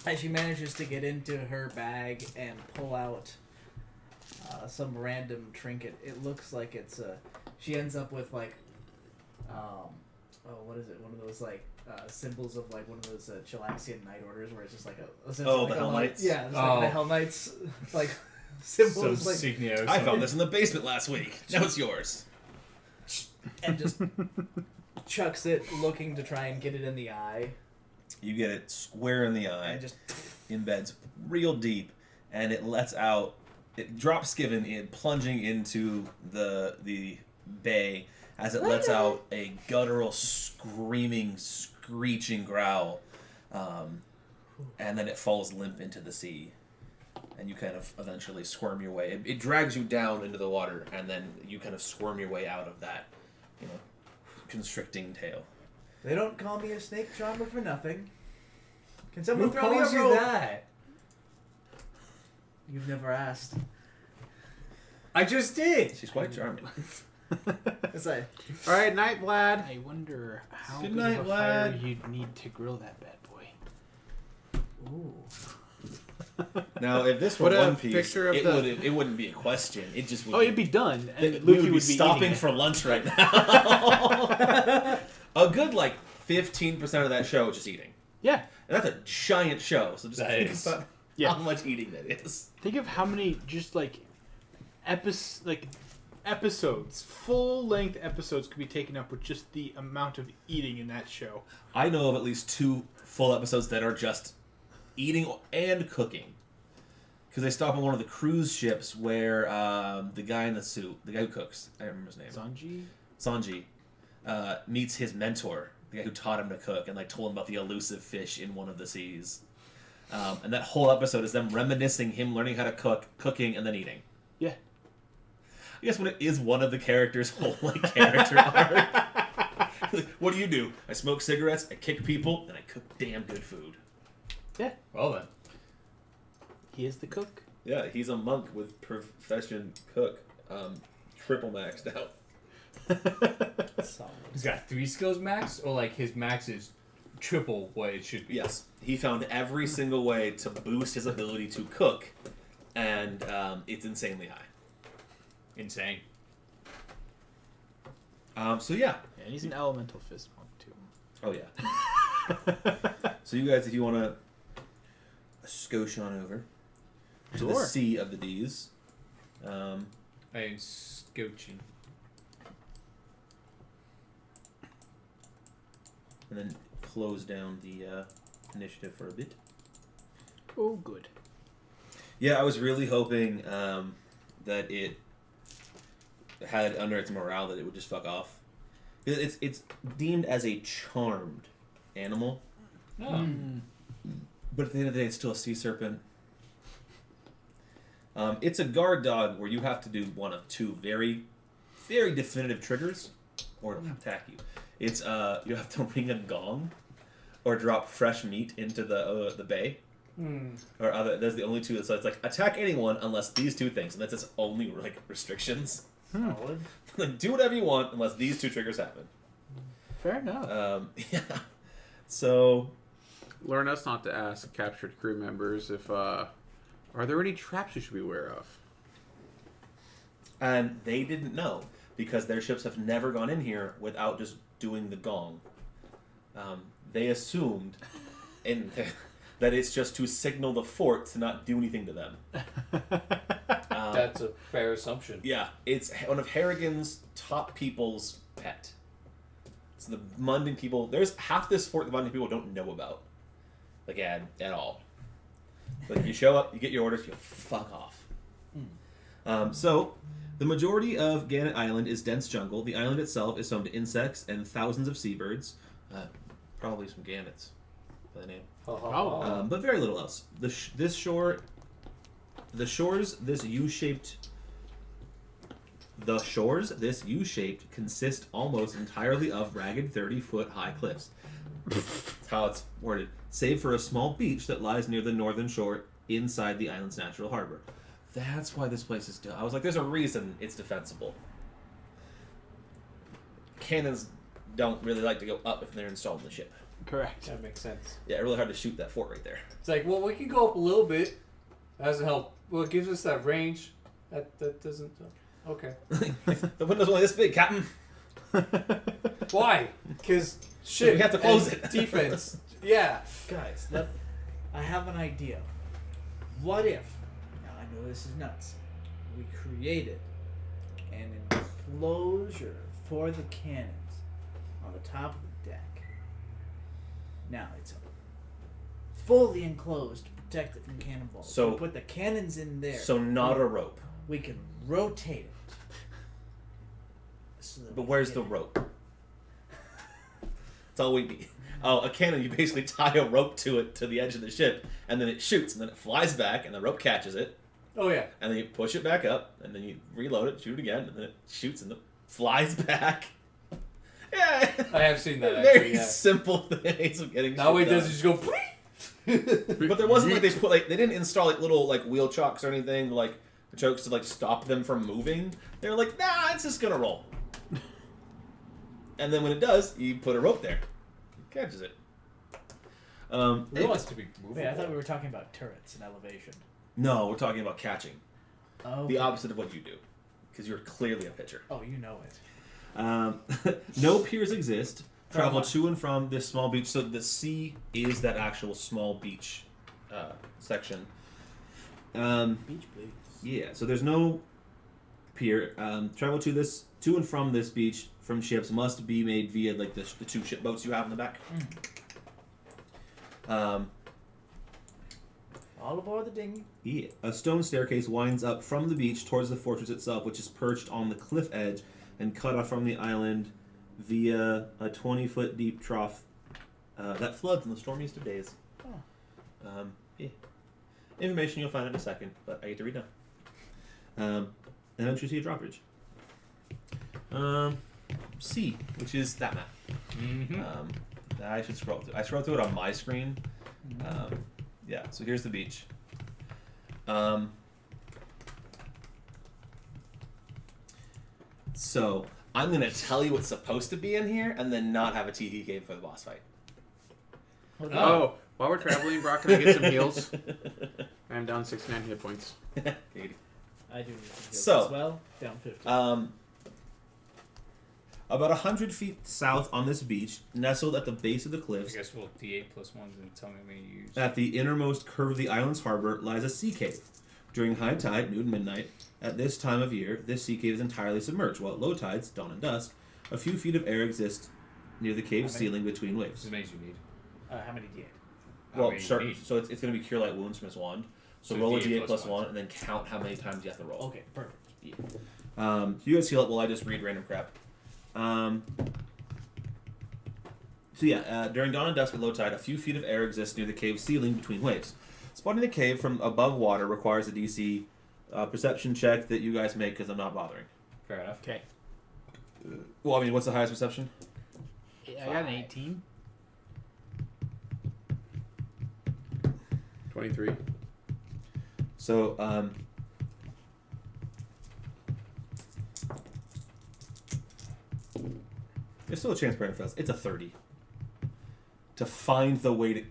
C: And she manages to get into her bag and pull out some random trinket. It looks like it's a... She ends up with like... what is it? One of those like symbols of like one of those Chilaxian night orders where it's just like a
B: Oh,
C: like
B: the Hell Knights?
C: Yeah, it's like the Hell Knights like symbols.
E: Some
C: Like,
E: signo.
B: I found this in the basement last week. Now it's yours.
C: and just chucks it, looking to try and get it in the eye.
B: You get it square in the eye.
C: And just
B: Embeds real deep, and it lets out. It drops Skiven in, plunging into the bay as it lets out a guttural, screaming, screeching growl, and then it falls limp into the sea, and you kind of eventually squirm your way. It drags you down into the water, and then you kind of squirm your way out of that, constricting tail.
C: they don't call me a snake charmer for nothing. Can someone
E: Who
C: throw me a
E: calls you
C: rope?
E: that?
C: You've never asked.
E: I just did.
B: She's quite charming.
C: It's like,
A: All right, night, Vlad.
D: I wonder how
B: Good
D: big
B: night,
D: of a fire
B: Vlad.
D: you'd need to grill that bad boy.
C: ooh.
B: Now, if this were
A: What a
B: One Piece,
A: picture of
B: it wouldn't be a question. It just would.
D: Oh, it'd be done, and
B: we
D: Luffy
B: would be
D: be
B: stopping
D: eating it.
B: for lunch right now. A good 15% of that show is just eating,
D: Yeah,
B: and that's a giant show. So just
E: That
B: think
E: is.
B: about
D: Yeah.
B: how much eating that is.
D: think of how many just episodes, full-length episodes could be taken up with just the amount of eating in that show.
B: I know of at least 2 full episodes that are just eating and cooking. Because they stop on one of the cruise ships where the guy in the suit, the guy who cooks, I don't remember his name,
D: Sanji?
B: Sanji, meets his mentor, the guy who taught him to cook and told him about the elusive fish in one of the seas. And that whole episode is them reminiscing him learning how to cook, cooking, and then eating.
D: Yeah.
B: I guess when it is one of the characters' whole character arc. What do? I smoke cigarettes, I kick people, and I cook damn good food.
D: Yeah.
E: Well then.
D: He is the cook.
B: Yeah, he's a monk with profession cook, triple maxed out.
C: Solid.
E: He's got 3 skills max, or his max is triple what it should be.
B: Yes, he found every single way to boost his ability to cook, and it's insanely high.
E: Insane.
B: So yeah.
D: Yeah, and he's an elemental fist monk too.
B: Oh yeah. So you guys, if you want to scooch on over to the
D: Sure.
B: sea of the D's,
E: I am scooching.
B: and then close down the initiative for a bit.
D: Oh, good.
B: Yeah, I was really hoping that it had under its morale that it would just fuck off. It's deemed as a charmed animal,
E: Oh.
B: but at the end of the day, it's still a sea serpent. It's a guard dog where you have to do one of 2 very, very definitive triggers, or it'll attack you. It's you have to ring a gong, or drop fresh meat into the bay. Or other. There's the only 2. So it's attack anyone unless these 2 things, and that's its only restrictions.
C: Solid.
B: Do whatever you want unless these 2 triggers happen.
D: Fair enough.
B: Yeah. So
A: Learn us not to ask captured crew members if are there any traps you should be aware of.
B: and they didn't know because their ships have never gone in here without just doing the gong. They assumed that it's just to signal the fort to not do anything to them.
E: That's a fair assumption.
B: Yeah, it's one of Harrigan's top people's pet. It's the Mundan people. There's half this fort the Mundan people don't know about. Like, at all. Like, you show up, you get your orders, you fuck off. So, the majority of Gannet Island is dense jungle. The island itself is home to insects and thousands of seabirds. Probably some gannets by the name. But very little else. The shores, this U-shaped consist almost entirely of ragged 30-foot high cliffs. That's how it's worded. Save for a small beach that lies near the northern shore inside the island's natural harbor. That's why this place is... I was like, there's a reason it's defensible. Cannons don't really like to go up if they're installed in the ship.
D: Correct.
E: That makes sense.
B: Yeah, really hard to shoot that fort right there.
E: It's like, well, we can go up a little bit. That doesn't help. Well, it gives us that range. That doesn't... Okay.
B: The window's only this big, Captain.
E: Why? Because shit.
B: We have to close
E: and
B: it.
E: Defense. Yeah.
C: Guys, I have an idea. What if, now I know this is nuts, we created an enclosure for the cannons on the top of the deck. Now, it's fully enclosed to protect it from cannonballs.
B: So-
C: we put the cannons in there.
B: So not a rope.
C: We can rotate it. So that
B: But
C: we
B: where's
C: can
B: the
C: get
B: rope? That's all we need. Oh, a cannon, you basically tie a rope to it to the edge of the ship, and then it shoots, and then it flies back, and the rope catches it,
E: Oh, yeah.
B: and then you push it back up, and then you reload it, shoot it again, and then it shoots and it flies back. Yeah.
E: I have seen that,
B: Very
E: actually, yeah.
B: simple ways of getting
E: Now
B: shit
E: it does
B: done.
E: is just go...
B: But there wasn't like they didn't install like little like wheel chocks or anything like the chokes to like stop them from moving. They were like, nah, it's just gonna roll. And then when it does, you put a rope there. It catches it.
E: It wants to be movable.
C: Wait, I thought we were talking about turrets and elevation.
B: No, we're talking about catching.
C: Oh,
B: The opposite of what you do. Because you're clearly a pitcher.
C: oh, you know it.
B: No piers exist. Travel to and from this small beach. So the sea is that actual small beach section.
C: Beach blues.
B: Yeah, so there's no pier. Travel to and from this beach from ships must be made via like the two ship boats you have in the back.
C: All aboard the dinghy.
B: Yeah. A stone staircase winds up from the beach towards the fortress itself, which is perched on the cliff edge and cut off from the island via a 20-foot deep trough that floods in the stormiest of days.
C: Oh.
B: Yeah. Information you'll find in a second, but I get to read now. And then you see a drawbridge. C, which is that map.
E: Mm-hmm.
B: I should scroll through. I scrolled through it on my screen. Yeah, so here's the beach. So I'm gonna tell you what's supposed to be in here, and then not have a TT game for the boss fight.
A: Oh, while we're traveling, Brock, can I get some heals? I'm down 69 hit points.
B: Katie.
C: I do need to
B: So,
C: as well. Down 50.
B: About 100 feet south on this beach, nestled at the base of the
E: I
B: cliffs,
E: guess we'll D8 plus 1s and tell me how many you use.
B: at the innermost curve of the island's harbor, lies a sea cave. During high tide, noon and midnight, at this time of year, this sea cave is entirely submerged, while at low tides, dawn and dusk, a few feet of air exist near the cave's ceiling between waves.
E: As many as you need.
C: How many D8?
E: How
B: Well,
E: many
B: sure.
E: you need.
B: So it's going to be Cure Light Wounds from his wand. So
E: So
B: roll a
E: D8
B: D8
E: plus
B: plus 1, and then count how many times you have to roll.
C: Okay, perfect.
B: You guys heal up while I just read random crap. So yeah, during dawn and dusk at low tide, a few feet of air exists near the cave's ceiling between waves. Spotting the cave from above water requires a DC perception check that you guys make because I'm not bothering.
E: Fair enough.
D: Okay.
B: Well, I mean, what's the highest perception?
D: I got an 18.
A: 23.
B: So, there's still a chance Brandon fails. It's a 30. To find the way to...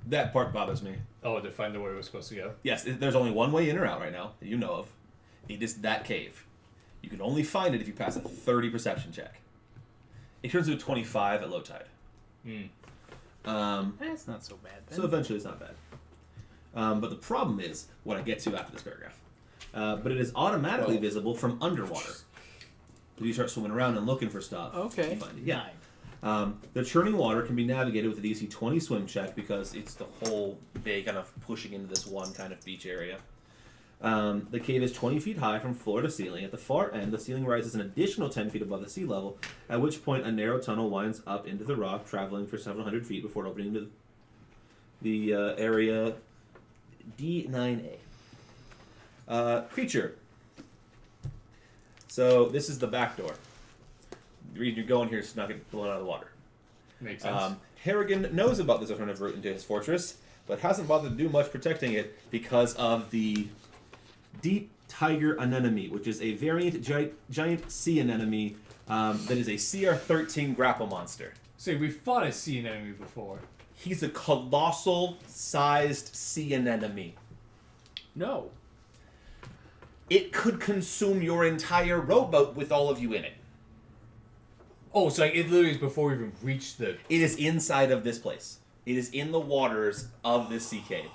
B: That part bothers me.
E: Oh, to find the way we're supposed to go.
B: Yes, there's only one way in or out right now that you know of. It is that cave. You can only find it if you pass a 30 perception check. It turns into a 25 at low tide.
D: That's not so bad then.
B: So eventually it's not bad. But the problem is what I get to after this paragraph. but it is automatically visible from underwater. So you start swimming around and looking for stuff.
D: Okay.
B: You find it. Yeah. The churning water can be navigated with a DC 20 swim check because it's the whole bay kind of pushing into this one kind of beach area. The cave is 20 feet high from floor to ceiling. At the far end, the ceiling rises an additional 10 feet above the sea level, at which point a narrow tunnel winds up into the rock, traveling for several hundred feet before opening to the area D9A. Creature. So this is the back door. The reason you're going here is to not get blown out of the water.
E: Makes sense.
B: Harrigan knows about this alternative route into his fortress, but hasn't bothered to do much protecting it because of the deep tiger anemone, which is a variant giant sea anemone that is a CR13 grapple monster.
E: See, we fought a sea enemy before.
B: He's a colossal-sized sea anemone.
D: No.
B: It could consume your entire rowboat with all of you in it.
E: Oh, so like, it literally is before we even reached the...
B: It is inside of this place. It is in the waters of this sea cave.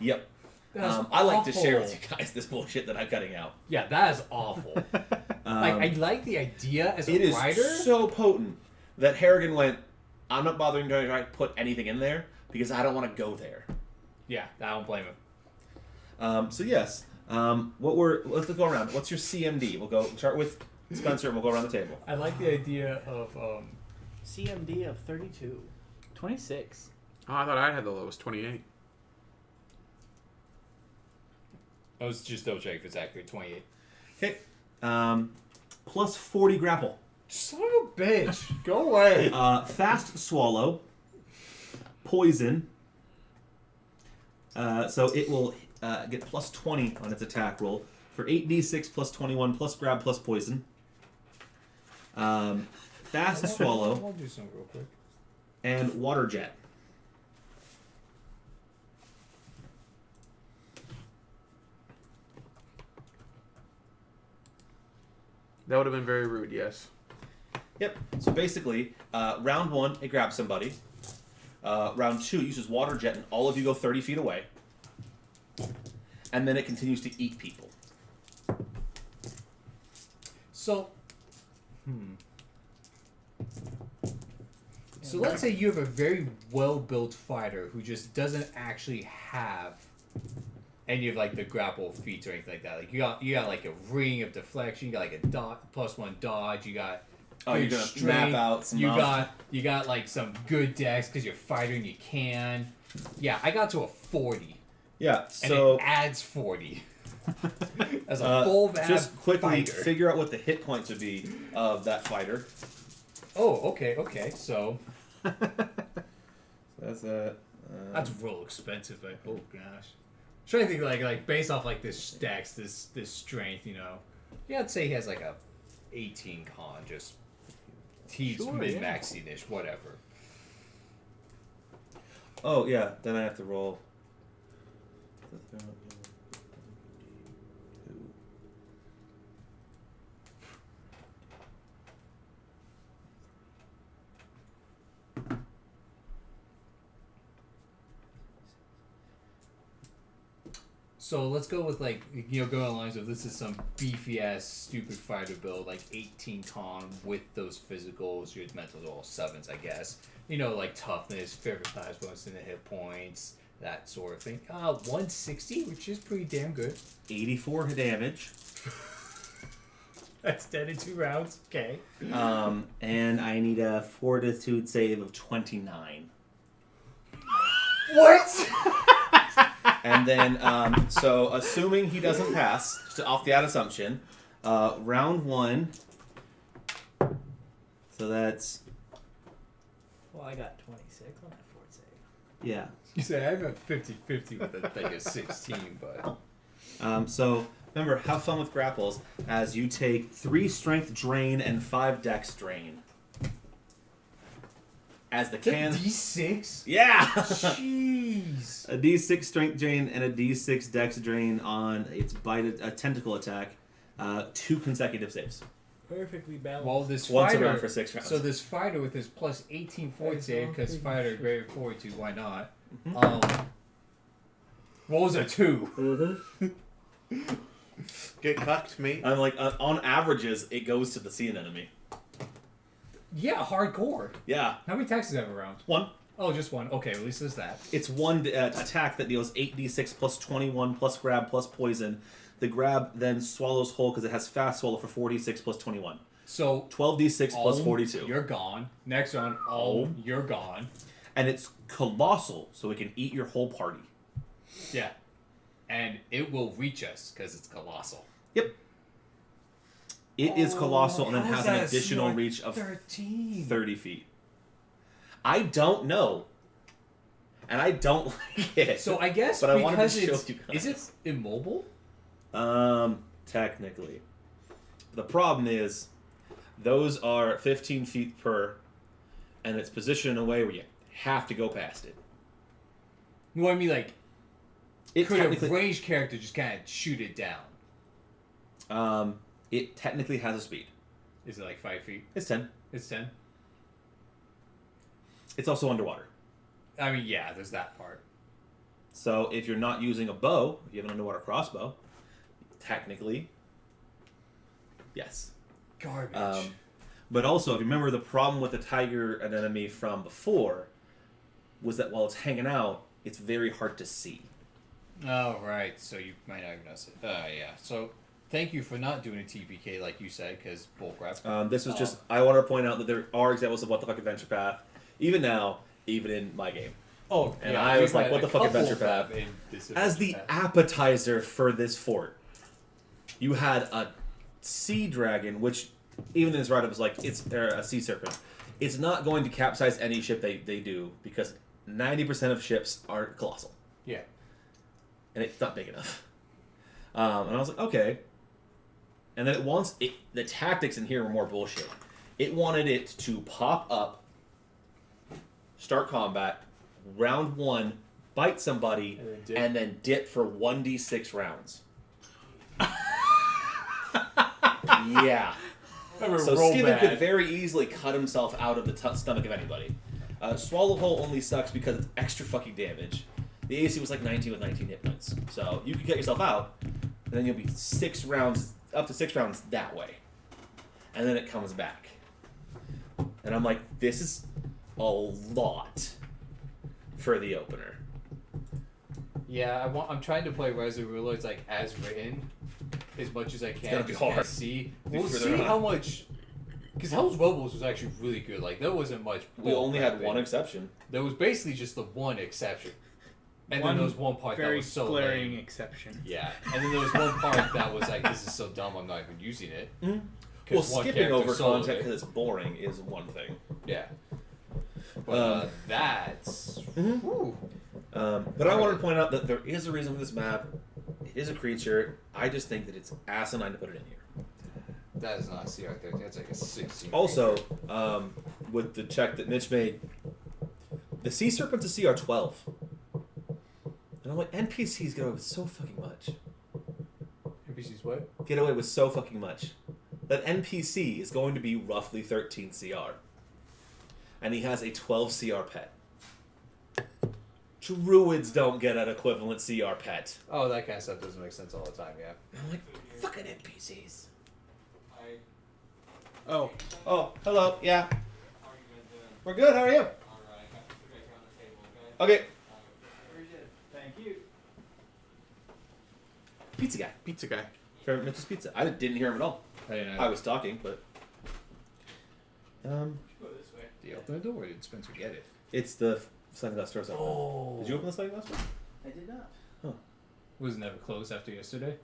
B: Yep.
E: That's
B: I like to
E: awful.
B: share with you guys this bullshit that I'm cutting out.
E: Yeah, that is awful. I like the idea as a writer.
B: It is so potent that Harrigan went, I'm not bothering to try to put anything in there because I don't want to go there.
E: Yeah, I don't blame him.
B: So yes, let's go around. What's your CMD? We'll start with Spencer and we'll go around the table.
E: I like the idea of...
C: CMD of 32.
D: 26.
A: Oh, I thought I had the lowest, 28.
E: I was just double checking if it's accurate. 28.
B: Okay. Plus 40 grapple.
E: Son of a bitch. Go away.
B: Fast swallow. Poison. So it will get plus 20 on its attack roll for 8d6 plus 21 plus grab plus poison. Fast swallow.
E: I'll do something real quick.
B: And water jet.
A: That would have been very rude, yes.
B: Yep. So basically, round 1, it grabs somebody. Round 2, it uses water jet, and all of you go 30 feet away. And then it continues to eat people.
E: So... So let's say you have a very well-built fighter who just doesn't actually have any of like the grapple feats or anything like that. Like you got like a ring of deflection, you got like a +1 dodge, you got
B: You're
E: good
B: gonna
E: strength,
B: map out some.
E: you got like some good dex because you're fighting, you can. Yeah, I got to a 40,
B: Yeah.
E: and
B: So
E: it adds 40 as a full
B: just quickly
E: fighter.
B: figure out what the hit points would be of that fighter.
E: Oh, okay. So
B: That's a.
E: that's real expensive, but oh gosh. I'm trying to think like based off like this dex, this strength, you know. Yeah, I'd say he has like a 18 con, just he's
D: Sure,
E: min-maxing-ish, whatever.
B: Oh yeah. Then I have to roll.
E: So let's go with like, you know, go on lines of this is some beefy ass stupid fighter build, like 18 con with those physicals, your mentals are all 7s, I guess. You know, like toughness, favorite class bonus in the hit points, that sort of thing. 160, which is pretty damn good.
B: 84 damage.
E: That's dead in 2 rounds. Okay.
B: And I need a fortitude save of 29.
E: What?
B: And then, so assuming he doesn't pass, just off the assumption, round 1. So that's,
C: Well, I got 26 on that fort save.
B: yeah.
E: You say I have a 50-50 with a thing of 16, but...
B: So remember, have fun with grapples as you take 3 strength drain and 5 dex drain. As the can.
E: D6?
B: Yeah!
E: Jeez.
B: A d6 strength drain and a d6 dex drain on its a tentacle attack. 2 consecutive saves.
C: Perfectly balanced.
E: Well, this
B: Once
E: fighter...
B: around for 6 rounds.
E: So this fighter with his plus 18 fort save, because fighter greater fortitude, why not?
B: Mm-hmm.
E: What was a 2?
A: Get cucked, mate.
B: I'm like, on averages, it goes to the sea enemy.
E: Yeah, hardcore.
B: Yeah.
E: How many attacks does it have around?
B: 1.
E: Oh, just one. Okay, at least there's that.
B: It's one attack that deals 8d6 plus 21 plus grab plus poison. The grab then swallows whole because it has fast swallow for 4d6 plus 21.
E: So
B: 12d6 plus 42.
E: You're gone. Next round, you're gone.
B: And it's colossal, so it can eat your whole party.
E: Yeah. And it will reach us because it's colossal.
B: Yep. It is colossal and then
F: how
B: has
F: is
B: an
F: that a
B: additional
F: smart
B: reach of
E: 13.
B: 30 feet. I don't know. And I don't like it.
E: So I guess
B: but I wanted to
E: because
B: show
E: it's...
B: you guys.
E: Is it immobile?
B: Technically. The problem is, those are 15 feet per, and it's positioned in a way where you have to go past it.
E: Well, I mean, like,
B: It
E: could a
B: technically,
E: ranged character just kind of shoot it down?
B: it technically has a speed.
E: Is it like 5 feet?
B: It's 10.
E: It's 10?
B: It's also underwater.
E: I mean, yeah, there's that part.
B: So if you're not using a bow, if you have an underwater crossbow, technically, yes.
E: Garbage.
B: But also, if you remember, the problem with the tiger anemone from before was that while it's hanging out, it's very hard to see.
E: Oh, right. So you might not even notice it. Yeah. So thank you for not doing a TPK like you said, because bullcrap.
B: This was just, I want to point out that there are examples of what the fuck adventure path, even now, even in my game.
E: Oh,
B: And
E: yeah,
B: I was
E: we've
B: like,
E: had
B: what
E: a
B: the fuck
E: couple
B: adventure
E: of
B: path?
E: them in this
B: As the
E: adventure path.
B: appetizer for this fort, you had a sea dragon, which even in this write-up is like, it's a sea serpent. It's not going to capsize any ship they do, because 90% of ships are colossal.
E: Yeah.
B: And it's not big enough. And I was like, okay. And then the tactics in here were more bullshit. It wanted it to pop up, start combat, round 1, bite somebody, and then dip for 1d6 rounds. Yeah. So Skiven could very easily cut himself out of the stomach of anybody. Swallow Hole only sucks because it's extra fucking damage. The AC was like 19 with 19 hit points. So you could get yourself out, and then you'll be 6 rounds, up to 6 rounds that way. And then it comes back. And I'm like, this is a lot for the opener.
E: Yeah, I'm trying to play Resident Ruler. It's like as written, as much as I can.
B: gonna be
E: just kinda
B: hard.
E: See,
B: Be
E: we'll
B: further
E: see
B: on.
E: how much. Because Hell's Rebels was actually really good. Like there wasn't much.
B: We only had
E: bullcrapping.
B: one exception.
E: There was basically just the one exception, and
D: One
E: then there was one part that
D: Very
E: was so
D: glaring
E: lame.
D: exception.
E: Yeah, and then there was one part that was like, "This is so dumb. I'm not even using it."
B: Mm-hmm.
E: 'Cause
B: Well,
E: one
B: skipping
E: character
B: over
E: soloed
B: content
E: it.
B: because it's boring is one thing.
E: Yeah. But that's. Whew.
B: But I wanted to point out that there is a reason for this map. It is a creature. I just think that it's asinine to put it in here.
E: That is not a CR13. That's like a 16.
B: Also, with the check that Mitch made, the sea serpent's a CR12. And I'm like, NPCs get away with so fucking much.
E: NPC's what?
B: Get away with so fucking much. That NPC is going to be roughly 13 CR. And he has a 12 CR pet. Druids don't get an equivalent CR pet.
E: Oh, that kind of stuff doesn't make sense all the time, yeah.
B: I'm like, fucking NPCs.
D: Oh,
B: Oh, hello, yeah. We're good, how are you? Okay.
D: thank you.
B: Pizza guy.
A: Pizza guy.
B: Favorite Mitch's Pizza. I didn't hear him at all.
E: I didn't know.
B: I was talking, but...
D: Go this way.
E: Did you open the door or did Spencer get it?
B: It's the sliding glass doors open.
E: Oh.
B: Did you open the sliding glass door?
D: I did not.
E: Was it never closed after yesterday?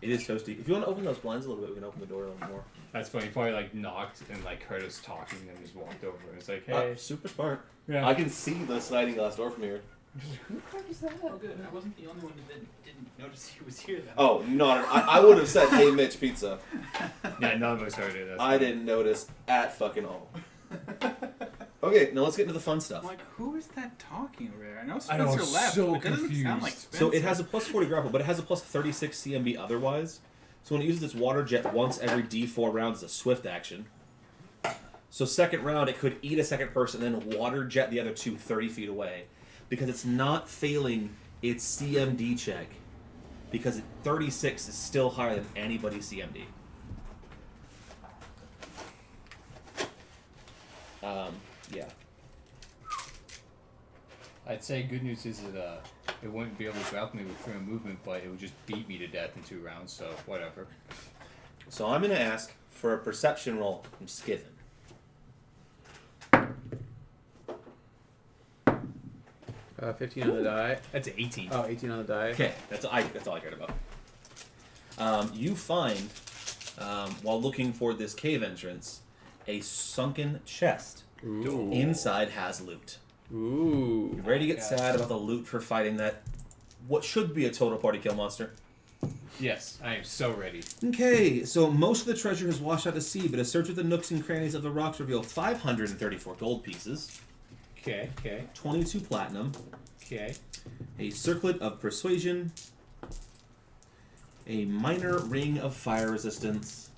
B: It is toasty. If you want to open those blinds a little bit, we can open the door a little more.
E: That's funny. He probably like knocked and like heard us talking and just walked over and it's like, hey.
B: Super smart.
E: Yeah.
B: I can see the sliding glass door from here.
E: Who the fuck is that?
D: Oh, good. I wasn't the only one that didn't notice he was here then.
B: Oh, not I would have said, hey, Mitch, pizza.
E: Yeah, none of us heard it. That's
B: I didn't notice at fucking all. Okay, now let's get into the fun stuff.
D: I'm like, who is that talking over there? I know
E: I
D: Spencer
E: know, I'm
D: left,
E: so
D: but that doesn't sound
E: confused.
D: like Spencer.
B: So it has a plus 40 grapple, but it has a plus 36 CMB otherwise. So when it uses its water jet once every D4 rounds, it's a swift action. So second round, it could eat a second person and then water jet the other two 30 feet away. Because it's not failing its CMD check because 36 is still higher than anybody's CMD. Yeah.
E: I'd say good news is that it wouldn't be able to grapple me with freedom of movement, but it would just beat me to death in 2 rounds, so whatever.
B: So I'm going to ask for a perception roll from Skiffen.
A: 15 on the die.
E: That's 18.
A: Oh, 18 on the die.
B: Okay, that's all I cared about. You find, while looking for this cave entrance, a sunken chest.
A: Ooh.
B: Inside has loot.
A: Ooh.
B: You ready to get sad about the loot for fighting that, what should be a total party kill monster?
E: Yes, I am so ready.
B: Okay, so most of the treasure has washed out to sea, but a search of the nooks and crannies of the rocks reveal 534 gold pieces,
E: Okay,
B: 22 platinum,
E: okay.
B: a circlet of persuasion, a minor ring of fire resistance,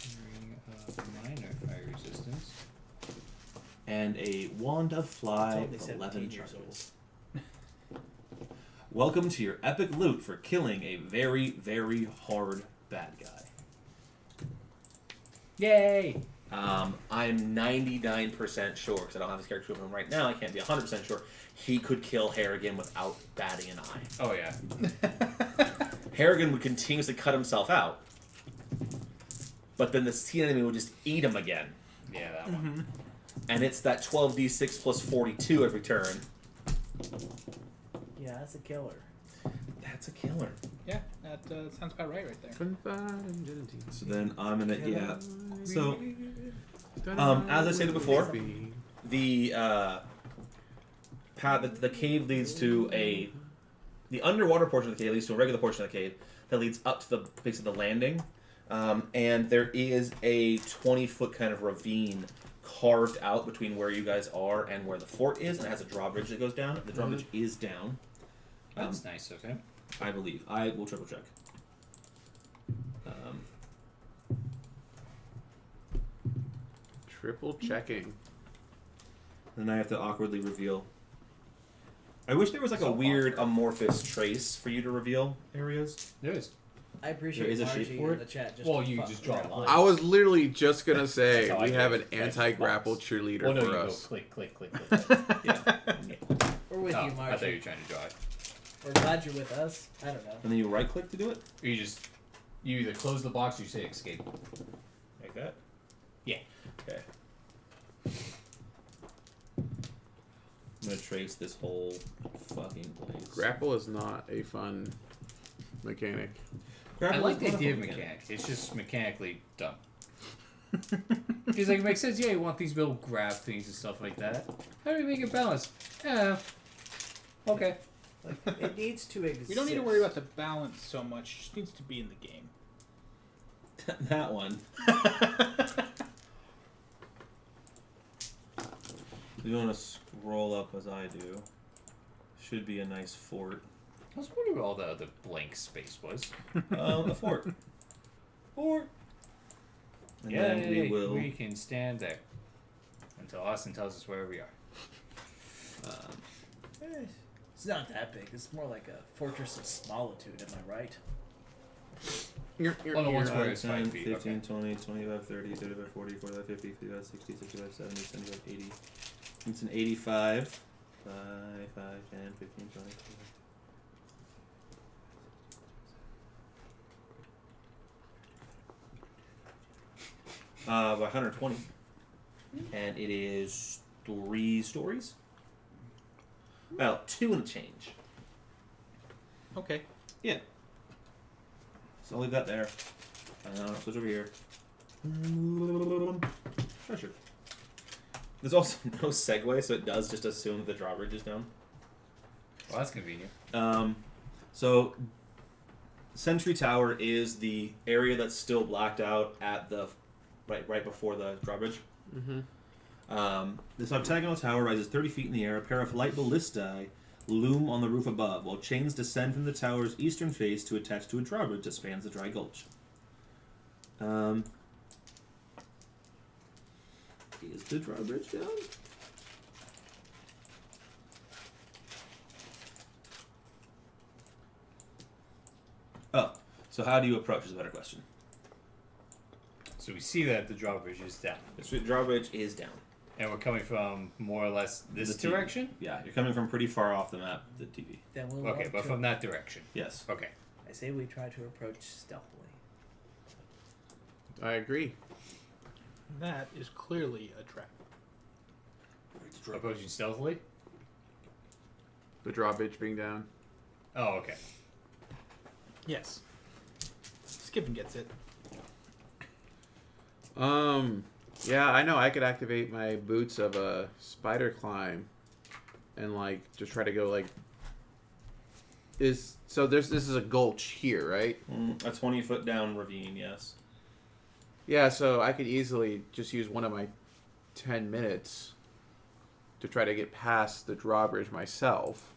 E: Ring of minor fire resistance.
B: and a wand of fly
C: Only
B: with
C: 17
B: 11
C: years
B: charges. Welcome to your epic loot for killing a very, very hard bad guy.
E: Yay!
B: I'm 99% sure, because I don't have his character with him right now, I can't be 100% sure, he could kill Harrigan without batting an eye.
E: Oh yeah.
B: Harrigan would continuously cut himself out, but then the sea enemy would just eat him again.
E: Yeah, that one.
B: And it's that 12d6 plus 42 every turn.
C: Yeah, that's a killer.
B: That's a killer.
D: Yeah, that sounds about right there.
B: So then I'm gonna, yeah. So, as I stated before, the path, the cave leads to the underwater portion of the cave leads to a regular portion of the cave that leads up to the base of the landing, and there is a 20-foot kind of ravine carved out between where you guys are and where the fort is, and it has a drawbridge that goes down. The drawbridge is down.
E: That's nice, okay.
B: I believe. I will triple check.
A: Triple checking.
B: Then I have to awkwardly reveal. I wish there was like a
E: So
B: weird amorphous trace for you to reveal areas.
E: There is.
C: I appreciate
B: There is a
C: Margie
B: shape for
C: in
B: it?
C: the chat. Just
E: Well,
C: to
E: you
C: fuck
E: just draw a
C: around.
E: line.
A: I was literally just gonna say
E: That's how I
A: we
E: do
A: have
E: it.
A: an
E: That's
A: anti-grapple
E: box.
A: cheerleader
E: Well, no,
A: for
E: you
A: us.
E: go click, click, click.
B: Yeah.
C: We're with
E: Oh,
C: you,
E: I thought you
C: Margie.
E: were trying to draw it.
C: We're glad you're with us. I don't know.
B: And then you right click to do it?
E: Or you either close the box or you say escape.
B: Like that?
E: Yeah.
B: Okay. I'm gonna trace this whole fucking place.
A: Grapple is not a fun mechanic.
B: Grapple
E: I like
B: is
E: the
B: not a
E: idea of
B: fun mechanic.
E: mechanics. It's just mechanically dumb. Because like it makes sense. Yeah, you want these little grab things and stuff like that. How do we make it balanced? Yeah. Okay.
C: Like, it needs to exist.
D: We don't need to worry about the balance so much. It just needs to be in the game.
B: That one. You want to scroll up as I do. Should be a nice fort.
E: I was wondering where all the other blank space was.
B: A fort. Fort. And then
E: we can stand there until Austin tells us where we are.
C: It's not that big. It's more like a fortress of solitude. Am I right?
E: Oh, no, one's where
B: 5,
E: it's
B: 10,
E: 5 feet.
B: 15,
E: Okay.
B: 20, 25, 30, 35, 40, 45, 50, 55, 60, 65, 70, 75, 80. It's an 85. 5, 10, 15, 20, 25. By 120. And it is 3 stories. About 2 and a change.
D: Okay.
B: Yeah. That's all we've got there. Switch over here. Treasure. There's also no segue, so it does just assume the drawbridge is down.
E: Well, that's convenient.
B: So Sentry Tower is the area that's still blacked out at the right before the drawbridge.
A: Mm-hmm.
B: This octagonal tower rises 30 feet in the air. A pair of light ballistae loom on the roof above, while chains descend from the tower's eastern face to attach to a drawbridge that spans the dry gulch. Is the drawbridge down? So how do you approach is a better question.
E: So we see that the drawbridge is down.
B: The drawbridge is down.
E: And we're coming from more or less this
B: The TV.
E: direction?
B: Yeah, you're coming from pretty far off the map, the TV.
C: Then we'll
E: Okay,
C: walk
E: but
C: to-
E: from that direction.
B: Yes.
E: Okay.
C: I say we try to approach stealthily.
A: I agree.
D: That is clearly a trap.
E: Approaching stealthily?
A: The drawbridge being down.
E: Oh, okay.
D: Yes. Skipping gets it.
A: Yeah, I know. I could activate my boots of a spider climb, and like just try to go like. This is a gulch here, right?
B: A 20-foot down ravine, yes.
A: Yeah, so I could easily just use one of my 10 minutes to try to get past the drawbridge myself.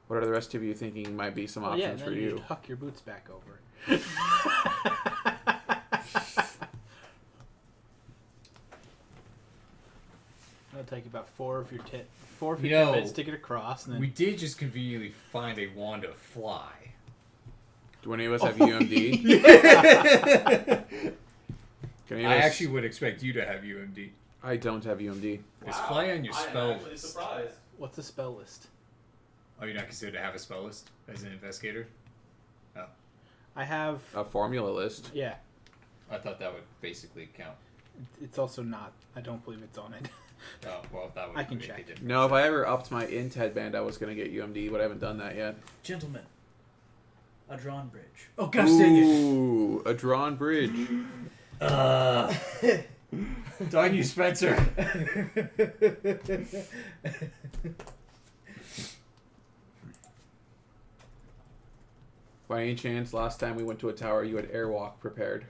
A: What are the rest of you thinking might be some options for you?
D: Huck your boots back over. It'll take about 4 of your 10 minutes to get across. And then
E: We did just conveniently find a wand of fly.
A: Do any of us have UMD? Can any of
E: I
A: us-
E: actually would expect you to have UMD.
A: I don't have UMD.
E: Is fly on your spell list?
B: surprised.
D: what's a spell list?
E: Oh, you're not considered to have a spell list as an investigator?
D: I have.
A: A formula list.
D: Yeah.
E: I thought that would basically count.
D: It's also not. I don't believe it's on it.
E: Oh, well, that would
D: I can
E: make a
D: check.
E: difference.
A: No, if I ever upped my int headband, I was going to get UMD, but I haven't done that yet.
C: Gentlemen, a drawn bridge. Oh gosh dang it!
A: Ooh, a drawn bridge.
E: Darn you, Spencer.
A: By any chance, last time we went to a tower, you had airwalk prepared.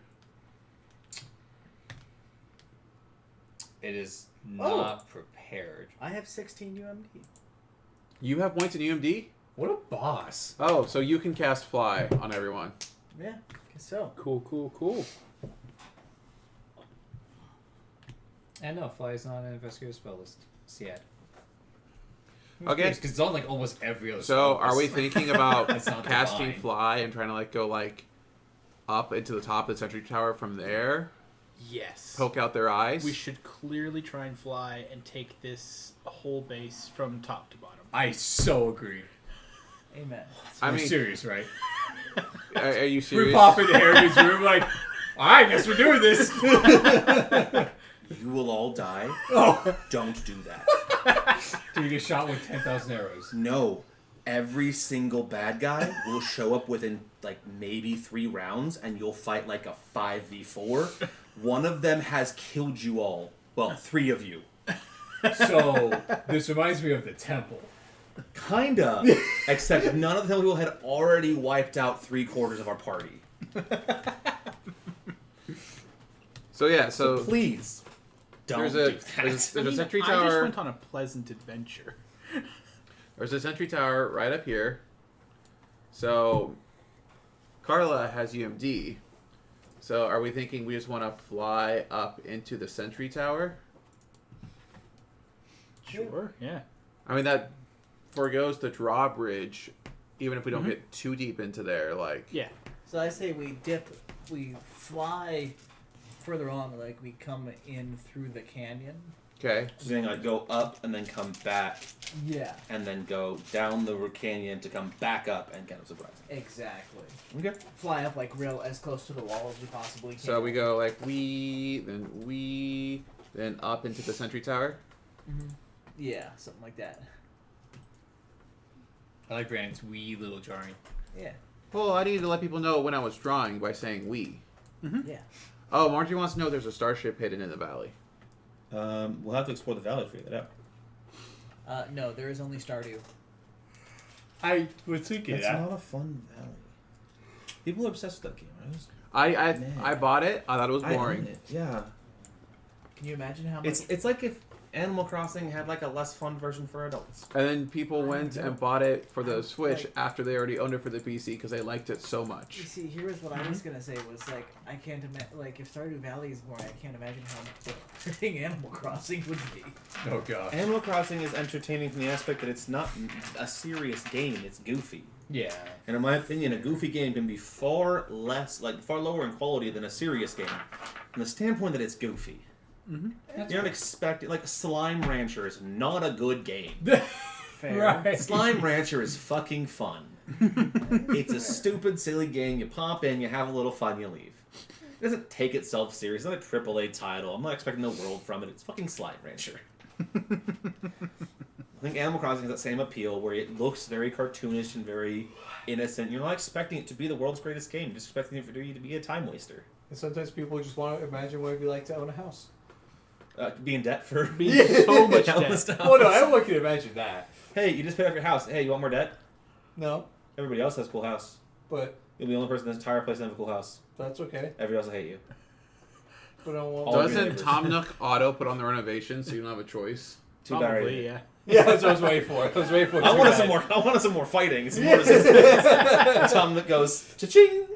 E: It is not prepared.
C: I have 16 UMD.
A: You have points in UMD?
E: What a boss.
A: Oh, so you can cast fly on everyone.
C: Yeah, guess so.
D: Cool.
E: And no, fly is not an investigator spell list. Yet.
A: Okay.
E: Because it's on like almost every other
A: So
E: spell
A: are we
E: list.
A: thinking about
E: That's not
A: casting
E: divine.
A: fly and trying to like go like up into the top of the sentry tower from there?
D: Yes.
A: Poke out their eyes?
D: We should clearly try and fly and take this whole base from top to bottom.
E: I so agree.
C: Amen.
A: I
E: You're
A: mean,
E: serious, right?
A: are you
E: We
A: serious?
E: pop into Harrigan's room like, alright, guess we're doing this.
B: You will all die.
E: Oh.
B: Don't do that.
E: Do you get shot with 10,000 arrows?
B: No. Every single bad guy will show up within like maybe 3 rounds and you'll fight like a 5v4. One of them has killed you all. Well, 3 of you.
E: So, this reminds me of the temple.
B: Kinda. Except none of the people had already wiped out 3/4 of our party.
A: So yeah,
B: So
A: so
B: please, don't
A: there's
B: do
A: a
B: that.
A: there's a sentry
D: I just
A: tower.
D: went on a pleasant adventure.
A: There's a sentry tower right up here. So Carla has UMD. So are we thinking we just want to fly up into the sentry tower?
D: Sure. Yeah.
A: I mean that forgoes the drawbridge, even if we don't get too deep into there. Like
D: Yeah.
C: So I say we fly further on, like we come in through the canyon.
A: okay,
B: So saying like go up and then come back
C: Yeah,
B: and then go down the canyon to come back up and kind of surprise.
C: exactly.
B: Okay.
C: Fly up like real as close to the wall as we possibly can.
A: so we go like then up into the sentry tower.
C: Yeah, something like that.
E: I like Brandon's wee little jarring.
C: Yeah,
A: Well, I needed to let people know when I was drawing by saying we.
C: yeah.
A: Oh, Margie wants to know there's a starship hidden in the valley.
B: We'll have to explore the valley to figure that out.
C: No, there is only Stardew.
E: I was thinking that.
B: not a fun valley. People are obsessed with that game. Right?
A: I bought it. I thought it was
B: I own
A: boring.
B: it. Yeah.
C: Can you imagine how much?
B: It's like if Animal Crossing had like a less fun version for adults.
A: And then people went and bought it for the Switch
C: Like-
A: after they already owned it for the PC because they liked it so
C: You
A: much.
C: see, here's what I was gonna say was like I can't imagine like if Stardew Valley is boring, I can't imagine how boring Animal Crossing would be.
E: Oh god.
B: Animal Crossing is entertaining from the aspect that it's not a serious game; it's goofy.
E: Yeah.
B: And in my opinion, a goofy game can be far lower in quality than a serious game, from the standpoint that it's goofy.
D: Mm-hmm.
B: You're not expecting like Slime Rancher is not a good game.
C: Fair.
E: Right.
B: Slime Rancher is fucking fun. It's a stupid, silly game. You pop in, you have a little fun, you leave. It doesn't take itself serious. It's not a AAA title. I'm not expecting the world from it. It's fucking Slime Rancher. I think Animal Crossing has that same appeal where it looks very cartoonish and very innocent. You're not expecting it to be the world's greatest game. You're just expecting it for you to be a time waster.
G: And sometimes people just want to imagine what it'd be like to own a house.
B: Be in debt for
D: Being so much
B: countless
D: debt.
B: times.
G: Well, no, everyone can imagine that.
B: Hey, you just paid off your house. Hey, you want more debt?
G: No,
B: Everybody else has a cool house.
G: but
B: You'll be the only person in this entire place that has a cool house.
G: that's okay.
B: Everybody else will hate you.
G: But I don't want.
B: All your
A: Doesn't
B: neighbors.
A: Tom Nook auto put on the renovation so you don't have a choice?
B: Too bad.
D: Probably, yeah.
G: Yeah, that's what I was waiting for. I was waiting for.
B: I
G: too
B: wanted
G: bad.
B: some more. I wanted some more fighting. Some more resistance. And Tom that goes cha-ching.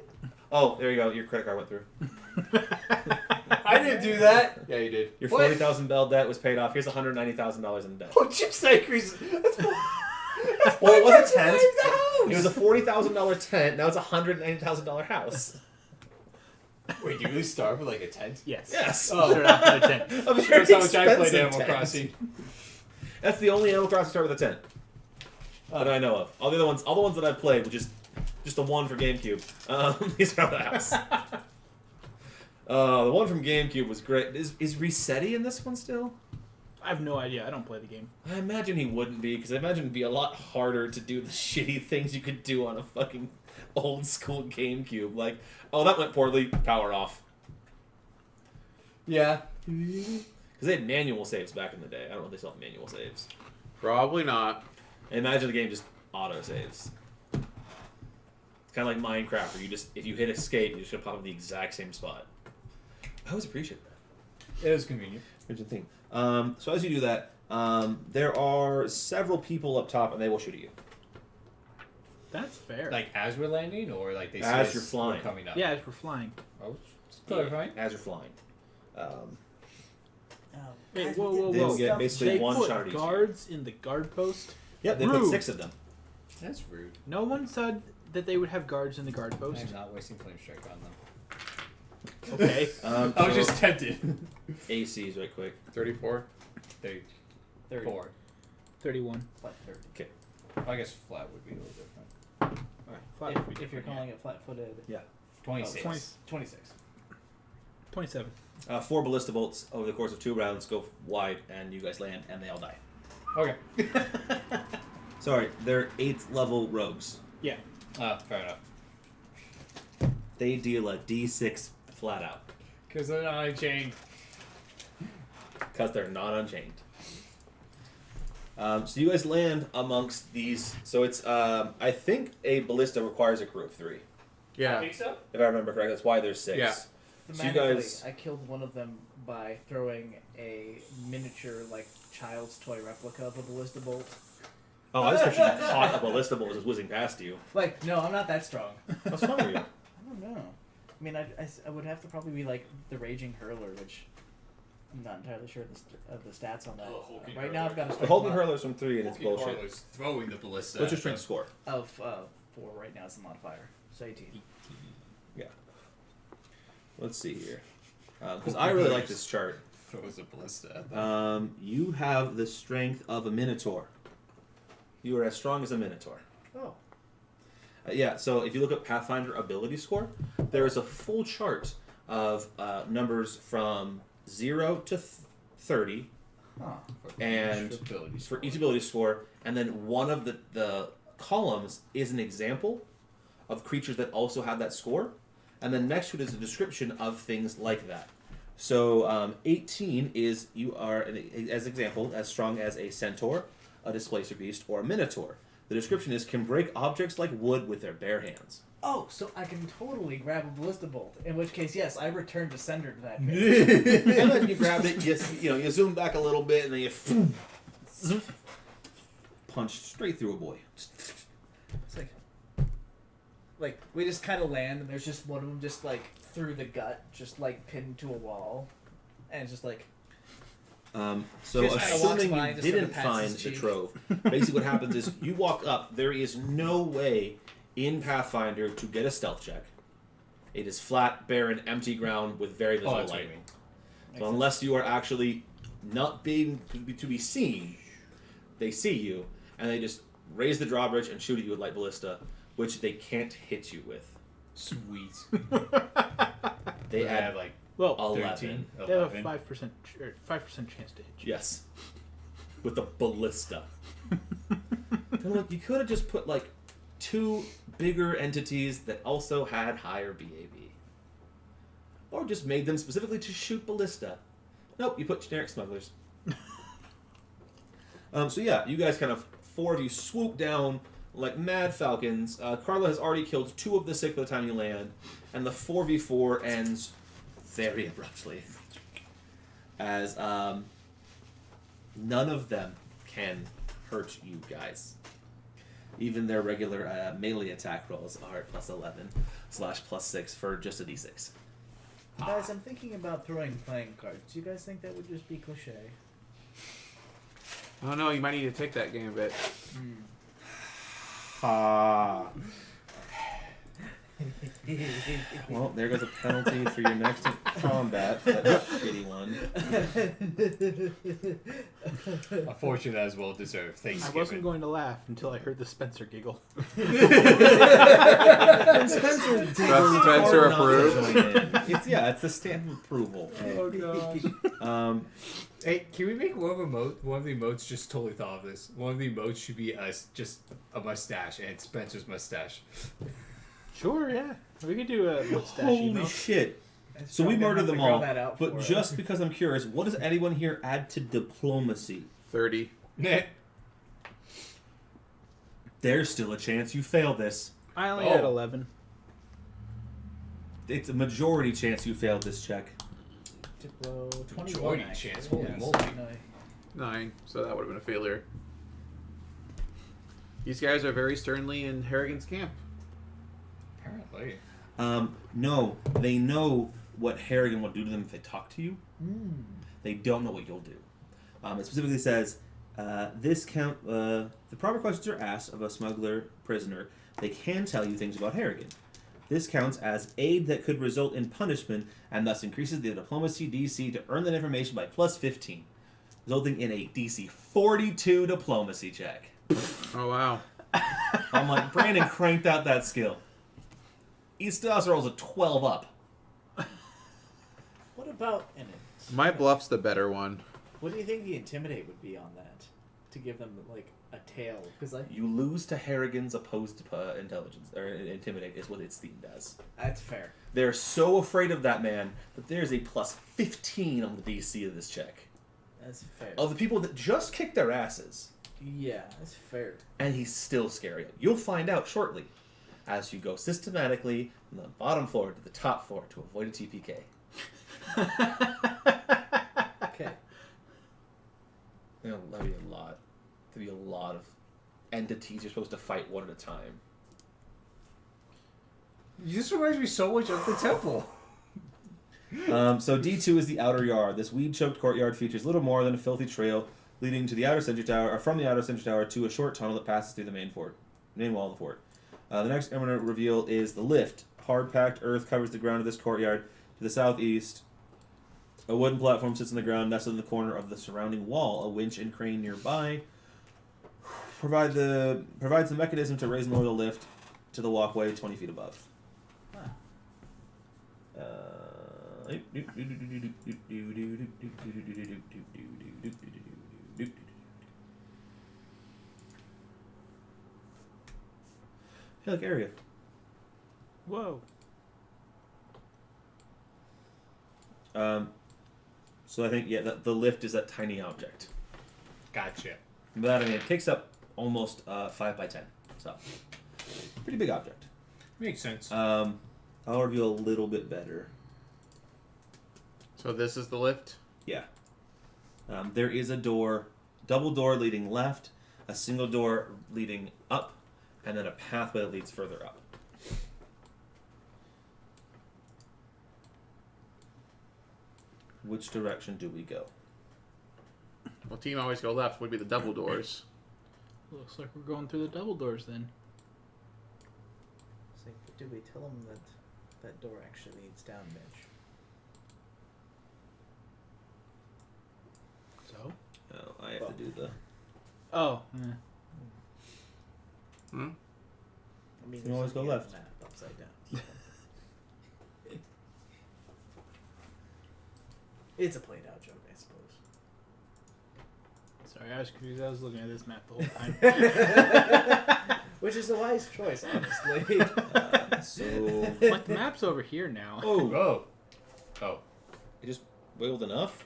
B: Oh, there you go. Your credit card went through.
G: I didn't do that. Yeah, you did.
B: Your
G: What?
B: $40,000 bell debt was paid off. Here's $190,000 in debt.
G: Oh, chips that increase. That's
B: Well, it was a tent.
G: $5,000.
B: It was a $40,000 tent. Now it's a $190,000 house.
G: Wait, you really start with like a tent?
D: Yes.
B: Yes.
G: Oh.
D: Start off with a tent.
B: A very
G: That's how much I played
B: expensive
G: Animal
B: tent.
G: Crossing.
B: That's the only Animal Crossing start with a tent that I know of. All the ones that I've played were just the one for GameCube. These are the house. The one from GameCube was great. Is Resetti in this one still?
D: I have no idea. I don't play the game.
B: I imagine he wouldn't be, because I imagine it'd be a lot harder to do the shitty things you could do on a fucking old school GameCube. Like, oh, that went poorly, power off.
G: Yeah.
B: Because they had manual saves back in the day. I don't know if they still have manual saves.
A: Probably not.
B: I imagine the game just auto saves. It's kind of like Minecraft, where you just, if you hit escape, you're just going to pop up the exact same spot. I always appreciate that.
G: It is convenient.
B: Here's the thing. So as you do that, there are several people up top, and they will shoot at you.
D: That's fair.
E: Like as we're landing, or like they see
B: As
E: us
B: you're flying.
E: coming up.
D: yeah, as we're flying.
E: Oh, it's clarifying.
B: As you're flying.
D: Wait,
C: Guys,
D: whoa,
C: we did
D: whoa,
B: They will
D: whoa.
B: get basically
D: They
B: one
D: put
B: shot at each.
D: guards in the guard post.
B: Yep, they put
D: Rude.
B: 6 of them.
E: That's rude.
D: No one said that they would have guards in the guard post.
E: I'm not wasting flame strike on them.
D: Okay.
G: I was
B: So
G: just tempted.
B: ACs right quick.
A: 34.
E: 34.
D: 31.
C: Flat 30.
E: I guess flat would be a little different.
D: Flat
C: If you're calling it flat-footed,
E: 26.
D: 20.
C: 26.
D: 27.
B: 4 ballista bolts over the course of 2 rounds go wide, and you guys land, and they all die.
E: Okay.
B: Sorry, they're 8th level rogues.
D: Yeah.
E: Fair enough.
B: They deal a D6 flat out.
G: Because they're not unchained.
B: Because they're not unchained. So you guys land amongst these. So it's, I think a ballista requires a crew of 3.
A: Yeah.
E: so.
B: If I remember correctly, that's why there's 6.
A: Yeah.
B: So you
C: Thematically,
B: guys-
C: I killed one of them by throwing a miniature, like, child's toy replica of a ballista bolt.
B: Oh, I just thought you caught a ballista bolt just whizzing past you.
C: Like, no, I'm not that strong.
B: What's wrong with you?
C: I don't know. I mean, I would have to probably be like the Raging Hurler, which I'm not entirely sure of the stats on that.
E: Oh, Hulking
C: Right now, I've got a
B: The
C: strength
B: Hulking
C: mod
B: Hurler's from 3, and it's bullshit.
E: Harlow's throwing the ballista.
B: What's your
E: at
B: strength
E: them.
B: score?
C: of 4 right now. It's the modifier, so 18.
B: Let's see here. Because I really like this chart.
E: Throws a ballista at them.
B: You have the strength of a Minotaur. You are as strong as a Minotaur.
C: Oh.
B: Yeah, so if you look at Pathfinder ability score, there is a full chart of numbers from 0 to 30
C: Huh.
B: and
E: Ability
B: for
E: score.
B: each ability score, and then one of the columns is an example of creatures that also have that score, and then next to it is a description of things like that. So 18 is you are, as example, as strong as a centaur, a displacer beast, or a minotaur. The description is can break objects like wood with their bare hands.
C: oh, so I can totally grab a ballista bolt. In which case, yes, I return to sender to that page.
B: And then you grabbed it, you zoom back a little bit, and then you punch straight through a boy.
C: It's like we just kind of land, and there's just one of them just like through the gut, just like pinned to a wall, and it's just like.
B: So
C: Just kinda walks
B: assuming
C: by,
B: you
C: just sort of
B: didn't
C: pats
B: find
C: his
B: the
C: cheek.
B: trove, basically what happens is you walk up. There is no way in Pathfinder to get a stealth check. It is flat, barren, empty ground with very little
E: that's what I
B: light.
E: mean.
B: So unless you are actually not being to be seen, they see you and they just raise the drawbridge and shoot at you with light ballista, which they can't hit you with.
E: Sweet.
B: They
E: have
B: add
E: like
D: Well,
B: 11.
E: 13,
D: they have a
E: 11.
D: 5% chance to hit you.
B: Yes, with the ballista. And look, you could have just put like 2 bigger entities that also had higher BAB, or just made them specifically to shoot ballista. Nope, you put generic smugglers. So yeah, you guys kind of 4 of you swoop down like mad falcons. Carla has already killed 2 of the 6 by the time you land, and the 4v4 ends very abruptly, as none of them can hurt you guys. Even their regular melee attack rolls are +11/+6 for just a d6.
C: Guys, I'm thinking about throwing playing cards. Do you guys think that would just be cliche?
A: I don't know. You might need to take that game a bit.
B: Ha. Well, there goes a penalty for your next combat. That shitty one.
E: Unfortunately, that is well deserved. Thanks.
D: I wasn't going to laugh until I heard the Spencer giggle.
A: Spencer approved.
B: It's the stamp of approval.
E: Oh gosh. Hey, can we make one of the emotes? Just totally thought of this. One of the emotes should be us, just a mustache, and Spencer's mustache.
D: Sure, yeah. We could do a mustache
B: Holy
D: emote.
B: shit.
C: It's
B: So we
C: probably
B: murdered
C: gonna
B: them
C: have to
B: all.
C: grow that out
B: But
C: for
B: just because I'm curious, what does anyone here add to diplomacy?
A: 30.
E: Nah.
B: There's still a chance you fail this.
D: I only
E: Oh.
D: had 11.
B: It's a majority chance you failed this check.
C: Diplo 21,
E: Majority
C: actually.
E: chance, holy
C: Yes,
E: moly.
C: no.
A: 9. So that would have been a failure. These guys are very sternly in Harrigan's camp.
E: Apparently.
B: No, they know what Harrigan will do to them if they talk to you. They don't know what you'll do. It specifically says, the proper questions are asked of a smuggler prisoner. They can tell you things about Harrigan. This counts as aid that could result in punishment and thus increases the diplomacy DC to earn that information by +15, resulting in a DC 42 diplomacy check.
A: Oh, wow.
B: I'm like, Brandon cranked out that skill. He still also rolls a 12 up.
C: What about
A: My bluff's the better one.
C: What do you think the intimidate would be on that? To give them like a tail, because like
B: You lose to Harrigan's opposed intelligence, or intimidate is what it's themed as.
C: that's fair.
B: They're so afraid of that man that there's a +15 on the DC of this check.
C: That's fair.
B: Of the people that just kicked their asses,
C: Yeah, that's fair.
B: and he's still scary. You'll find out shortly as you go systematically from the bottom floor to the top floor to avoid a TPK.
C: Okay.
B: That'll be a lot. There'll be a lot of entities you're supposed to fight one at a time.
E: This reminds me so much of the temple.
B: So D2 is the outer yard. This weed-choked courtyard features little more than a filthy trail leading to the outer sentry tower, or from the outer sentry tower to a short tunnel that passes through the main wall of the fort. The next eminent reveal is the lift. Hard-packed earth covers the ground of this courtyard. To the southeast, a wooden platform sits on the ground nestled in the corner of the surrounding wall. A winch and crane nearby provides the mechanism to raise and lower the lift to the walkway 20 feet above. Hey, look, area.
D: Whoa.
B: So I think, yeah, the lift is that tiny object.
E: Gotcha.
B: But I mean, it takes up almost 5 by 10. So, pretty big object.
E: Makes sense.
B: I'll reveal a little bit better.
A: So this is the lift?
B: Yeah. There is a door, double door leading left, a single door leading up, and then a pathway that leads further up. Which direction do we go?
A: Well, team always go left would be the double doors.
D: Looks like we're going through the double doors then.
C: It's like, did we tell him that that door actually leads down, Mitch?
D: So?
B: Oh, I have to do the...
D: Oh.
C: I mean,
B: You can always go left.
C: Map upside down. It's a played out joke, I suppose.
D: Sorry, I was confused. I was looking at this map the whole time.
C: Which is a wise choice, honestly.
B: So...
D: But the map's over here now.
B: Oh!
E: Oh.
B: You just wiggled enough?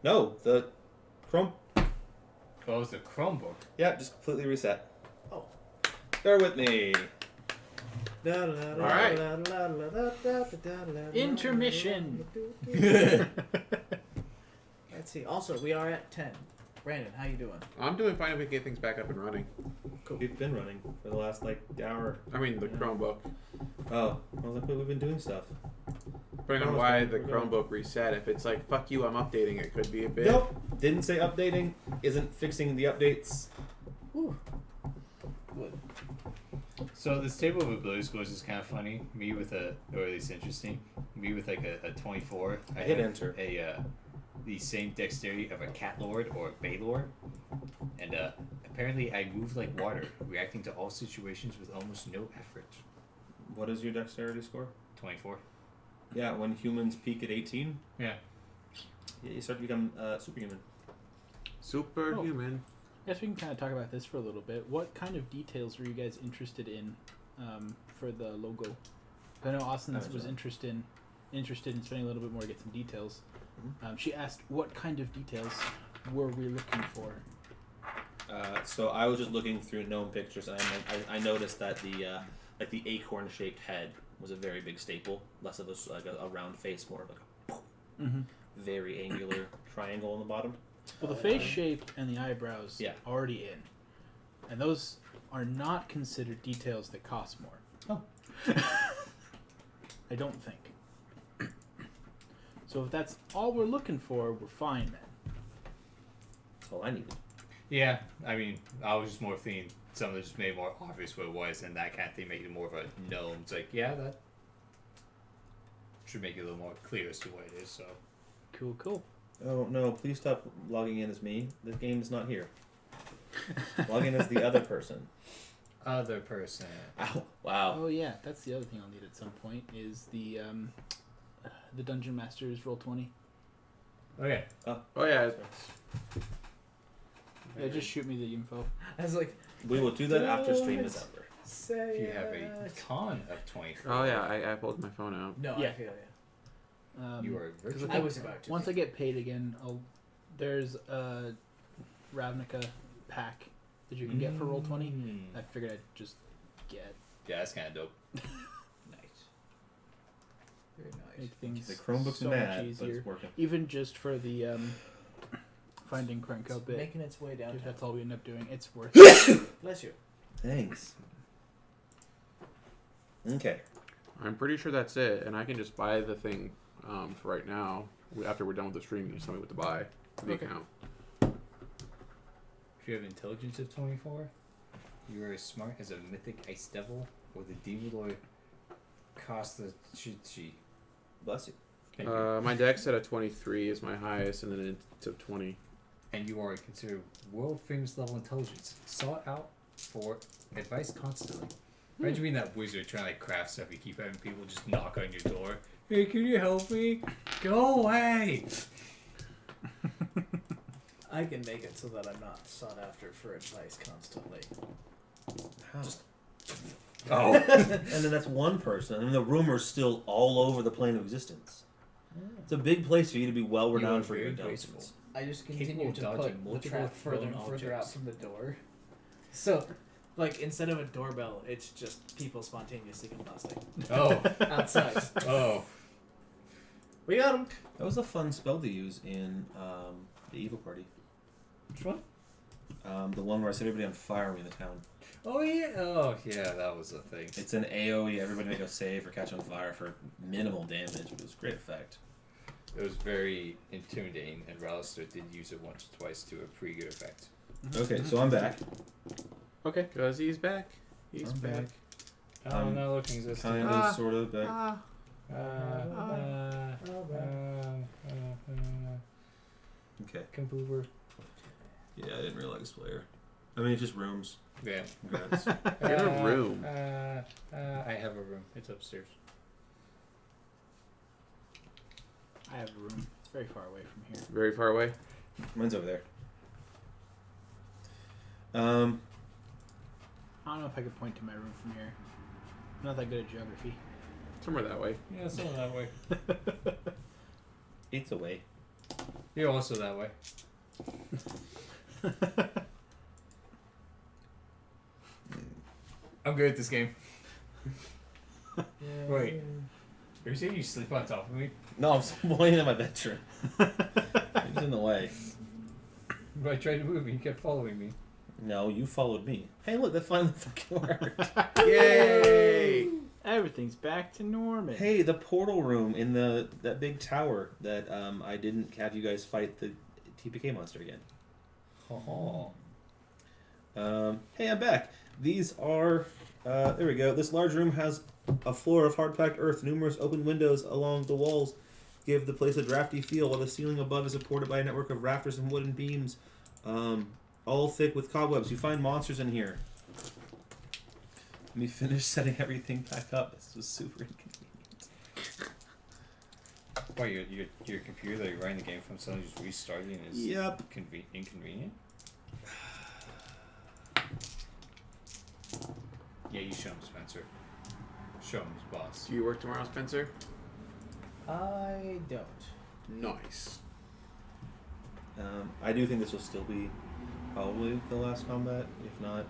B: No, the Chrome...
E: Oh, it's the Chromebook.
B: Yeah, just completely reset.
C: Oh.
B: Bear with me.
A: Alright.
D: Intermission.
C: Let's see. Also, we are at 10. Brandon, how you doing?
A: I'm doing fine if we can get things back up and running.
B: We've been running for the last, hour.
A: I mean, the Chromebook.
B: Oh, I was like, wait, we've been doing stuff.
A: Depending on why the Chromebook reset. If it's like, fuck you, I'm updating it, could be a bit.
B: Nope. Didn't say updating. Isn't fixing the updates.
C: Whew. Good.
E: So this table of ability scores is kind of funny. Me with or at least interesting. Me with like a 24.
B: I hit
E: have
B: enter.
E: The same dexterity of a cat lord or a bay lord, and apparently I move like water, reacting to all situations with almost no effort.
B: What is your dexterity score?
E: 24.
B: Yeah, when humans peak at 18.
E: Yeah.
B: Yeah, you start to become superhuman.
A: Superhuman.
D: I guess we can kind of talk about this for a little bit. What kind of details were you guys interested in for the logo? I know Austin was interested in spending a little bit more to get some details. She asked, what kind of details were we looking for?
B: So I was just looking through gnome pictures, and I noticed that the acorn-shaped head was a very big staple. Less of a round face, more of like a very angular triangle on the bottom.
D: Well, the face shape and the eyebrows already in. And those are not considered details that cost more.
B: Oh.
D: I don't think. So if that's all we're looking for, we're fine then.
B: That's all I needed.
E: Yeah, I mean, I was just more thinking something that just made it more obvious what it was, and that kind of thing made it more of a gnome. It's like, yeah, that should make it a little more clear as to what it is, so.
D: Cool.
B: Oh no, please stop logging in as me. The game is not here. Log in as the other person.
E: Other person.
B: Ow. Wow.
D: Oh yeah, that's the other thing I'll need at some point is the Dungeon Master's Roll20.
E: Okay.
A: Oh yeah.
D: Yeah, just shoot me the info.
C: I was like,
B: We will do that after stream is over.
C: say
E: If you have a ton of 24.
A: Oh yeah, I pulled my phone out.
C: No,
D: Yeah.
C: I feel you.
E: You are virtually.
C: I was about to.
D: Once I get paid again, there's a Ravnica pack that you can get for Roll20. I figured I'd just get.
E: Yeah, that's kind of dope.
C: Nice. Very nice.
D: Make things
B: The Chromebook's
D: so
B: mad,
D: much
B: but
D: easier.
B: it's working.
D: Even just for the finding Krenko
C: It's
D: bit.
C: making its way down.
D: If that's all we end up doing, it's worth it.
C: Bless you.
B: Thanks. Okay.
A: I'm pretty sure that's it, and I can just buy the thing for right now. After we're done with the stream, you can just tell me what to buy for the
D: Okay.
A: account.
E: If you have intelligence of 24, you are as smart as a mythic ice devil or the demon lord Costa Chichi.
B: Bless you.
E: Thank you.
A: My dex set at 23 is my highest, and then it's of 20.
E: And you are considered world famous level intelligence, sought out for advice constantly. Imagine being that wizard trying to craft stuff. You keep having people just knock on your door. Hey, can you help me? Go away!
C: I can make it so that I'm not sought after for advice constantly.
B: How?
A: Oh.
B: And then that's one person, and the rumor's still all over the plane of existence. It's a big place for you to be well renowned for your
E: very
B: intelligence.
C: I just
E: Capable
C: continue
E: of
C: to
E: dodging
C: put the
E: multiple
C: trap further and
E: thrown
C: further out
E: objects.
C: from the door. So, Like, instead of a doorbell, it's just people spontaneously combusting.
E: Oh.
C: Outside.
E: Oh.
C: We got him.
B: That was a fun spell to use in the Evil Party.
C: Which one?
B: The one where I set everybody on fire in the town.
E: Oh yeah. Oh yeah, that was a thing.
B: It's an AoE. Everybody make a save or catch on fire for minimal damage, but it was a great effect.
E: It was very intimidating, and Ralister did use it once or twice to a pretty good effect.
B: Okay, so I'm back.
D: Okay.
A: Because he's back. He's
B: I'm
A: back.
B: back.
E: Oh,
B: I'm
E: no, looking exists.
B: Kind of, sort of back. Okay.
E: Computer.
B: Yeah, I didn't realize player. I mean, it's just rooms.
E: Yeah.
B: Congrats.
A: Get a room.
E: I have a room. It's upstairs.
D: I have a room. It's very far away from here.
A: Very far away.
B: Mine's over there.
D: I don't know if I could point to my room from here. I'm not that good at geography.
A: Somewhere that way.
E: Yeah, something that way.
B: It's away.
E: You're also that way. I'm good at this game. Wait. Are you saying you sleep on top of me?
B: No, I'm pointing at my bedroom. It's in the way.
E: But I tried to move and you kept following me.
B: No, you followed me. Hey, look, that finally fucking worked.
A: Yay!
D: Everything's back to normal.
B: Hey, the portal room in that big tower that I didn't have you guys fight the TPK monster again.
E: Oh.
B: Hey, I'm back. These are there we go. This large room has a floor of hard-packed earth. Numerous open windows along the walls give the place a drafty feel, while the ceiling above is supported by a network of rafters and wooden beams, all thick with cobwebs. You find monsters in here. Let me finish setting everything back up. This was super inconvenient.
E: Why, your computer that you're running the game from suddenly just restarting is
B: Yep.
E: inconvenient? Yeah, you show him, Spencer. Show him his boss.
A: Do you work tomorrow, Spencer?
C: I don't.
A: Nice.
B: I do think this will still be probably the last combat, if not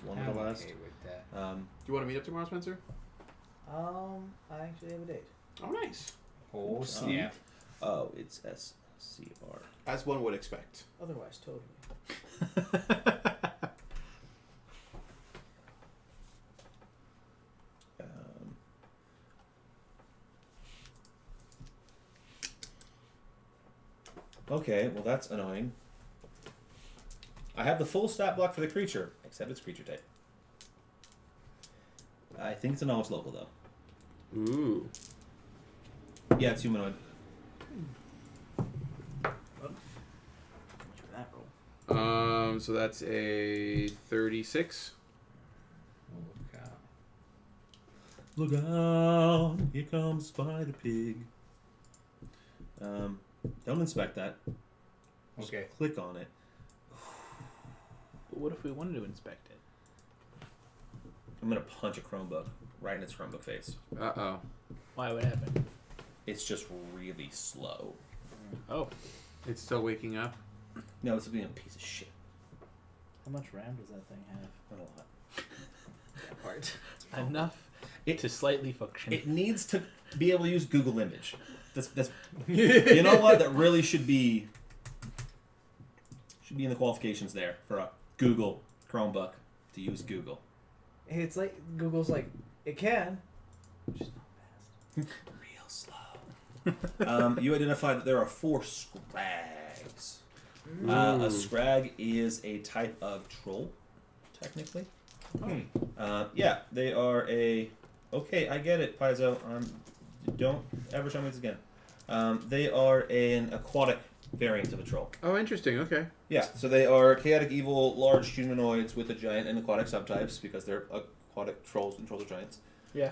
B: one of the last.
E: Okay with that.
A: Do you want to meet up tomorrow, Spencer?
C: I actually have a date.
A: Oh, nice.
E: Oh, snap.
B: Oh, it's SCR.
A: As one would expect.
C: Otherwise, totally.
B: Okay, well that's annoying. I have the full stat block for the creature, except it's creature type. I think it's a knowledge local though.
A: Ooh.
B: Yeah, it's humanoid.
C: That roll.
A: So that's a 36.
E: Oh, cow.
B: Look out! Here comes Spider Pig. Don't inspect that. Just
E: Okay.
B: click on it.
D: But what if we wanted to inspect it?
B: I'm gonna punch a Chromebook right in its Chromebook face.
A: Uh-oh.
D: Why would happen?
B: It's just really slow.
D: Oh.
A: It's still waking up.
B: No, it's being a piece of shit.
C: How much RAM does that thing have?
B: Not a lot.
C: That part.
D: Enough to slightly function.
B: It needs to be able to use Google Image. That's you know what? That really should be in the qualifications there for a Google Chromebook to use Google.
C: It's like Google's like it can, just not fast.
B: Real slow. You identified that there are 4 scrags. A scrag is a type of troll, technically. Yeah, they are a. Okay, I get it, Paizo. Don't ever show me this again. They are an aquatic variant of a troll.
A: Oh, interesting. Okay.
B: Yeah, so they are chaotic, evil, large humanoids with a giant and aquatic subtypes because they're aquatic trolls and trolls are giants.
D: Yeah.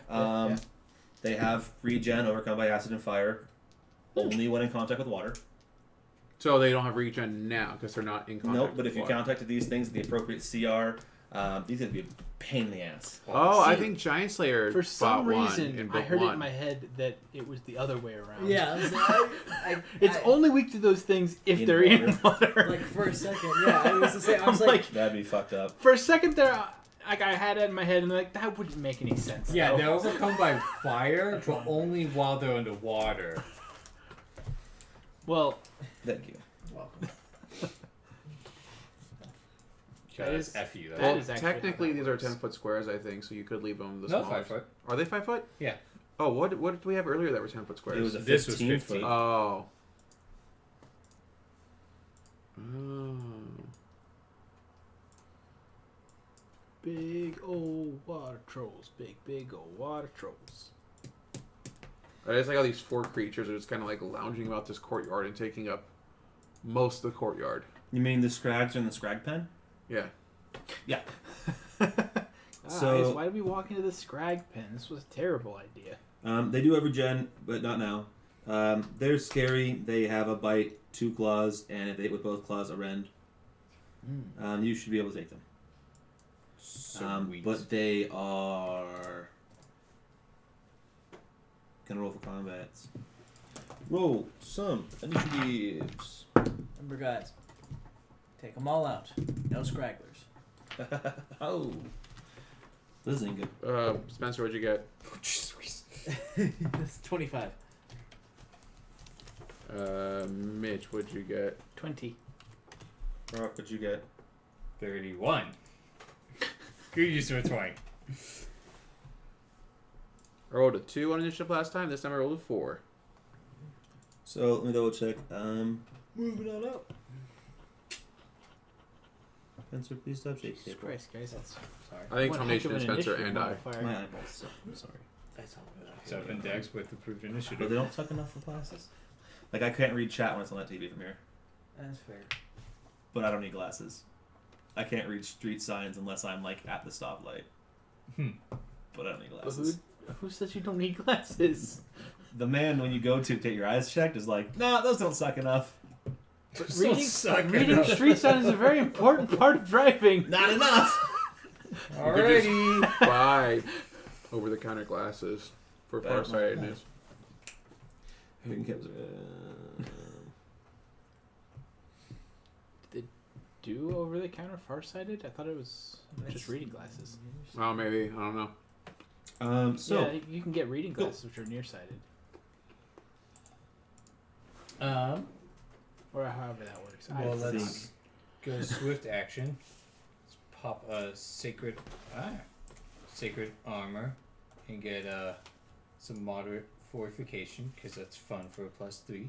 B: They have regen overcome by acid and fire, only when in contact with water.
A: So they don't have regen now because they're not in contact.
B: Nope, but
A: with
B: if you
A: water.
B: contacted these things at the appropriate CR, these would be a pain in the ass.
A: Oh, I
B: See,
A: think Giant Slayer
D: For some
A: bought
D: reason,
A: one in
D: I
A: book
D: heard it
A: one.
D: in my head that it was the other way around.
C: Yeah, I was like,
D: It's only weak to those things if
B: In
D: they're in water.
C: like for a second. Yeah, I was the same. I was like,
B: That'd be fucked up.
D: For a second there, like I had it in my head, and like that wouldn't make any sense.
E: Yeah,
D: though.
E: they're overcome by fire, but only while they're underwater.
D: Well,
B: Thank you.
C: Welcome.
D: That is-
E: F you.
D: that
A: Well,
D: is actually
A: technically
D: how that
A: these are
D: works.
A: 10-foot squares, I think, so you could leave them the
E: No,
A: smallest.
E: 5 foot.
A: Are they 5 foot?
E: Yeah.
A: Oh, what did we have earlier that were 10-foot squares?
B: It was a
E: This was
B: 15
E: 15.
B: foot.
A: Oh. Oh.
D: Big old water trolls. Big old water trolls.
A: I just like how these 4 creatures are just kind of like lounging about this courtyard and taking up most of the courtyard.
B: You mean the scrags in the scrag pen?
A: Yeah.
B: Yeah.
D: So why did we walk into the scrag pen? This was a terrible idea.
B: They do every gen, but not now. They're scary. They have a bite, 2 claws, and if they hit with both claws, a rend. You should be able to take them.
E: Sweet.
B: But they are gonna roll for combats. Roll some initiatives.
C: Remember, guys, take them all out. No scragglers.
B: Oh, this ain't good.
A: Spencer, what'd you get?
C: That's 25.
A: Mitch, what'd you get?
D: 20.
B: Rock, what'd you get?
E: 31. Good use of a 20.
A: I rolled a 2 on initiative last time. This time I rolled a 4.
B: So let me double check. Moving on up. Spencer, please stop shaking.
D: Jesus Christ, guys, that's sorry.
A: I think
D: One
A: combination
D: heck
A: is
D: of an
A: Spencer
D: initiative
A: and I.
D: modifier.
B: My eyeballs suck. I'm sorry.
C: That's all good.
E: 7 decks with approved
B: But
E: initiative.
B: they don't suck enough for classes. Like I can't read chat when it's on that TV from here.
C: That's fair.
B: But I don't need glasses. I can't read street signs unless I'm like at the stoplight. But I don't need glasses.
D: Who says you don't need glasses?
B: The man when you go to get your eyes checked is like, nah, those don't suck enough.
D: Reading street signs is a very important part of driving.
B: Not enough.
E: Alrighty.
A: Buy over-the-counter glasses for
B: Better
A: farsightedness.
D: Do over-the-counter farsighted? I thought it was just reading glasses.
A: Oh, maybe. I don't know.
D: Yeah, you can get reading glasses which are nearsighted. Or however that works.
E: Well,
D: I
E: let's go swift action. Let's pop a sacred armor and get some moderate fortification because that's fun for a +3.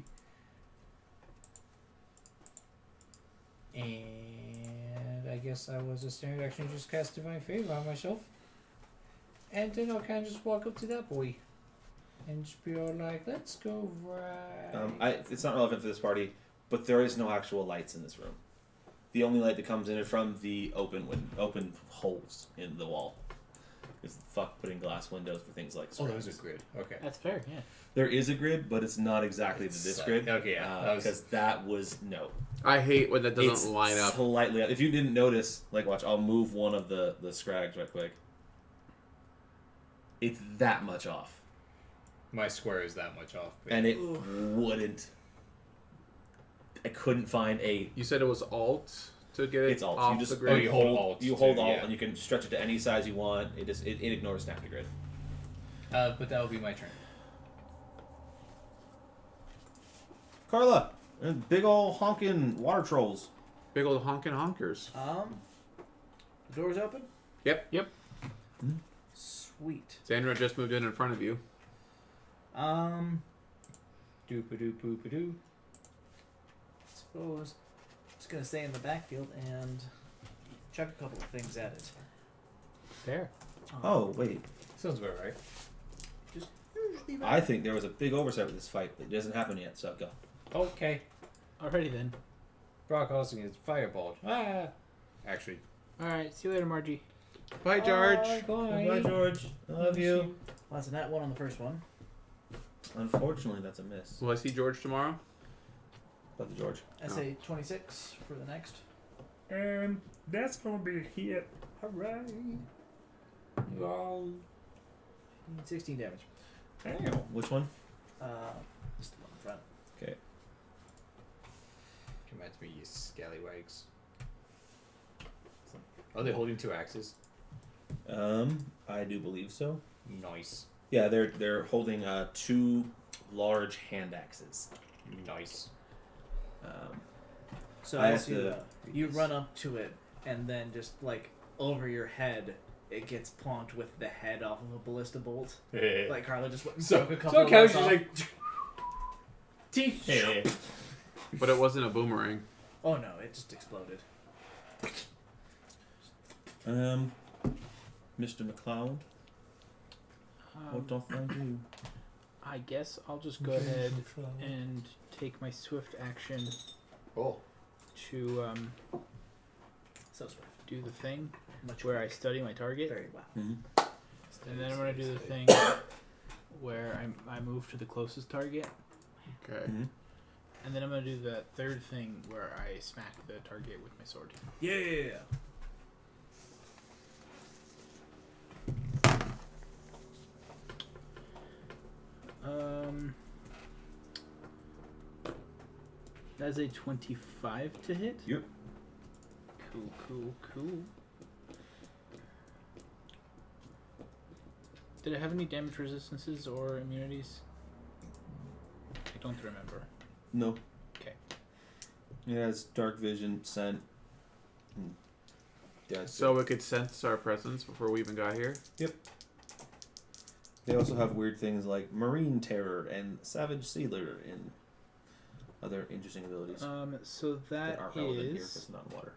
E: And I guess I was a standard action just cast Divine Favor on myself. And then I'll kind of just walk up to that boy and just be all like, let's go right.
B: It's not relevant for this party, but there is no actual lights in this room. The only light that comes in is from the open holes in the wall. It's fuck putting glass windows for things like
E: Oh, there's a
B: scrags.
E: grid. Okay.
D: That's fair, yeah.
B: There is a grid, but it's not exactly this grid.
E: Okay, yeah.
B: Because that was no.
A: I hate when that doesn't
B: It's
A: line up.
B: slightly. If you didn't notice, like watch, I'll move one of the scrags right quick. It's that much off,
E: My square is that much off. But
B: and it wouldn't. I couldn't find a.
A: You said it was Alt to get it
B: It's Alt.
A: off
B: You just
A: the grid.
E: you hold Alt
B: You hold
E: too,
B: Alt,
E: yeah.
B: and you can stretch it to any size you want. It ignores snap to grid.
E: but that will be my turn.
B: Carla, and big ol' honking water trolls.
A: Big old honkin' honkers.
C: The door's open?
A: Yep.
C: Sweet.
A: Sandra just moved in front of you.
E: Doop-a-doop-boop-a-doo.
C: Suppose I'm just gonna stay in the backfield and chuck a couple of things at it.
D: Fair.
B: Oh wait,
E: Sounds about right.
C: Just usually
B: I think there was a big oversight with this fight, but it hasn't happened yet. So go.
E: Okay.
D: Alrighty then.
E: Brock Hosting is fireballed. Ah! Actually.
D: Alright, see you later, Margie.
A: Bye, George.
B: Bye, George. I love you.
C: Well, that's a nat 1 on the first one.
B: Unfortunately, that's a miss.
A: Will I see George tomorrow?
B: But the George.
C: I say 26 for the next.
H: And that's gonna be a hit.
C: Hooray! 16 damage.
B: Damn. Which one?
C: Just the one in front.
B: Okay.
E: Reminds me, you scallywags. Are they holding 2 axes?
B: I do believe so.
E: Nice.
B: Yeah, they're holding 2 large hand axes.
E: Nice.
C: So
B: I
C: as
B: have to
C: you
B: read this.
C: run up to it, and then just like over your head, it gets plonked with the head off of a ballista bolt. Like Carla just went and
E: So,
C: broke a couple
E: so
C: of
E: Couch
C: those
E: is
C: off.
E: like,
A: But it wasn't a boomerang.
C: Oh no, it just exploded.
B: Mr. McLeod, what doth thou do?
D: I guess I'll just go ahead and take my swift action
G: Oh.
D: to
C: So swift.
D: do the thing
C: Much
D: where I
C: quick.
D: study my target,
C: Very well.
D: and then I'm gonna do the thing where I move to the closest target,
A: Okay.
B: Mm-hmm.
D: and then I'm gonna do the third thing where I smack the target with my sword.
C: Yeah.
D: That's a 25 to hit.
B: Yep.
D: Cool. Did it have any damage resistances or immunities? I don't remember.
B: No.
D: Okay.
B: It has dark vision, scent. Yeah.
A: So it could sense our presence before we even got here.
B: They also have weird things like marine terror and savage sealer and other interesting abilities
D: So that
B: aren't relevant here because
D: is
B: it's not water.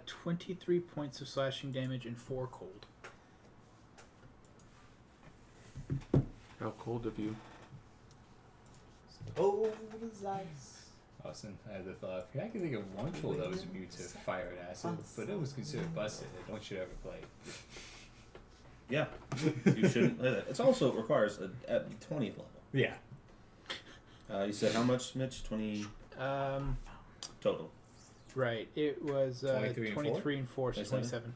D: 23 points of slashing damage and 4 cold.
A: How cold of you.
C: Oh, the ice.
E: Austin, I had the thought. I can think of one troll that was immune to fire and acid, but it was considered busted. I don't should ever play.
B: Yeah, you shouldn't play that. It also requires at the 20th level.
E: Yeah.
B: You said how much, Mitch? 20 total.
D: Right. It was
E: 23 and
D: 23 and 4, so
B: 27.
D: 27.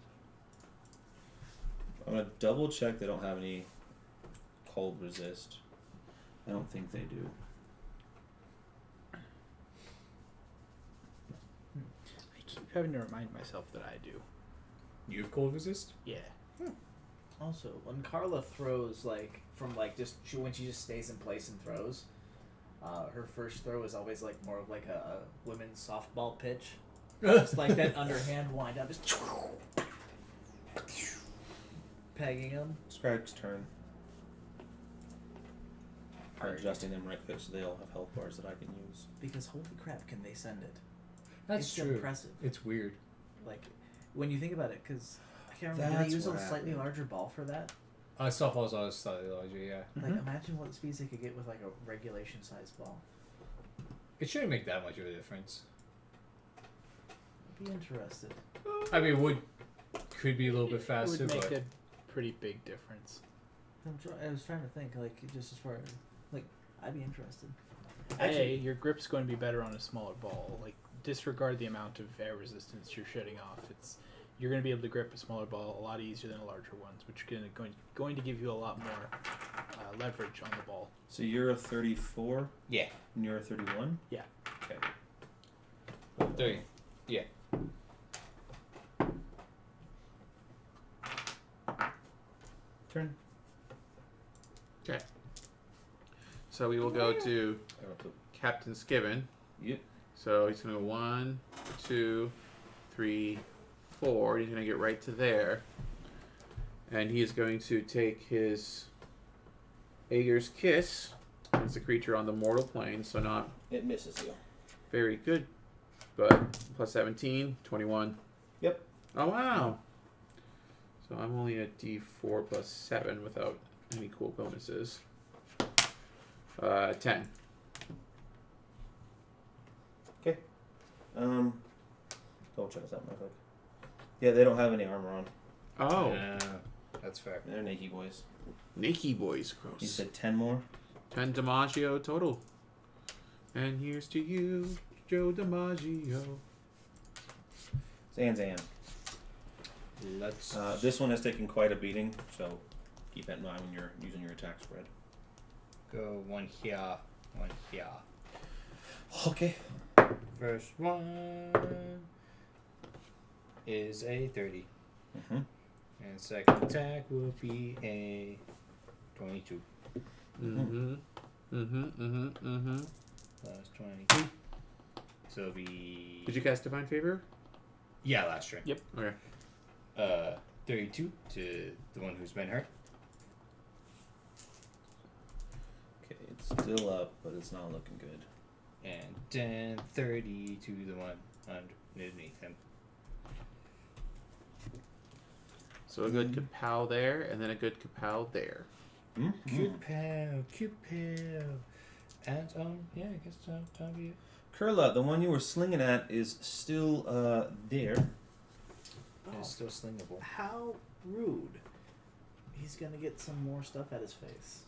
B: I'm gonna double check they don't have any cold resist. I don't think they do.
D: I keep having to remind myself that I do.
E: You have cold resist?
D: Yeah.
C: Also, when Carla throws, like, from, like, when she just stays in place and throws, her first throw is always, like, more of, like, a women's softball pitch. Just like that underhand wind up, just pegging them.
B: Scribe's turn. I'm
C: Alright.
B: adjusting them right quick so they all have health bars that I can use.
C: Because holy crap, can they send it?
E: That's
C: It's
E: true.
C: impressive.
E: It's weird.
C: Like, when you think about it, because I can't remember, did
B: That's
C: they use a
B: what
C: slightly
B: happened.
C: larger ball for that?
E: Softball's always slightly larger, yeah.
C: Like, imagine what speeds they could get with, like, a regulation size ball.
E: It shouldn't make that much of a difference.
C: I'd be interested.
E: I mean, could be a little bit faster,
D: It would make
E: but
D: a pretty big difference.
C: I was trying to think, like, just as far as, like, I'd be interested.
D: Hey, your grip's going to be better on a smaller ball. Like, disregard the amount of air resistance you're shedding off. You're going to be able to grip a smaller ball a lot easier than a larger ones, which is going to give you a lot more leverage on the ball.
B: So you're a 34?
E: yeah.
B: And you're a 31?
D: Yeah.
B: Okay.
E: 3. Yeah.
B: Turn.
A: Okay. So we will go to
B: I wrote the-
A: Captain Skiven.
B: Yep.
A: So he's going to go 1, 2, 3, 4. He's going to get right to there. And he is going to take his Aegir's Kiss. It's a creature on the mortal plane, so not
B: It misses you.
A: very good. But plus 17, 21.
B: Yep.
A: Oh, wow. So I'm only at D4 plus 7 without any cool bonuses. 10.
B: Double check something real quick. Yeah, they don't have any armor on.
A: Oh.
E: That's fair.
B: They're naked boys.
A: Nikki boys,
B: You
A: gross.
B: said 10 more?
A: 10 DiMaggio total. And here's to you, Joe DiMaggio.
B: Zanzan.
E: Let's
B: This one has taken quite a beating, so keep that in mind when you're using your attack spread.
E: go one here, one here.
B: Okay.
E: First one is a 30.
B: Mm-hmm.
E: And second attack will be a 22 plus 22. So it'll be.
A: Did you cast Divine Favor?
E: Yeah, last turn.
D: Yep.
A: Okay.
E: 32 to the one who's been hurt.
B: Okay, it's still up, but it's not looking good.
E: And then 30 to the one underneath him.
A: So a good kapow there, and then a good kapow there.
E: Kapow. And yeah, I guess that'll be it.
B: Kurla, the one you were slinging at is still there.
C: Oh,
E: It's still slingable.
C: how rude. He's gonna get some more stuff at his face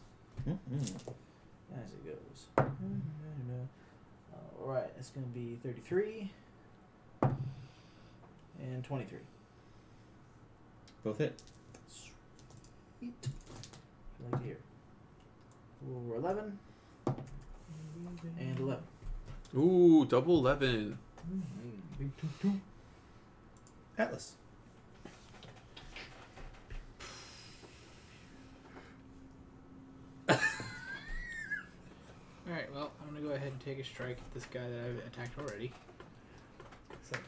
C: as it goes. Alright, it's gonna be 33 and 23.
B: Both hit.
C: Sweet. I'd like to hear. Over 11 and 11.
A: Ooh, double 11.
B: Atlas.
D: Alright, well, I'm gonna go ahead and take a strike at this guy that I've attacked already.
C: Sick.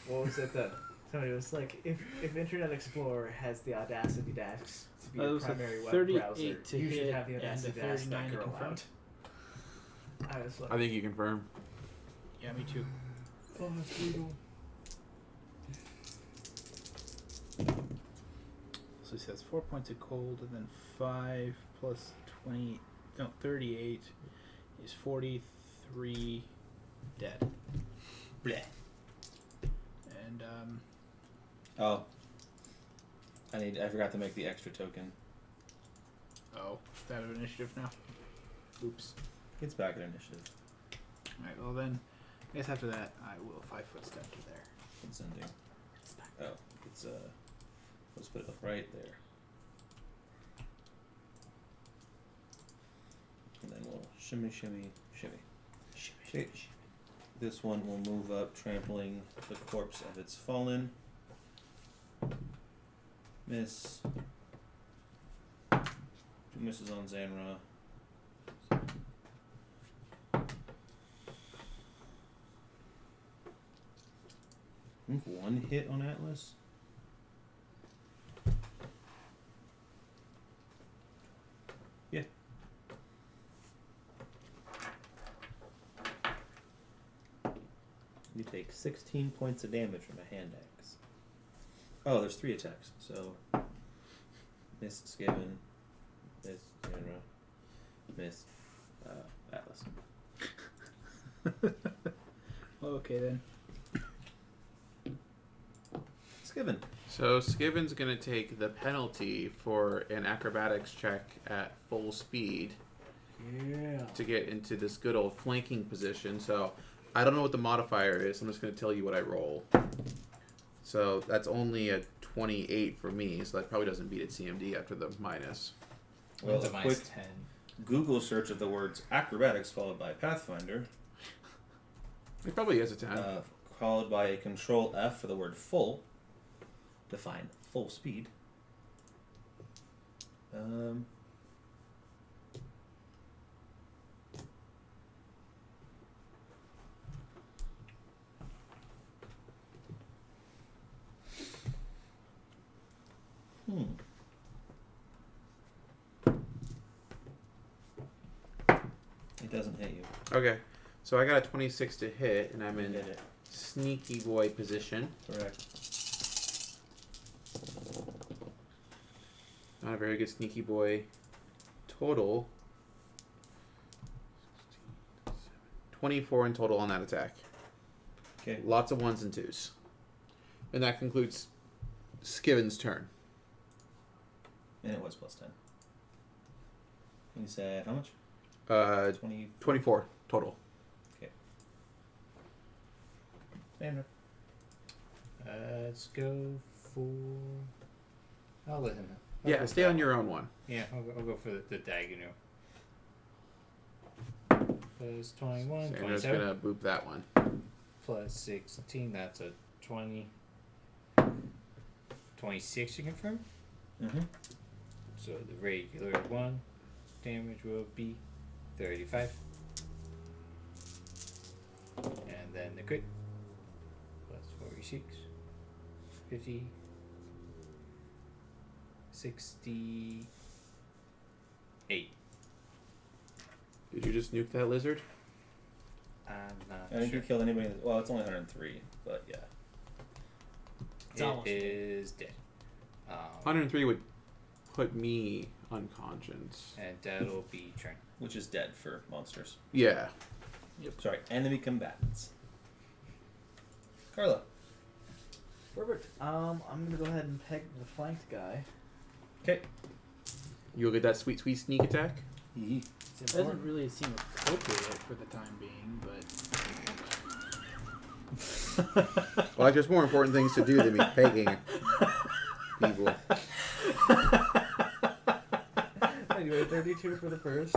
C: What was it then? Somebody was like, if Internet Explorer has the audacity to ask to be
D: It
C: a
D: was a
C: primary web
D: 38
C: browser,
D: to
C: you should
D: hit
C: have the
D: and
C: audacity
D: a
C: to ask
D: 39
C: that
D: to
C: girl
D: confirm.
C: out. I was like,
A: I think you confirm.
D: Yeah, me too.
C: oh, that's brutal.
D: So he says 4 points of cold, and then 5 plus 20, no, 38 is 43 dead.
B: Bleh.
D: And,
B: Oh. I forgot to make the extra token.
D: oh, is that an initiative now? Oops.
B: It's back at initiative.
D: Alright, well then, I guess after that, I will 5-foot step to there.
B: It's ending. Oh, it's let's put it right there. And then we'll shimmy. Okay. This one will move up, trampling the corpse of its fallen. Miss. 2 misses on Zanra. I think 1 hit on Atlas. Yeah. You take 16 points of damage from a hand axe. Oh, there's 3 attacks. So, Miss Skaven, Miss Zanra, Miss Atlas.
D: Okay then.
B: Skaven.
A: So Skiven's going to take the penalty for an acrobatics check at full speed
C: Yeah.
A: to get into this good old flanking position. So I don't know what the modifier is. I'm just going to tell you what I roll. So that's only a 28 for me, so that probably doesn't beat its CMD after the minus.
B: Well,
E: It's
B: a
E: a
B: quick
E: minus 10.
B: Google search of the words acrobatics followed by Pathfinder,
A: It probably is a 10.
B: followed by a control F for the word full. Define full speed. It doesn't hit you.
A: Okay, so I got a 26 to hit, and I'm in
B: Hit it.
A: sneaky boy position.
B: Correct.
A: Not a very good sneaky boy total. 24 in total on that attack.
B: Okay.
A: Lots of 1s and 2s. And that concludes Skiven's turn.
B: And it was plus 10. You said how much? 20.
A: 24 total.
B: Sandra.
E: Let's go for. I'll let him.
A: Yeah, stay on your own one.
E: Yeah, I'll go for the diagonal. Plus 21,
A: Sandra's
E: 27.
A: gonna boop that one.
E: Plus 16, that's a 20. 26 to confirm.
B: Mm-hmm.
E: So the regular 1 damage will be 35. And then the crit. Plus 46. 50. 68.
A: Did you just nuke that lizard?
E: I'm not
B: I think
E: sure.
B: you killed anybody. Well, it's only 103, but yeah.
C: It's almost
E: It is dead.
A: 103 would put me unconscious.
E: And that'll be turn.
B: Which is dead for monsters.
A: Yeah.
B: Sorry, enemy combatants. Carla.
C: Perfect. I'm gonna go ahead and peg the flanked guy.
B: Okay.
A: You'll get that sweet, sweet sneak attack.
C: It's
D: Doesn't
C: important.
D: really seem appropriate for the time being, but
A: Well, there's more important things to do than me pegging people.
C: Anyway, 32 for the first.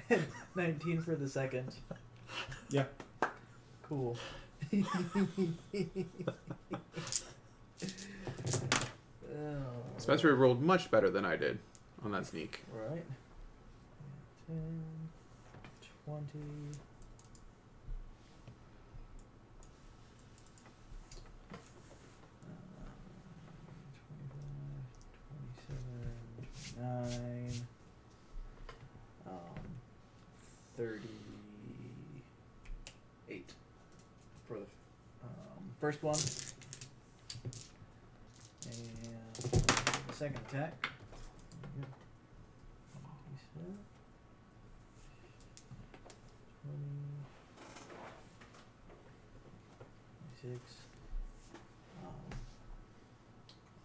C: And 19 for the second.
B: Yeah.
C: Cool.
A: Spencer rolled much better than I did on that sneak.
C: Right. 10, 20. Nine, 38 for the first one, and the second attack. 27, 20, 26,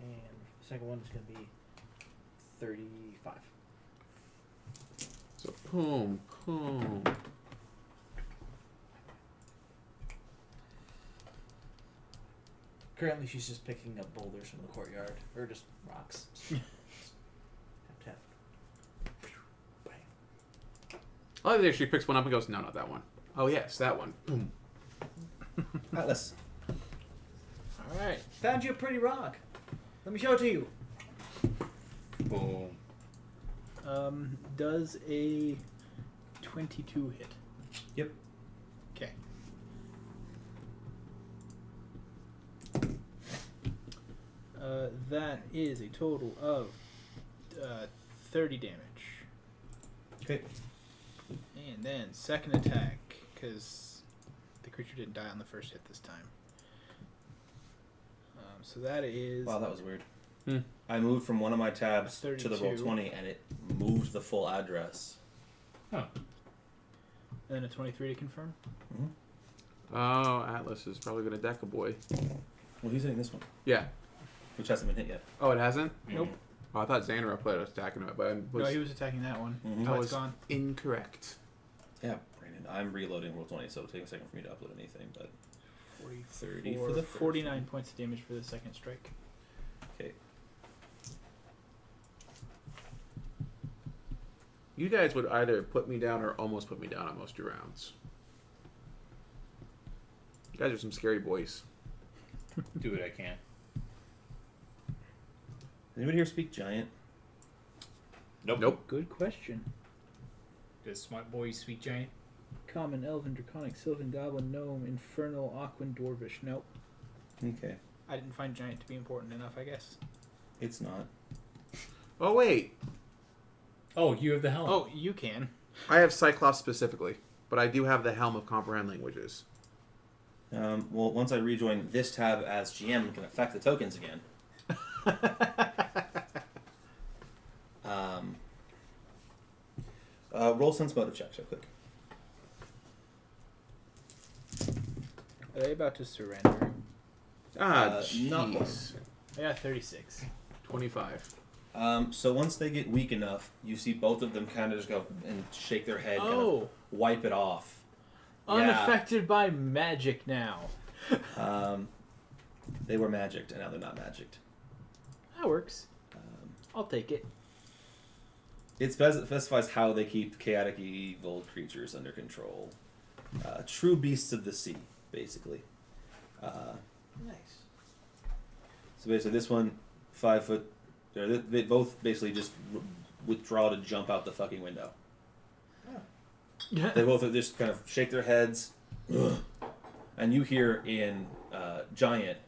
C: and the second one is going to be 35.
A: So boom, boom.
C: Currently, she's just picking up boulders from the courtyard, or just rocks. Tap, tap. Bang.
A: Oh, there she picks one up and goes, no, not that one. Oh, yes, that one. Boom.
B: Atlas.
D: all right.
C: Found you a pretty rock. Let me show it to you.
E: Boom.
D: Does a 22 hit?
B: Yep.
D: Okay. That is a total of 30 damage.
B: Okay.
D: And then second attack, because the creature didn't die on the first hit this time. So that is...
B: Wow, that was weird.
A: Hmm.
B: I moved from one of my tabs to the roll
D: 32.
B: 20, and it moved the full address.
E: Oh.
D: And then a 23 to confirm.
A: Oh, Atlas is probably going to deck a boy.
B: Well, he's hitting this one,
A: Yeah.
B: which hasn't been hit yet.
A: Oh, it hasn't?
D: Nope.
A: Oh, I thought Xanra played was attacking it, but I was,
D: No, he was attacking that one.
B: Mhm.
D: Oh,
A: I
D: it's
A: was
D: gone.
A: incorrect.
B: Yeah, Brandon. I'm reloading roll 20, so it'll take a second for me to upload anything, but 30
D: 44,
B: for the first
D: 49
B: one.
D: points of damage for the second strike.
B: Okay.
A: You guys would either put me down or almost put me down on most of your rounds. You guys are some scary boys.
E: Do what I can.
B: Anybody here speak giant?
A: Nope.
D: Good question.
E: Does smart boy sweet giant?
D: Common, Elven, Draconic, Sylvan, Goblin, Gnome, Infernal, Aquan, Dwarvish. Nope.
B: Okay.
D: I didn't find Giant to be important enough, I guess.
B: It's not.
A: Oh, wait.
E: Oh, you have the helm.
D: Oh, you can.
A: I have Cyclops specifically, but I do have the Helm of Comprehend Languages.
B: Well, once I rejoin this tab as GM, it can affect the tokens again. Roll sense motive checks real quick.
D: Are they about to surrender?
A: Ah,
B: not
A: jeez.
D: I got 36.
A: 25.
B: So once they get weak enough, you see both of them kind of just go and shake their head, kind of
D: Oh,
B: wipe it off.
D: unaffected by magic now.
B: They were magicked, and now they're not magicked.
D: That works. I'll take it.
B: It specifies how they keep chaotic evil creatures under control. True beasts of the sea, basically.
C: Nice.
B: So basically, this one, 5 foot. They both basically just withdraw to jump out the fucking window. They both just kind of shake their heads, and you hear in Giant,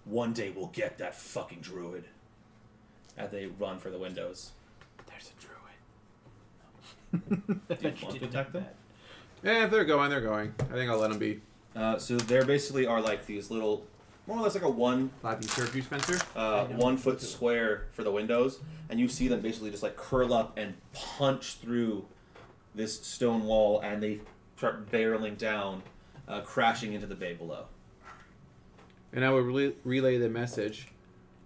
B: "One day we'll get that fucking druid." As they run for the windows.
A: There's a druid.
B: Do you want to attack them?
A: Yeah, if they're going, they're going. I think I'll let them be.
B: So there basically are like these little, more or less like a 1
A: Happy serve you, Spencer.
B: 1 foot square for the windows, and you see them basically just like curl up and punch through this stone wall, and they start barreling down, crashing into the bay below.
A: And I will relay the message.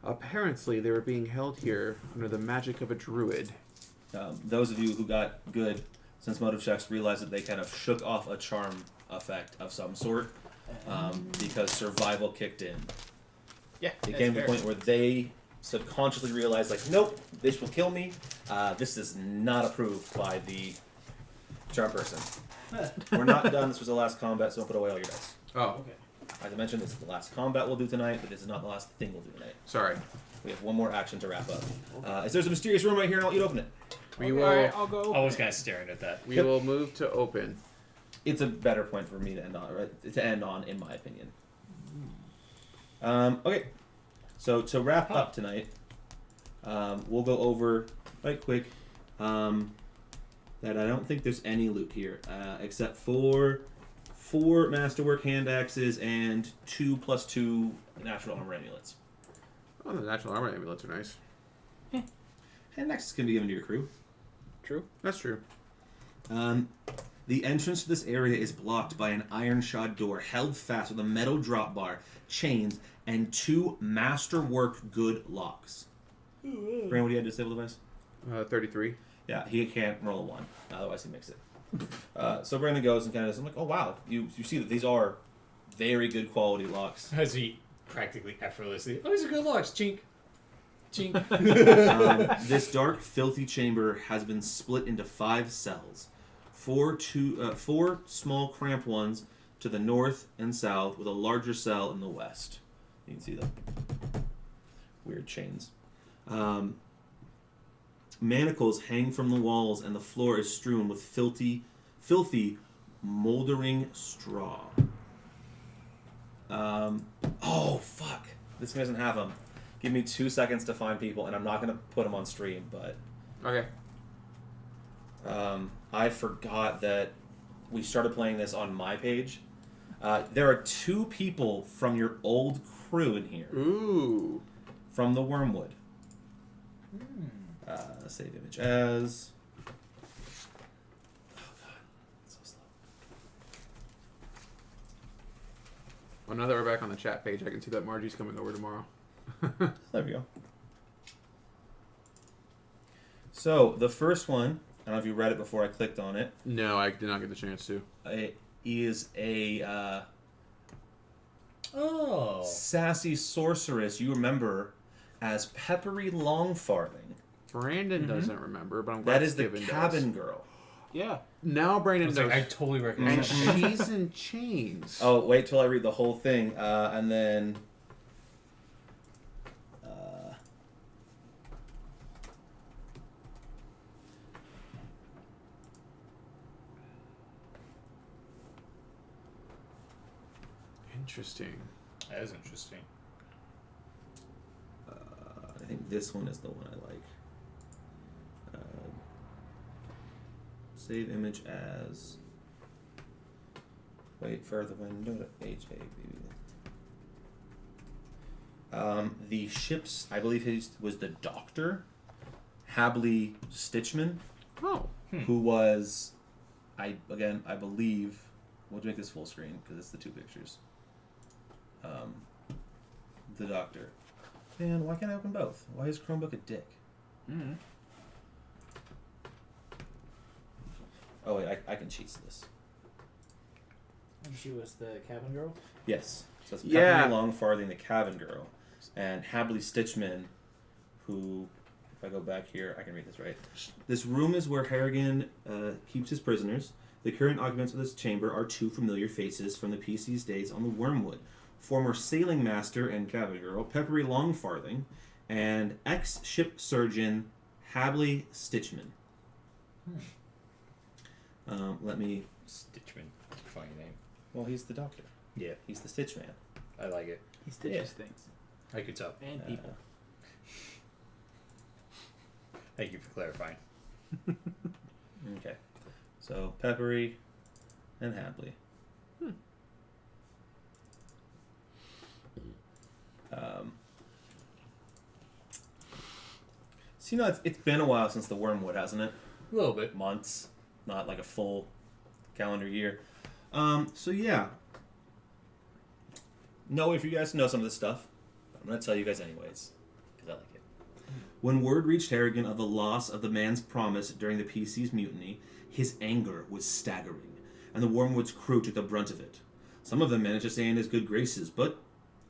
A: Apparently, they were being held here under the magic of a druid.
B: Those of you who got good sense motive checks realize that they kind of shook off a charm effect of some sort because survival kicked in.
D: Yeah,
B: It came to the point where they subconsciously realized, like, nope, this will kill me. This is not approved by the charm person. We're not done. This was the last combat, so don't put away all your dice.
A: Oh,
C: Okay.
B: As I mentioned, this is the last combat we'll do tonight, but this is not the last thing we'll do tonight.
A: sorry.
B: We have one more action to wrap up. There's a mysterious room right here, and I'll let you open it.
A: We
D: All
A: will.
D: right, I'll go.
E: I was kind of staring at that.
A: We will move to open.
B: It's a better point for me to end on, right? To end on, in my opinion. Okay, so to wrap up tonight, we'll go over right quick that I don't think there's any loot here except for 4 masterwork hand axes and 2+2 natural armor amulets.
A: Oh, the natural armor amulets are nice.
B: Hand axes can be given to your crew.
D: True.
A: That's true.
B: The entrance to this area is blocked by an iron-shod door held fast with a metal drop bar, chains, and 2 masterwork good locks. Brandon, what do you have to disable device?
A: 33.
B: Yeah, he can't roll a 1, otherwise he makes it. So Brandon goes and kind of, I'm like, oh wow, you see that these are very good quality locks.
E: As he practically effortlessly, oh, these are good locks. Chink. Chink.
B: This dark, filthy chamber has been split into 5 cells. 4 small, cramped ones to the north and south, with a larger cell in the west. You can see the weird chains. Manacles hang from the walls, and the floor is strewn with filthy, moldering straw. Oh, fuck. This guy doesn't have them. Give me 2 seconds to find people, and I'm not going to put them on stream, but...
A: Okay.
B: I forgot that we started playing this on my page. There are 2 people from your old crew in here.
A: Ooh.
B: From the Wormwood. Save image as... Oh, God. It's so slow.
A: Well, now that we're back on the chat page, I can see that Margie's coming over tomorrow.
B: There we go. So, the first one, I don't know if you read it before I clicked on it.
A: No, I did not get the chance to.
B: It is a
E: Oh.
B: sassy sorceress you remember as Peppery Longfarthing.
A: Brandon doesn't remember, but I'm glad
B: That is the
A: Steven
B: cabin
A: does.
B: girl.
D: Yeah.
A: Now Brandon knows.
E: I totally
A: And
E: recognize that.
A: she's in chains.
B: Oh, wait till I read the whole thing, and then...
A: Interesting.
E: That is interesting.
B: I think this one is the one I like. Save image as... Wait for the window to H-A-B. The ship's, I believe his was the doctor, Habley Stitchman,
A: Oh.
B: who was, I believe, we'll make this full screen because it's the 2 pictures. The doctor. Man, why can't I open both? Why is Chromebook a dick?
D: Mm-hmm.
B: Oh wait, I can cheat this.
C: And she was the cabin girl.
B: Yes. So it's
A: Yeah.
B: Peppery Longfarthing, the cabin girl, and Habley Stitchman, who, if I go back here, I can read this right. This room is where Harrigan keeps his prisoners. The current occupants of this chamber are 2 familiar faces from the PC's days on the Wormwood. former sailing master and cabin girl Peppery Longfarthing, and ex-ship surgeon Habley Stitchman. Let me...
E: Stitchman. Funny name.
B: Well, he's the doctor.
E: Yeah.
B: He's the Stitch Man.
E: I like it.
D: He stitches things.
E: I could tell.
D: And people.
E: Thank you for clarifying.
B: Okay. So, Peppery and Habley. So, it's been a while since the Wormwood, hasn't it?
E: A little bit.
B: Months, not like a full calendar year. So, yeah. No, if you guys know some of this stuff, I'm going to tell you guys anyways, because I like it. When word reached Harrigan of the loss of the man's promise during the PC's mutiny, his anger was staggering, and the Wormwood's crew took the brunt of it. Some of them managed to stay in his good graces, but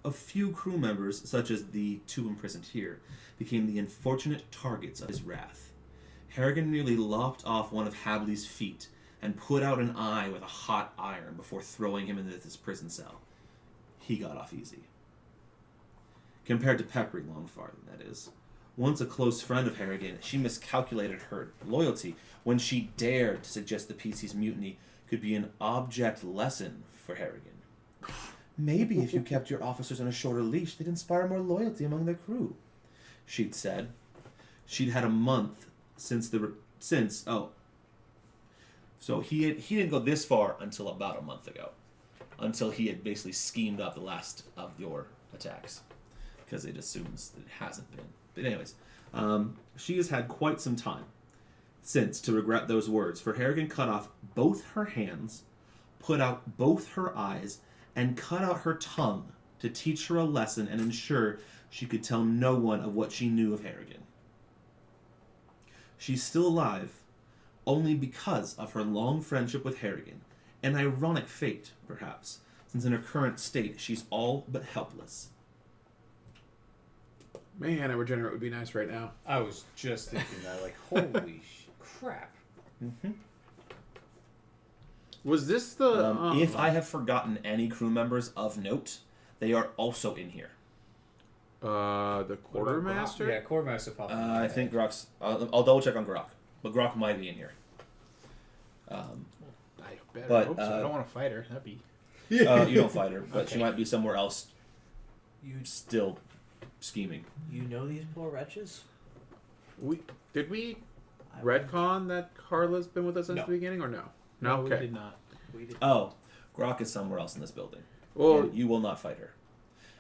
B: a few crew members, such as the two imprisoned here, became the unfortunate targets of his wrath. Harrigan nearly lopped off one of Habley's feet and put out an eye with a hot iron before throwing him into his prison cell. He got off easy. Compared to Peppery Longfarthing, that is. Once a close friend of Harrigan, she miscalculated her loyalty when she dared to suggest the PC's mutiny could be an object lesson for Harrigan. Maybe if you kept your officers on a shorter leash, they'd inspire more loyalty among their crew, she'd said. She'd had a month So he didn't go this far until about a month ago. Until he had basically schemed up the last of your attacks. Because it assumes that it hasn't been. But anyways, she has had quite some time since to regret those words, for Harrigan cut off both her hands, put out both her eyes, and cut out her tongue to teach her a lesson and ensure she could tell no one of what she knew of Harrigan. She's still alive only because of her long friendship with Harrigan, an ironic fate, perhaps, since in her current state she's all but helpless.
A: Man, a regenerate would be nice right now.
E: I was just thinking that, like, holy crap.
B: Mm-hmm.
A: Was this the...
B: If I have forgotten any crew members of note, they are also in here.
A: The quartermaster?
E: Yeah, quartermaster popped in.
B: I think Grok's... I'll double check on Grok, but Grok might be in here.
D: I better
B: But,
D: hope so. I don't want to fight her. That'd be...
B: You don't fight her, but she
D: Okay.
B: might be somewhere else
C: You
B: still scheming.
C: you know these poor wretches?
A: Did we
C: I
A: retcon that Carla's been with us since
E: No.
A: the beginning, or no?
D: No,
A: Okay.
D: we did not.
C: We did.
B: Oh, Grok is somewhere else in this building.
A: Well,
B: And you will not fight her.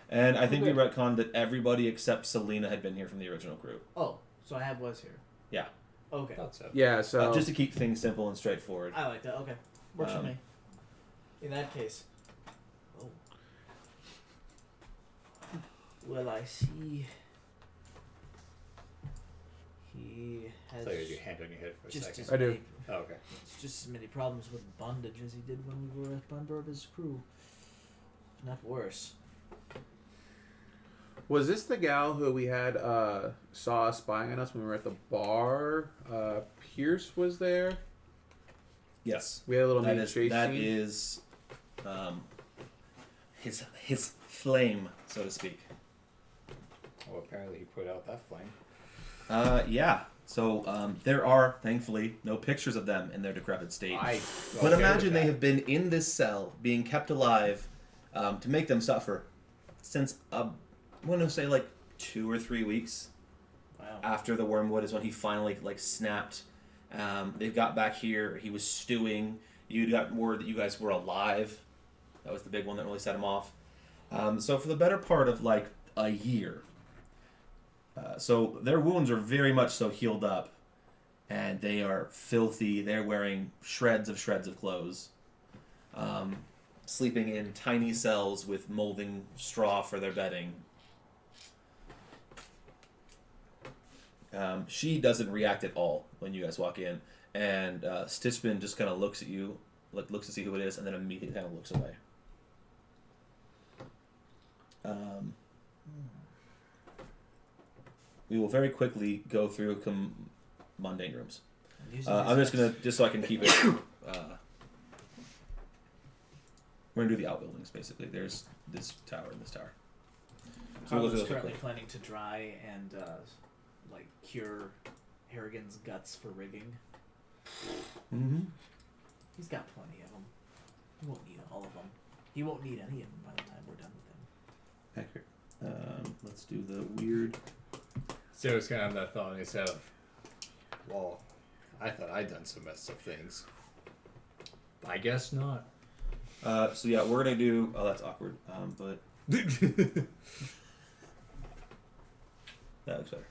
B: And I think we retconned that everybody except Selena had been here from the original crew.
C: Oh, so I was here.
B: Yeah.
C: Okay.
E: Thought so.
A: yeah, so...
B: Just to keep things simple and straightforward.
C: I like that. Okay. Works for
B: Um,
C: me. In that case. Oh. Well, I see. He
E: I
C: has
E: thought you had your hand on your head for a
C: just
E: second.
C: as
A: I do.
C: many,
E: Oh, okay.
C: just as many problems with bondage as he did when we were a member of his crew. If not worse.
A: Was this the gal who we had saw us spying on us when we were at the bar? Pierce was there.
B: Yes.
A: We had a little
B: That
A: mini
B: is
A: chase
B: that
A: scene.
B: is his flame, so to speak.
E: Well, apparently he put out that flame.
B: Yeah. So there are, thankfully, no pictures of them in their decrepit state. But
E: Okay
B: imagine
E: with
B: they
E: that.
B: have been in this cell, being kept alive, to make them suffer, since I want to say like 2 or 3 weeks
C: Wow.
B: after the wormwood is when he finally like snapped. They got back here. He was stewing. You got word that you guys were alive. That was the big one that really set him off. So for the better part of like a year. So their wounds are very much so healed up, and they are filthy. They're wearing shreds of clothes, sleeping in tiny cells with molding straw for their bedding. She doesn't react at all when you guys walk in, and Stitchman just kind of looks at you, looks to see who it is, and then immediately kind of looks away. We will very quickly go through mundane rooms. I'm just gonna, just so I can keep it We're gonna do the outbuildings basically. There's this tower and this tower. So
C: Carl
B: we'll go
C: is
B: through those
C: currently
B: quick.
C: planning to dry and like cure Harrigan's guts for rigging.
B: Mm-hmm.
C: He's got plenty of them. He won't need all of them. He won't need any of them by the time we're done with him.
B: Accurate. Let's do the weird.
E: Sarah's kind of that thought in his head of, well, I thought I'd done some messed up things. I guess not.
B: So yeah, we're gonna do. Oh, that's awkward. But that looks better.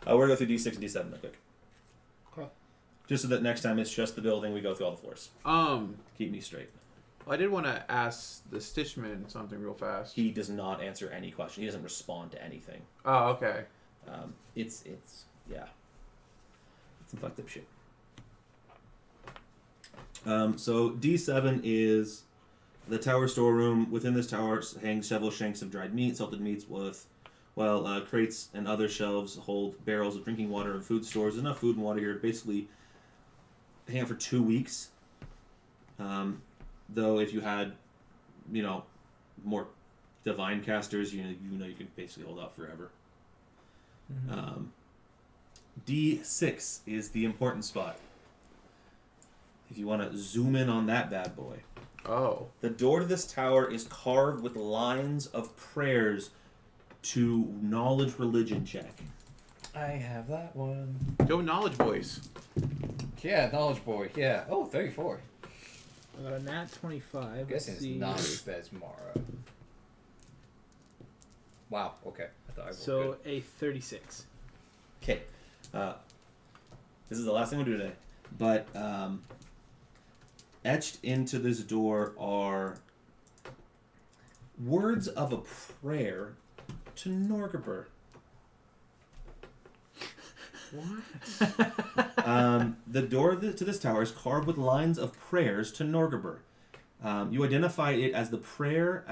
B: We're gonna go through D6 and D7 real quick.
D: Okay.
B: Just so that next time it's just the building, we go through all the floors. Keep me straight.
A: I did want to ask the Stitchman something real fast.
B: He does not answer any question. He doesn't respond to anything.
A: Oh, okay.
B: It's yeah. It's some fucked up shit. So D7 is the tower storeroom. Within this tower hangs several shanks of dried meat, salted meats with, well, crates and other shelves hold barrels of drinking water and food stores. There's enough food and water here to basically hang out for 2 weeks. Though if you had, more divine casters, you could basically hold out forever.
C: Mm-hmm.
B: D6 is the important spot. If you want to zoom in on that bad boy.
A: Oh.
B: The door to this tower is carved with lines of prayers to knowledge religion check.
G: I have that one.
A: Go knowledge voice.
E: Yeah, knowledge boy. Yeah. Oh, 34.
D: I got a nat 25.
E: I'm guessing it's not as bad as Mara. Wow. Okay. I thought I rolled
D: So a 36.
B: Okay. This is the last thing we'll do today. But etched into this door are words of a prayer to Norgaber.
A: What?
B: The door to this tower is carved with lines of prayers to Norgaber. You identify it as the prayer.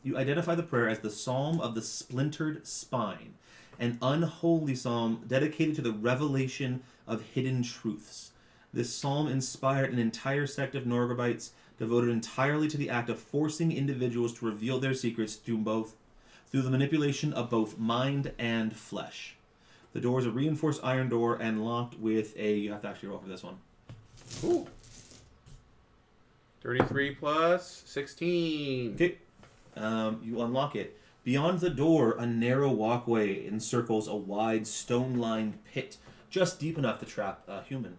B: You identify the prayer as the Psalm of the Splintered Spine, an unholy psalm dedicated to the revelation of hidden truths. This psalm inspired an entire sect of Norgabites devoted entirely to the act of forcing individuals to reveal their secrets through the manipulation of both mind and flesh. The door is a reinforced iron door and locked with a... You have to actually roll for this one.
A: Ooh. 33 plus 16.
B: Okay. You unlock it. Beyond the door, a narrow walkway encircles a wide, stone-lined pit, just deep enough to trap a human.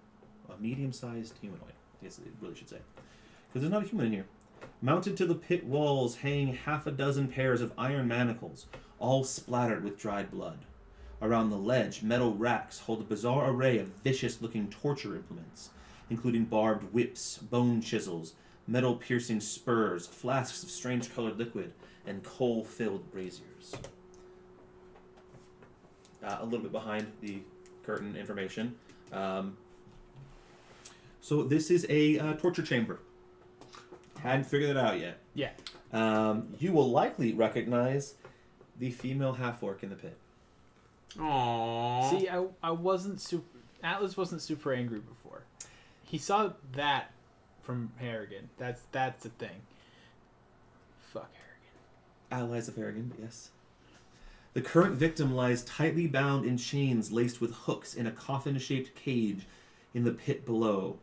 B: A medium-sized humanoid, I guess it really should say. Because there's not a human in here. Mounted to the pit walls hang half a dozen pairs of iron manacles, all splattered with dried blood. Around the ledge, metal racks hold a bizarre array of vicious-looking torture implements, including barbed whips, bone chisels, metal-piercing spurs, flasks of strange-colored liquid, and coal-filled braziers. A little bit behind the curtain information. So this is a torture chamber. Hadn't figured it out yet.
D: Yeah.
B: You will likely recognize the female half-orc in the pit.
A: Aww.
D: See, I wasn't super... Atlas wasn't super angry before. He saw that from Harrigan. That's the thing. Fuck Harrigan.
B: Allies of Harrigan, but yes. The current victim lies tightly bound in chains laced with hooks in a coffin-shaped cage in the pit below.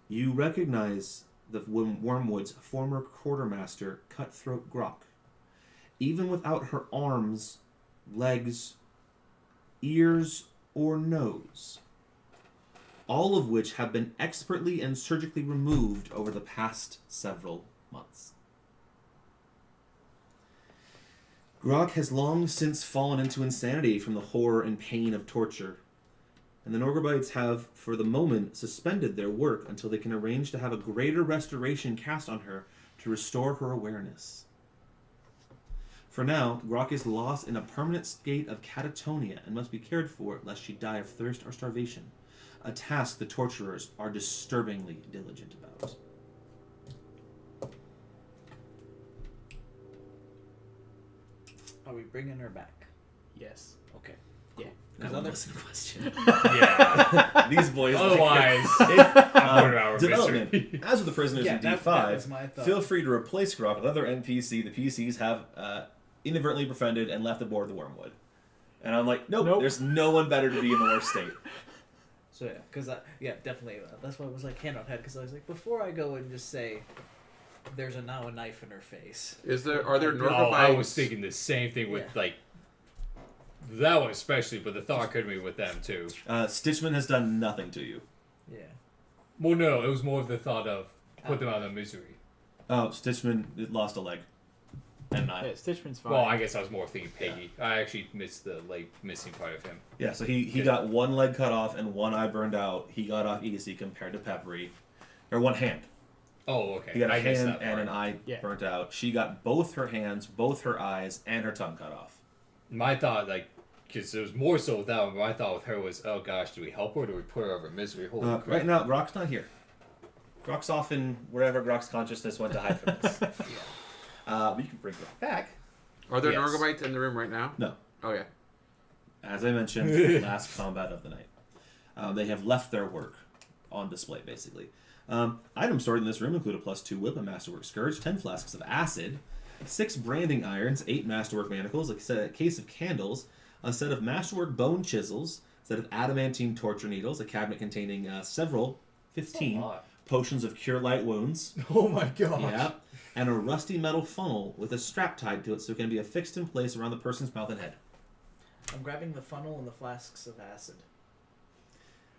B: You recognize the Wormwood's former quartermaster, Cutthroat Grok. Even without her arms, legs, ears, or nose, all of which have been expertly and surgically removed over the past several months. Grok has long since fallen into insanity from the horror and pain of torture, and the Norgabites have, for the moment, suspended their work until they can arrange to have a greater restoration cast on her to restore her awareness. For now, Grok is lost in a permanent state of catatonia and must be cared for lest she die of thirst or starvation, a task the torturers are disturbingly diligent about.
C: Are we bringing her back?
D: Yes.
C: Okay.
B: There's
C: Another-
B: listen question.
E: Yeah.
B: These boys.
E: Otherwise, our
B: Development.
E: mystery.
B: As with the prisoners
C: Yeah,
B: in
C: that
B: D5,
C: was my thought.
B: feel free to replace Grok with another NPC the PCs have inadvertently befriended and left aboard the Wormwood. And I'm like, nope, there's no one better to be in the worst state.
C: So yeah, because definitely. That's why it was like hand on head. Because I was like, before I go and just say, "There's now a knife in her face."
A: Are there
E: Oh,
A: Norgobites?
E: I was thinking the same thing with like that one especially, but the thought could be with them too.
B: Stitchman has done nothing to you.
C: Yeah.
E: Well, no, it was more of the thought of put them out of misery.
B: Oh, Stitchman lost a leg. And an
D: Yeah,
B: eye.
D: Stitchman's fine.
E: Well, I guess I was more thinking Peggy. I actually missed the leg missing part of him.
B: Yeah, so he got one leg cut off and one eye burned out. He got off easy compared to Peppery. Or one hand.
E: Oh, okay.
B: He got a
E: I missed
B: hand
E: that
B: and
E: part.
B: an eye
D: Yeah.
B: burnt out. She got both her hands, both her eyes, and her tongue cut off.
E: My thought, like, because it was more so with that one, but my thought with her was, oh gosh, do we help her or do we put her over misery? Holy crap.
B: Right now, Grok's not here. Grok's off in wherever Grok's consciousness went to hide from this. But you can bring Grok back.
A: Are there
E: Yes.
A: Norgobites in the room right now?
B: No.
A: Okay.
B: As I mentioned, last combat of the night. They have left their work on display, basically. Items stored in this room include a +2 whip, a masterwork scourge, 10 flasks of acid, 6 branding irons, 8 masterwork manacles, a case of candles, a set of masterwork bone chisels, a set of adamantine torture needles, a cabinet containing 15 potions of cure light wounds.
G: Oh my god.
B: Yeah. And a rusty metal funnel with a strap tied to it so it can be affixed in place around the person's mouth and head.
C: I'm grabbing the funnel and the flasks of acid.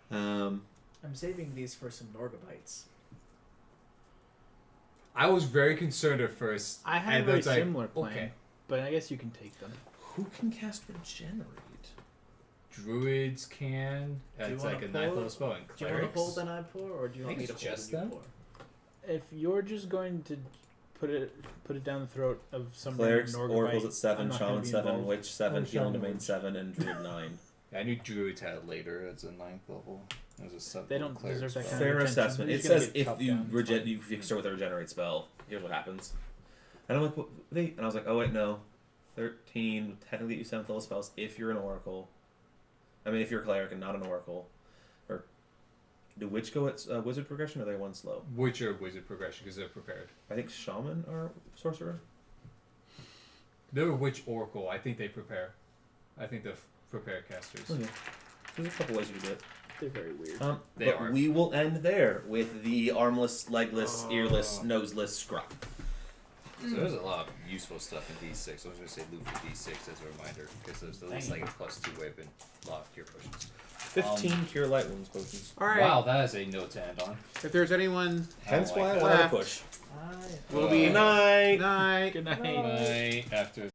B: Um,
C: I'm saving these for some Norgobites.
E: I was very concerned at first.
D: I had a
E: and
D: very
E: it's like,
D: similar plan,
E: okay.
D: but I guess you can take them.
B: who can cast Regenerate?
E: Druids can.
C: Do you
E: It's
C: wanna
E: like a
C: pull
E: 9th
C: it?
E: level spell. And
C: Do you want to
E: clerics.
C: pull then I pour, or do you
E: I
C: want me
E: think
C: to
E: it's
C: pull
E: just
C: and you
E: them.
C: pour?
D: If you're just going to put it down the throat of some
B: Clerics,
D: random Norgobite,
B: Oracles at 7,
D: I'm not gonna
B: Shaman
D: be
B: 7,
D: involved.
B: Witch 7,
G: Oh,
B: Healing
G: Shaman
B: Domain
G: Witch.
B: 7, and Druid 9.
E: I knew Druids had it later as a 9th level. As a 7th
D: They don't
E: level cleric
D: deserve that
E: spell.
D: kind of
B: Fair
D: attention.
B: assessment.
D: You're
B: It
D: just gonna
B: says
D: get
B: if
D: chopped
B: you
D: down.
B: you start with a Regenerate spell, here's what happens. And I'm like, what? And I was like, oh wait, no. 13, technically you 7th level spells if you're an Oracle. I mean, if you're a Cleric and not an Oracle. Or do Witch go at Wizard progression, or are they one slow?
E: Which are wizard progression because they're prepared.
B: I think Shaman are Sorcerer.
E: They're Witch Oracle. I think they prepare. I think they're prepared casters.
B: Okay. There's a couple ways you can do it.
D: They're very weird.
E: They
B: But
E: are.
B: we will end there with the armless, legless, earless, noseless Scrop.
E: So there's a lot of useful stuff in D6. I was going to say loot for D6 as a reminder because there's at least like a +2 whip and a lot of cure potions.
B: 15 Cure Light Wounds potions.
A: All right.
E: Wow, that is a note to end on.
A: If there's anyone,
B: Hence
E: I
B: why I
E: like
B: wanted to
A: that.
B: push.
C: I
A: we'll be
B: Good night.
A: night.
D: Good night.
E: that. After